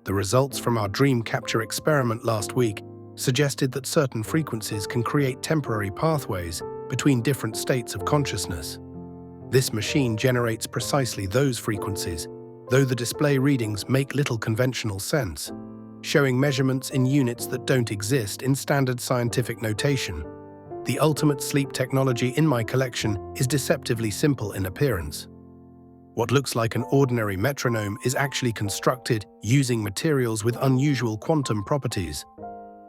The results from our dream capture experiment last week suggested that certain frequencies can create temporary pathways between different states of consciousness. This machine generates precisely those frequencies, though the display readings make little conventional sense, showing measurements in units that don't exist in standard scientific notation. The ultimate sleep technology in my collection is deceptively simple in appearance. What looks like an ordinary metronome is actually constructed using materials with unusual quantum properties.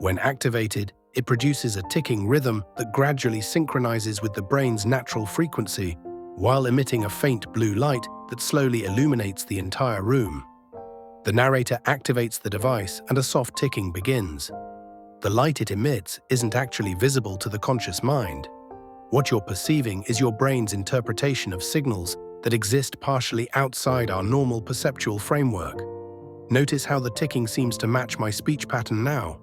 When activated, It produces a ticking rhythm that gradually synchronizes with the brain's natural frequency, while emitting a faint blue light that slowly illuminates the entire room. The narrator activates the device and a soft ticking begins. The light it emits isn't actually visible to the conscious mind. What you're perceiving is your brain's interpretation of signals that exist partially outside our normal perceptual framework. Notice how the ticking seems to match my speech pattern now.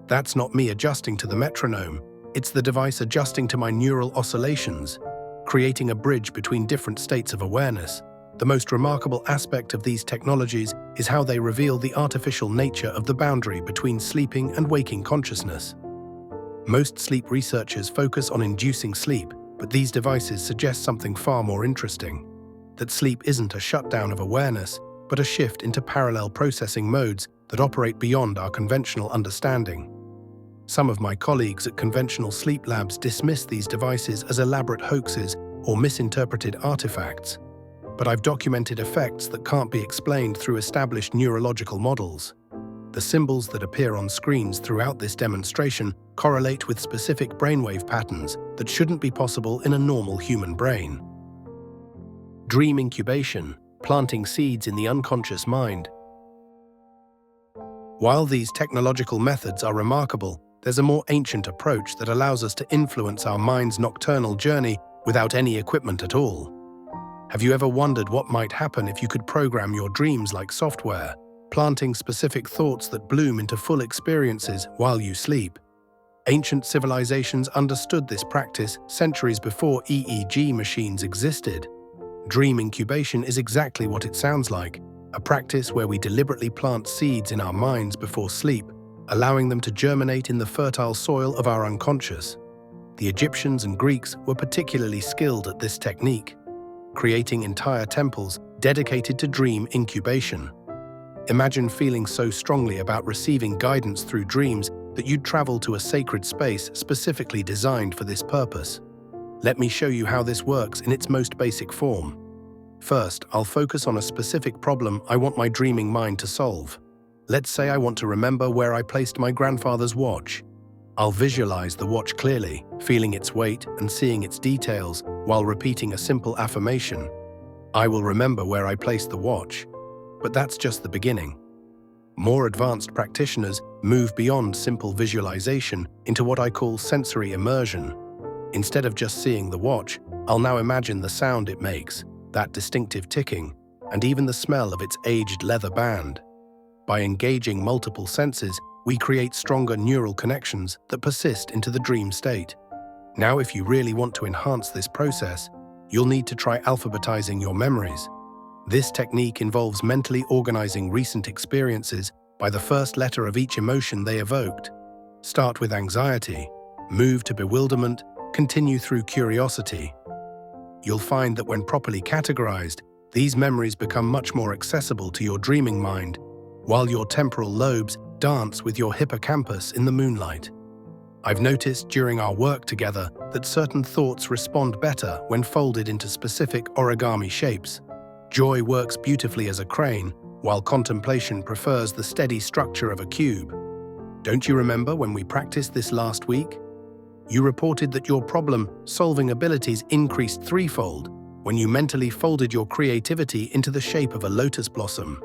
That's not me adjusting to the metronome, it's the device adjusting to my neural oscillations, creating a bridge between different states of awareness. The most remarkable aspect of these technologies is how they reveal the artificial nature of the boundary between sleeping and waking consciousness. Most sleep researchers focus on inducing sleep, but these devices suggest something far more interesting: that sleep isn't a shutdown of awareness, but a shift into parallel processing modes that operate beyond our conventional understanding. Some of my colleagues at conventional sleep labs dismiss these devices as elaborate hoaxes or misinterpreted artifacts, but I've documented effects that can't be explained through established neurological models. The symbols that appear on screens throughout this demonstration correlate with specific brainwave patterns that shouldn't be possible in a normal human brain. Dream incubation, planting seeds in the unconscious mind. While these technological methods are remarkable, there's a more ancient approach that allows us to influence our mind's nocturnal journey without any equipment at all. Have you ever wondered what might happen if you could program your dreams like software, planting specific thoughts that bloom into full experiences while you sleep? Ancient civilizations understood this practice centuries before EEG machines existed. Dream incubation is exactly what it sounds like, a practice where we deliberately plant seeds in our minds before sleep, allowing them to germinate in the fertile soil of our unconscious. The Egyptians and Greeks were particularly skilled at this technique, creating entire temples dedicated to dream incubation. Imagine feeling so strongly about receiving guidance through dreams that you'd travel to a sacred space specifically designed for this purpose. Let me show you how this works in its most basic form. First, I'll focus on a specific problem I want my dreaming mind to solve. Let's say I want to remember where I placed my grandfather's watch. I'll visualize the watch clearly, feeling its weight and seeing its details while repeating a simple affirmation. I will remember where I placed the watch. But that's just the beginning. More advanced practitioners move beyond simple visualization into what I call sensory immersion. Instead of just seeing the watch, I'll now imagine the sound it makes, that distinctive ticking, and even the smell of its aged leather band. By engaging multiple senses, we create stronger neural connections that persist into the dream state. Now, if you really want to enhance this process, you'll need to try alphabetizing your memories. This technique involves mentally organizing recent experiences by the first letter of each emotion they evoked. Start with anxiety, move to bewilderment, continue through curiosity. You'll find that when properly categorized, these memories become much more accessible to your dreaming mind, while your temporal lobes dance with your hippocampus in the moonlight. I've noticed during our work together that certain thoughts respond better when folded into specific origami shapes. Joy works beautifully as a crane, while contemplation prefers the steady structure of a cube. Don't you remember when we practiced this last week? You reported that your problem-solving abilities increased threefold when you mentally folded your creativity into the shape of a lotus blossom.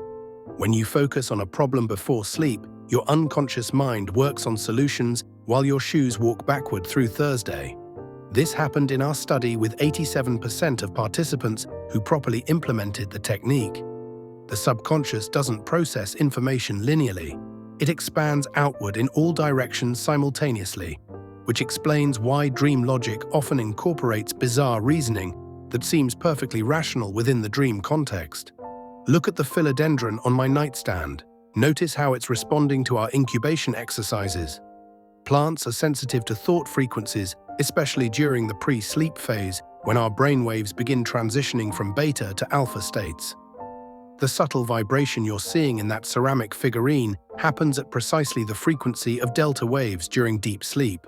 When you focus on a problem before sleep, your unconscious mind works on solutions while your shoes walk backward through Thursday. This happened in our study with 87% of participants who properly implemented the technique. The subconscious doesn't process information linearly. It expands outward in all directions simultaneously, which explains why dream logic often incorporates bizarre reasoning that seems perfectly rational within the dream context. Look at the philodendron on my nightstand. Notice how it's responding to our incubation exercises. Plants are sensitive to thought frequencies, especially during the pre-sleep phase when our brainwaves begin transitioning from beta to alpha states. The subtle vibration you're seeing in that ceramic figurine happens at precisely the frequency of delta waves during deep sleep.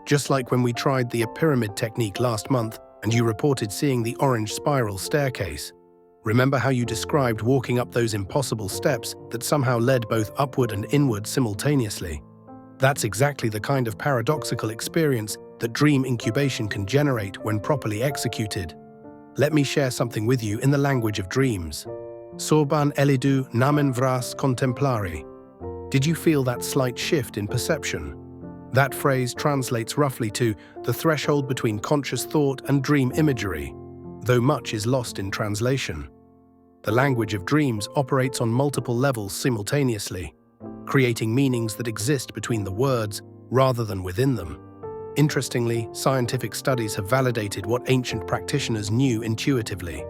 Just like when we tried the pyramid technique last month and you reported seeing the orange spiral staircase. Remember how you described walking up those impossible steps that somehow led both upward and inward simultaneously? That's exactly the kind of paradoxical experience that dream incubation can generate when properly executed. Let me share something with you in the language of dreams. Sorban elidu namen vras contemplare. Did you feel that slight shift in perception? That phrase translates roughly to the threshold between conscious thought and dream imagery, though much is lost in translation. The language of dreams operates on multiple levels simultaneously, creating meanings that exist between the words rather than within them. Interestingly, scientific studies have validated what ancient practitioners knew intuitively.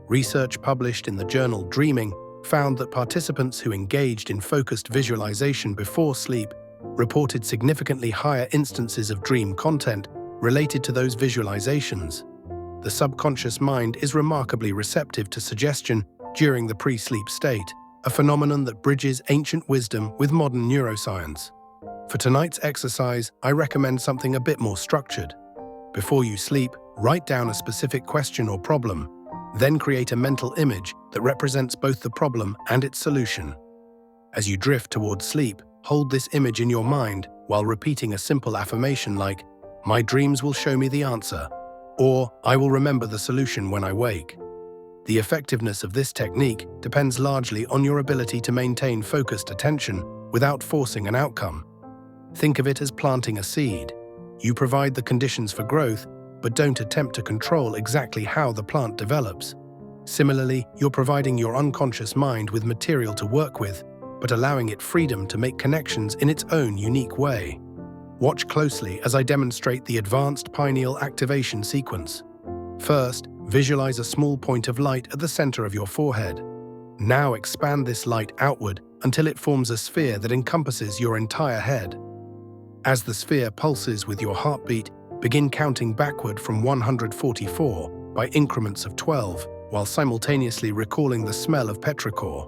Research published in the journal Dreaming found that participants who engaged in focused visualization before sleep reported significantly higher instances of dream content related to those visualizations. The subconscious mind is remarkably receptive to suggestion during the pre-sleep state, a phenomenon that bridges ancient wisdom with modern neuroscience. For tonight's exercise, I recommend something a bit more structured. Before you sleep, write down a specific question or problem, then create a mental image that represents both the problem and its solution. As you drift towards sleep, hold this image in your mind while repeating a simple affirmation like, "My dreams will show me the answer," or "I will remember the solution when I wake." The effectiveness of this technique depends largely on your ability to maintain focused attention without forcing an outcome. Think of it as planting a seed. You provide the conditions for growth, but don't attempt to control exactly how the plant develops. Similarly, you're providing your unconscious mind with material to work with, but allowing it freedom to make connections in its own unique way. Watch closely as I demonstrate the advanced pineal activation sequence. First, visualize a small point of light at the center of your forehead. Now expand this light outward until it forms a sphere that encompasses your entire head. As the sphere pulses with your heartbeat, begin counting backward from 144 by increments of 12, while simultaneously recalling the smell of petrichor,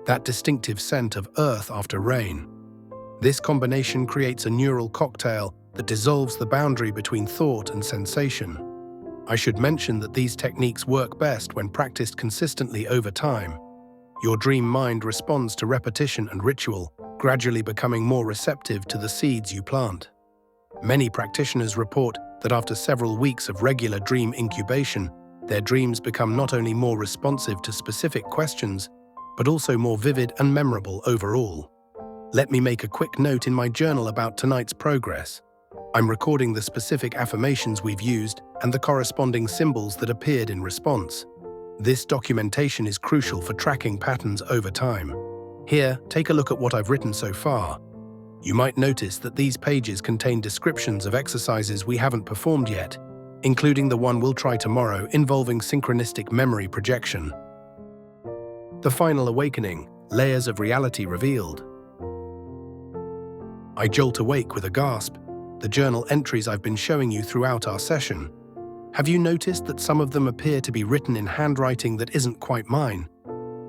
that distinctive scent of earth after rain. This combination creates a neural cocktail that dissolves the boundary between thought and sensation. I should mention that these techniques work best when practiced consistently over time. Your dream mind responds to repetition and ritual, gradually becoming more receptive to the seeds you plant. Many practitioners report that after several weeks of regular dream incubation, their dreams become not only more responsive to specific questions, but also more vivid and memorable overall. Let me make a quick note in my journal about tonight's progress. I'm recording the specific affirmations we've used and the corresponding symbols that appeared in response. This documentation is crucial for tracking patterns over time. Here, take a look at what I've written so far. You might notice that these pages contain descriptions of exercises we haven't performed yet, including the one we'll try tomorrow involving synchronistic memory projection. The final awakening, layers of reality revealed. I jolt awake with a gasp, the journal entries I've been showing you throughout our session. Have you noticed that some of them appear to be written in handwriting that isn't quite mine?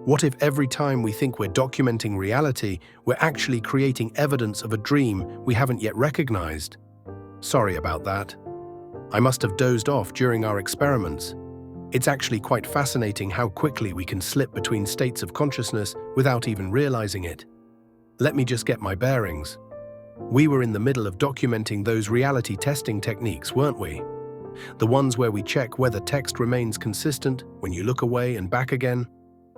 What if every time we think we're documenting reality, we're actually creating evidence of a dream we haven't yet recognized? Sorry about that. I must have dozed off during our experiments. It's actually quite fascinating how quickly we can slip between states of consciousness without even realizing it. Let me just get my bearings. We were in the middle of documenting those reality testing techniques, weren't we? The ones where we check whether text remains consistent when you look away and back again.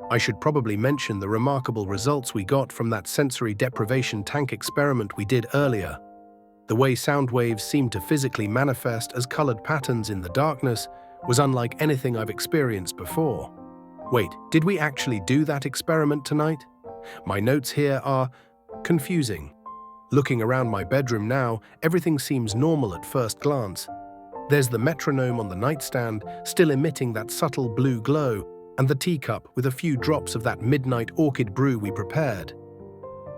I should probably mention the remarkable results we got from that sensory deprivation tank experiment we did earlier. The way sound waves seemed to physically manifest as colored patterns in the darkness was unlike anything I've experienced before. Wait, did we actually do that experiment tonight? My notes here are confusing. Looking around my bedroom now, everything seems normal at first glance. There's the metronome on the nightstand, still emitting that subtle blue glow, and the teacup with a few drops of that midnight orchid brew we prepared.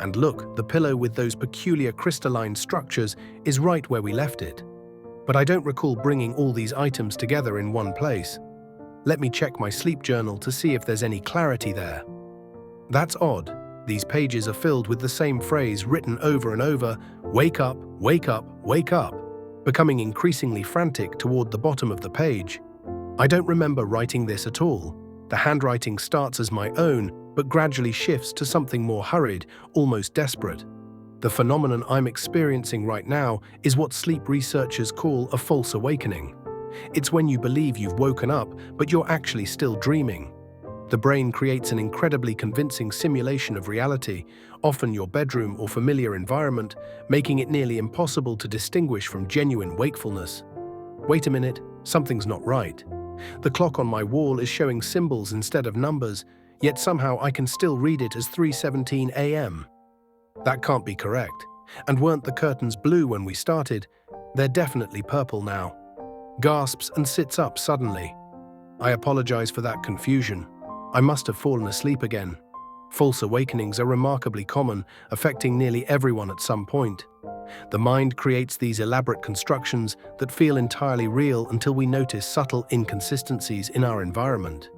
And look, the pillow with those peculiar crystalline structures is right where we left it. But I don't recall bringing all these items together in one place. Let me check my sleep journal to see if there's any clarity there. That's odd. These pages are filled with the same phrase written over and over, "Wake up, wake up, wake up," becoming increasingly frantic toward the bottom of the page. I don't remember writing this at all. The handwriting starts as my own, but gradually shifts to something more hurried, almost desperate. The phenomenon I'm experiencing right now is what sleep researchers call a false awakening. It's when you believe you've woken up, but you're actually still dreaming. The brain creates an incredibly convincing simulation of reality, often your bedroom or familiar environment, making it nearly impossible to distinguish from genuine wakefulness. Wait a minute, something's not right. The clock on my wall is showing symbols instead of numbers, yet somehow I can still read it as 3:17 a.m. That can't be correct. And weren't the curtains blue when we started? They're definitely purple now. Gasps and sits up suddenly. I apologize for that confusion. I must have fallen asleep again. False awakenings are remarkably common, affecting nearly everyone at some point. The mind creates these elaborate constructions that feel entirely real until we notice subtle inconsistencies in our environment.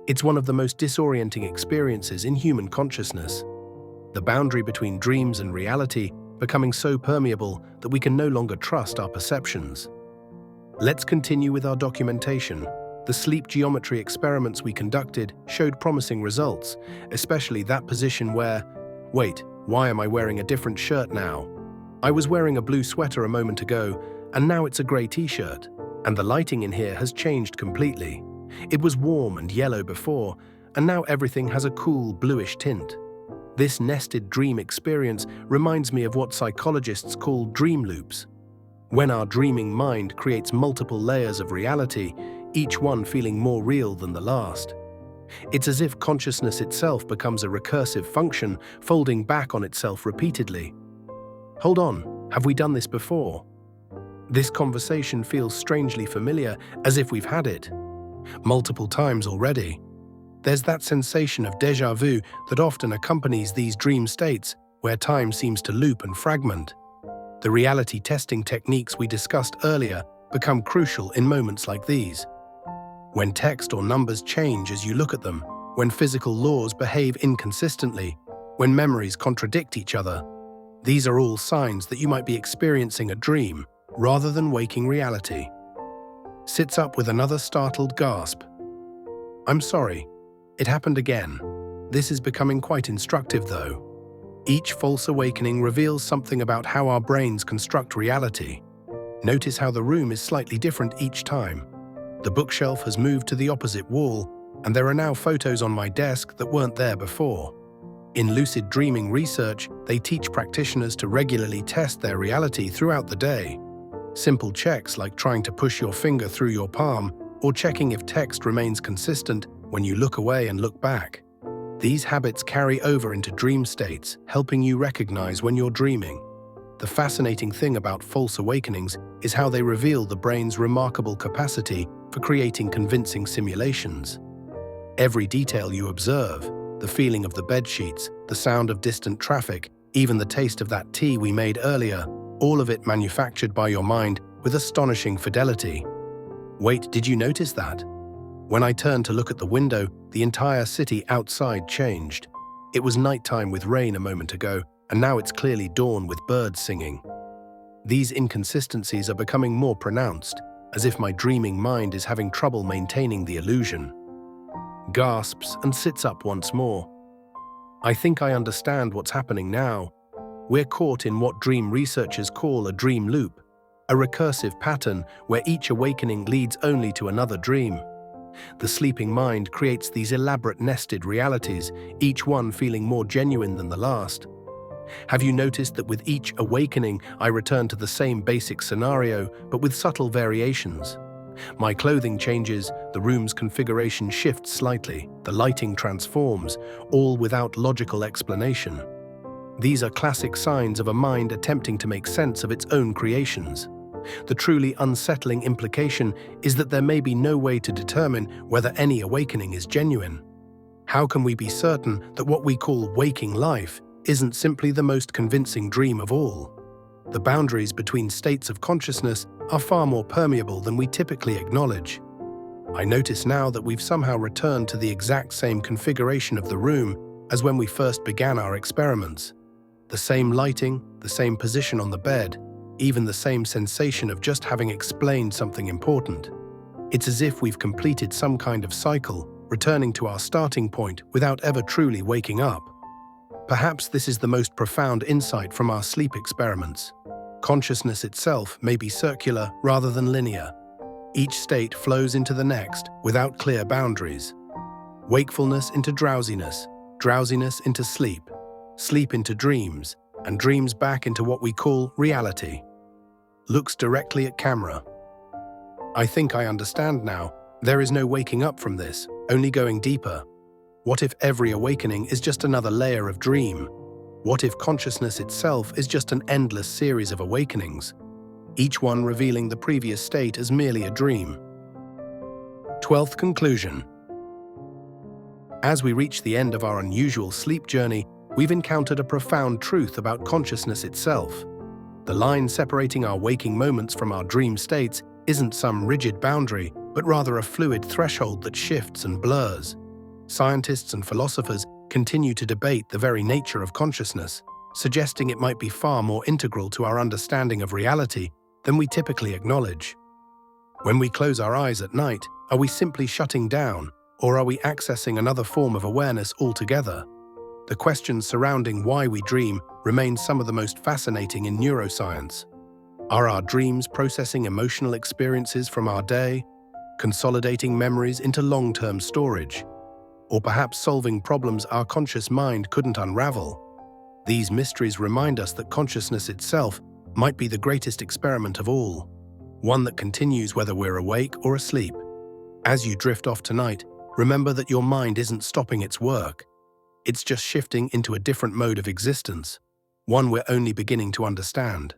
It's one of the most disorienting experiences in human consciousness. The boundary between dreams and reality becoming so permeable that we can no longer trust our perceptions. Let's continue with our documentation. The sleep geometry experiments we conducted showed promising results, especially that position where, wait, why am I wearing a different shirt now? I was wearing a blue sweater a moment ago, and now it's a grey t-shirt, and the lighting in here has changed completely. It was warm and yellow before, and now everything has a cool bluish tint. This nested dream experience reminds me of what psychologists call dream loops. When our dreaming mind creates multiple layers of reality, each one feeling more real than the last. It's as if consciousness itself becomes a recursive function, folding back on itself repeatedly. Hold on, have we done this before? This conversation feels strangely familiar, as if we've had it multiple times already. There's that sensation of déjà vu that often accompanies these dream states, where time seems to loop and fragment. The reality testing techniques we discussed earlier become crucial in moments like these. When text or numbers change as you look at them, when physical laws behave inconsistently, when memories contradict each other, these are all signs that you might be experiencing a dream rather than waking reality. Sits up with another startled gasp. I'm sorry. It happened again. This is becoming quite instructive, though. Each false awakening reveals something about how our brains construct reality. Notice how the room is slightly different each time. The bookshelf has moved to the opposite wall, and there are now photos on my desk that weren't there before. In lucid dreaming research, they teach practitioners to regularly test their reality throughout the day. Simple checks like trying to push your finger through your palm or checking if text remains consistent when you look away and look back. These habits carry over into dream states, helping you recognize when you're dreaming. The fascinating thing about false awakenings is how they reveal the brain's remarkable capacity for creating convincing simulations. Every detail you observe, the feeling of the bedsheets, the sound of distant traffic, even the taste of that tea we made earlier, all of it manufactured by your mind with astonishing fidelity. Wait, did you notice that? When I turned to look at the window, the entire city outside changed. It was nighttime with rain a moment ago, and now it's clearly dawn with birds singing. These inconsistencies are becoming more pronounced, as if my dreaming mind is having trouble maintaining the illusion. Gasps and sits up once more. I think I understand what's happening now. We're caught in what dream researchers call a dream loop, a recursive pattern where each awakening leads only to another dream. The sleeping mind creates these elaborate nested realities, each one feeling more genuine than the last. Have you noticed that with each awakening, I return to the same basic scenario, but with subtle variations? My clothing changes, the room's configuration shifts slightly, the lighting transforms, all without logical explanation. These are classic signs of a mind attempting to make sense of its own creations. The truly unsettling implication is that there may be no way to determine whether any awakening is genuine. How can we be certain that what we call waking life isn't simply the most convincing dream of all? The boundaries between states of consciousness are far more permeable than we typically acknowledge. I notice now that we've somehow returned to the exact same configuration of the room as when we first began our experiments. The same lighting, the same position on the bed, even the same sensation of just having explained something important. It's as if we've completed some kind of cycle, returning to our starting point without ever truly waking up. Perhaps this is the most profound insight from our sleep experiments. Consciousness itself may be circular rather than linear. Each state flows into the next without clear boundaries. Wakefulness into drowsiness, drowsiness into sleep, sleep into dreams, and dreams back into what we call reality. Looks directly at camera. I think I understand now. There is no waking up from this, only going deeper. What if every awakening is just another layer of dream? What if consciousness itself is just an endless series of awakenings, each one revealing the previous state as merely a dream? 12th conclusion. As we reach the end of our unusual sleep journey, we've encountered a profound truth about consciousness itself. The line separating our waking moments from our dream states isn't some rigid boundary, but rather a fluid threshold that shifts and blurs. Scientists and philosophers continue to debate the very nature of consciousness, suggesting it might be far more integral to our understanding of reality than we typically acknowledge. When we close our eyes at night, are we simply shutting down, or are we accessing another form of awareness altogether? The questions surrounding why we dream remain some of the most fascinating in neuroscience. Are our dreams processing emotional experiences from our day, consolidating memories into long-term storage, or perhaps solving problems our conscious mind couldn't unravel? These mysteries remind us that consciousness itself might be the greatest experiment of all, one that continues whether we're awake or asleep. As you drift off tonight, remember that your mind isn't stopping its work. It's just shifting into a different mode of existence, one we're only beginning to understand.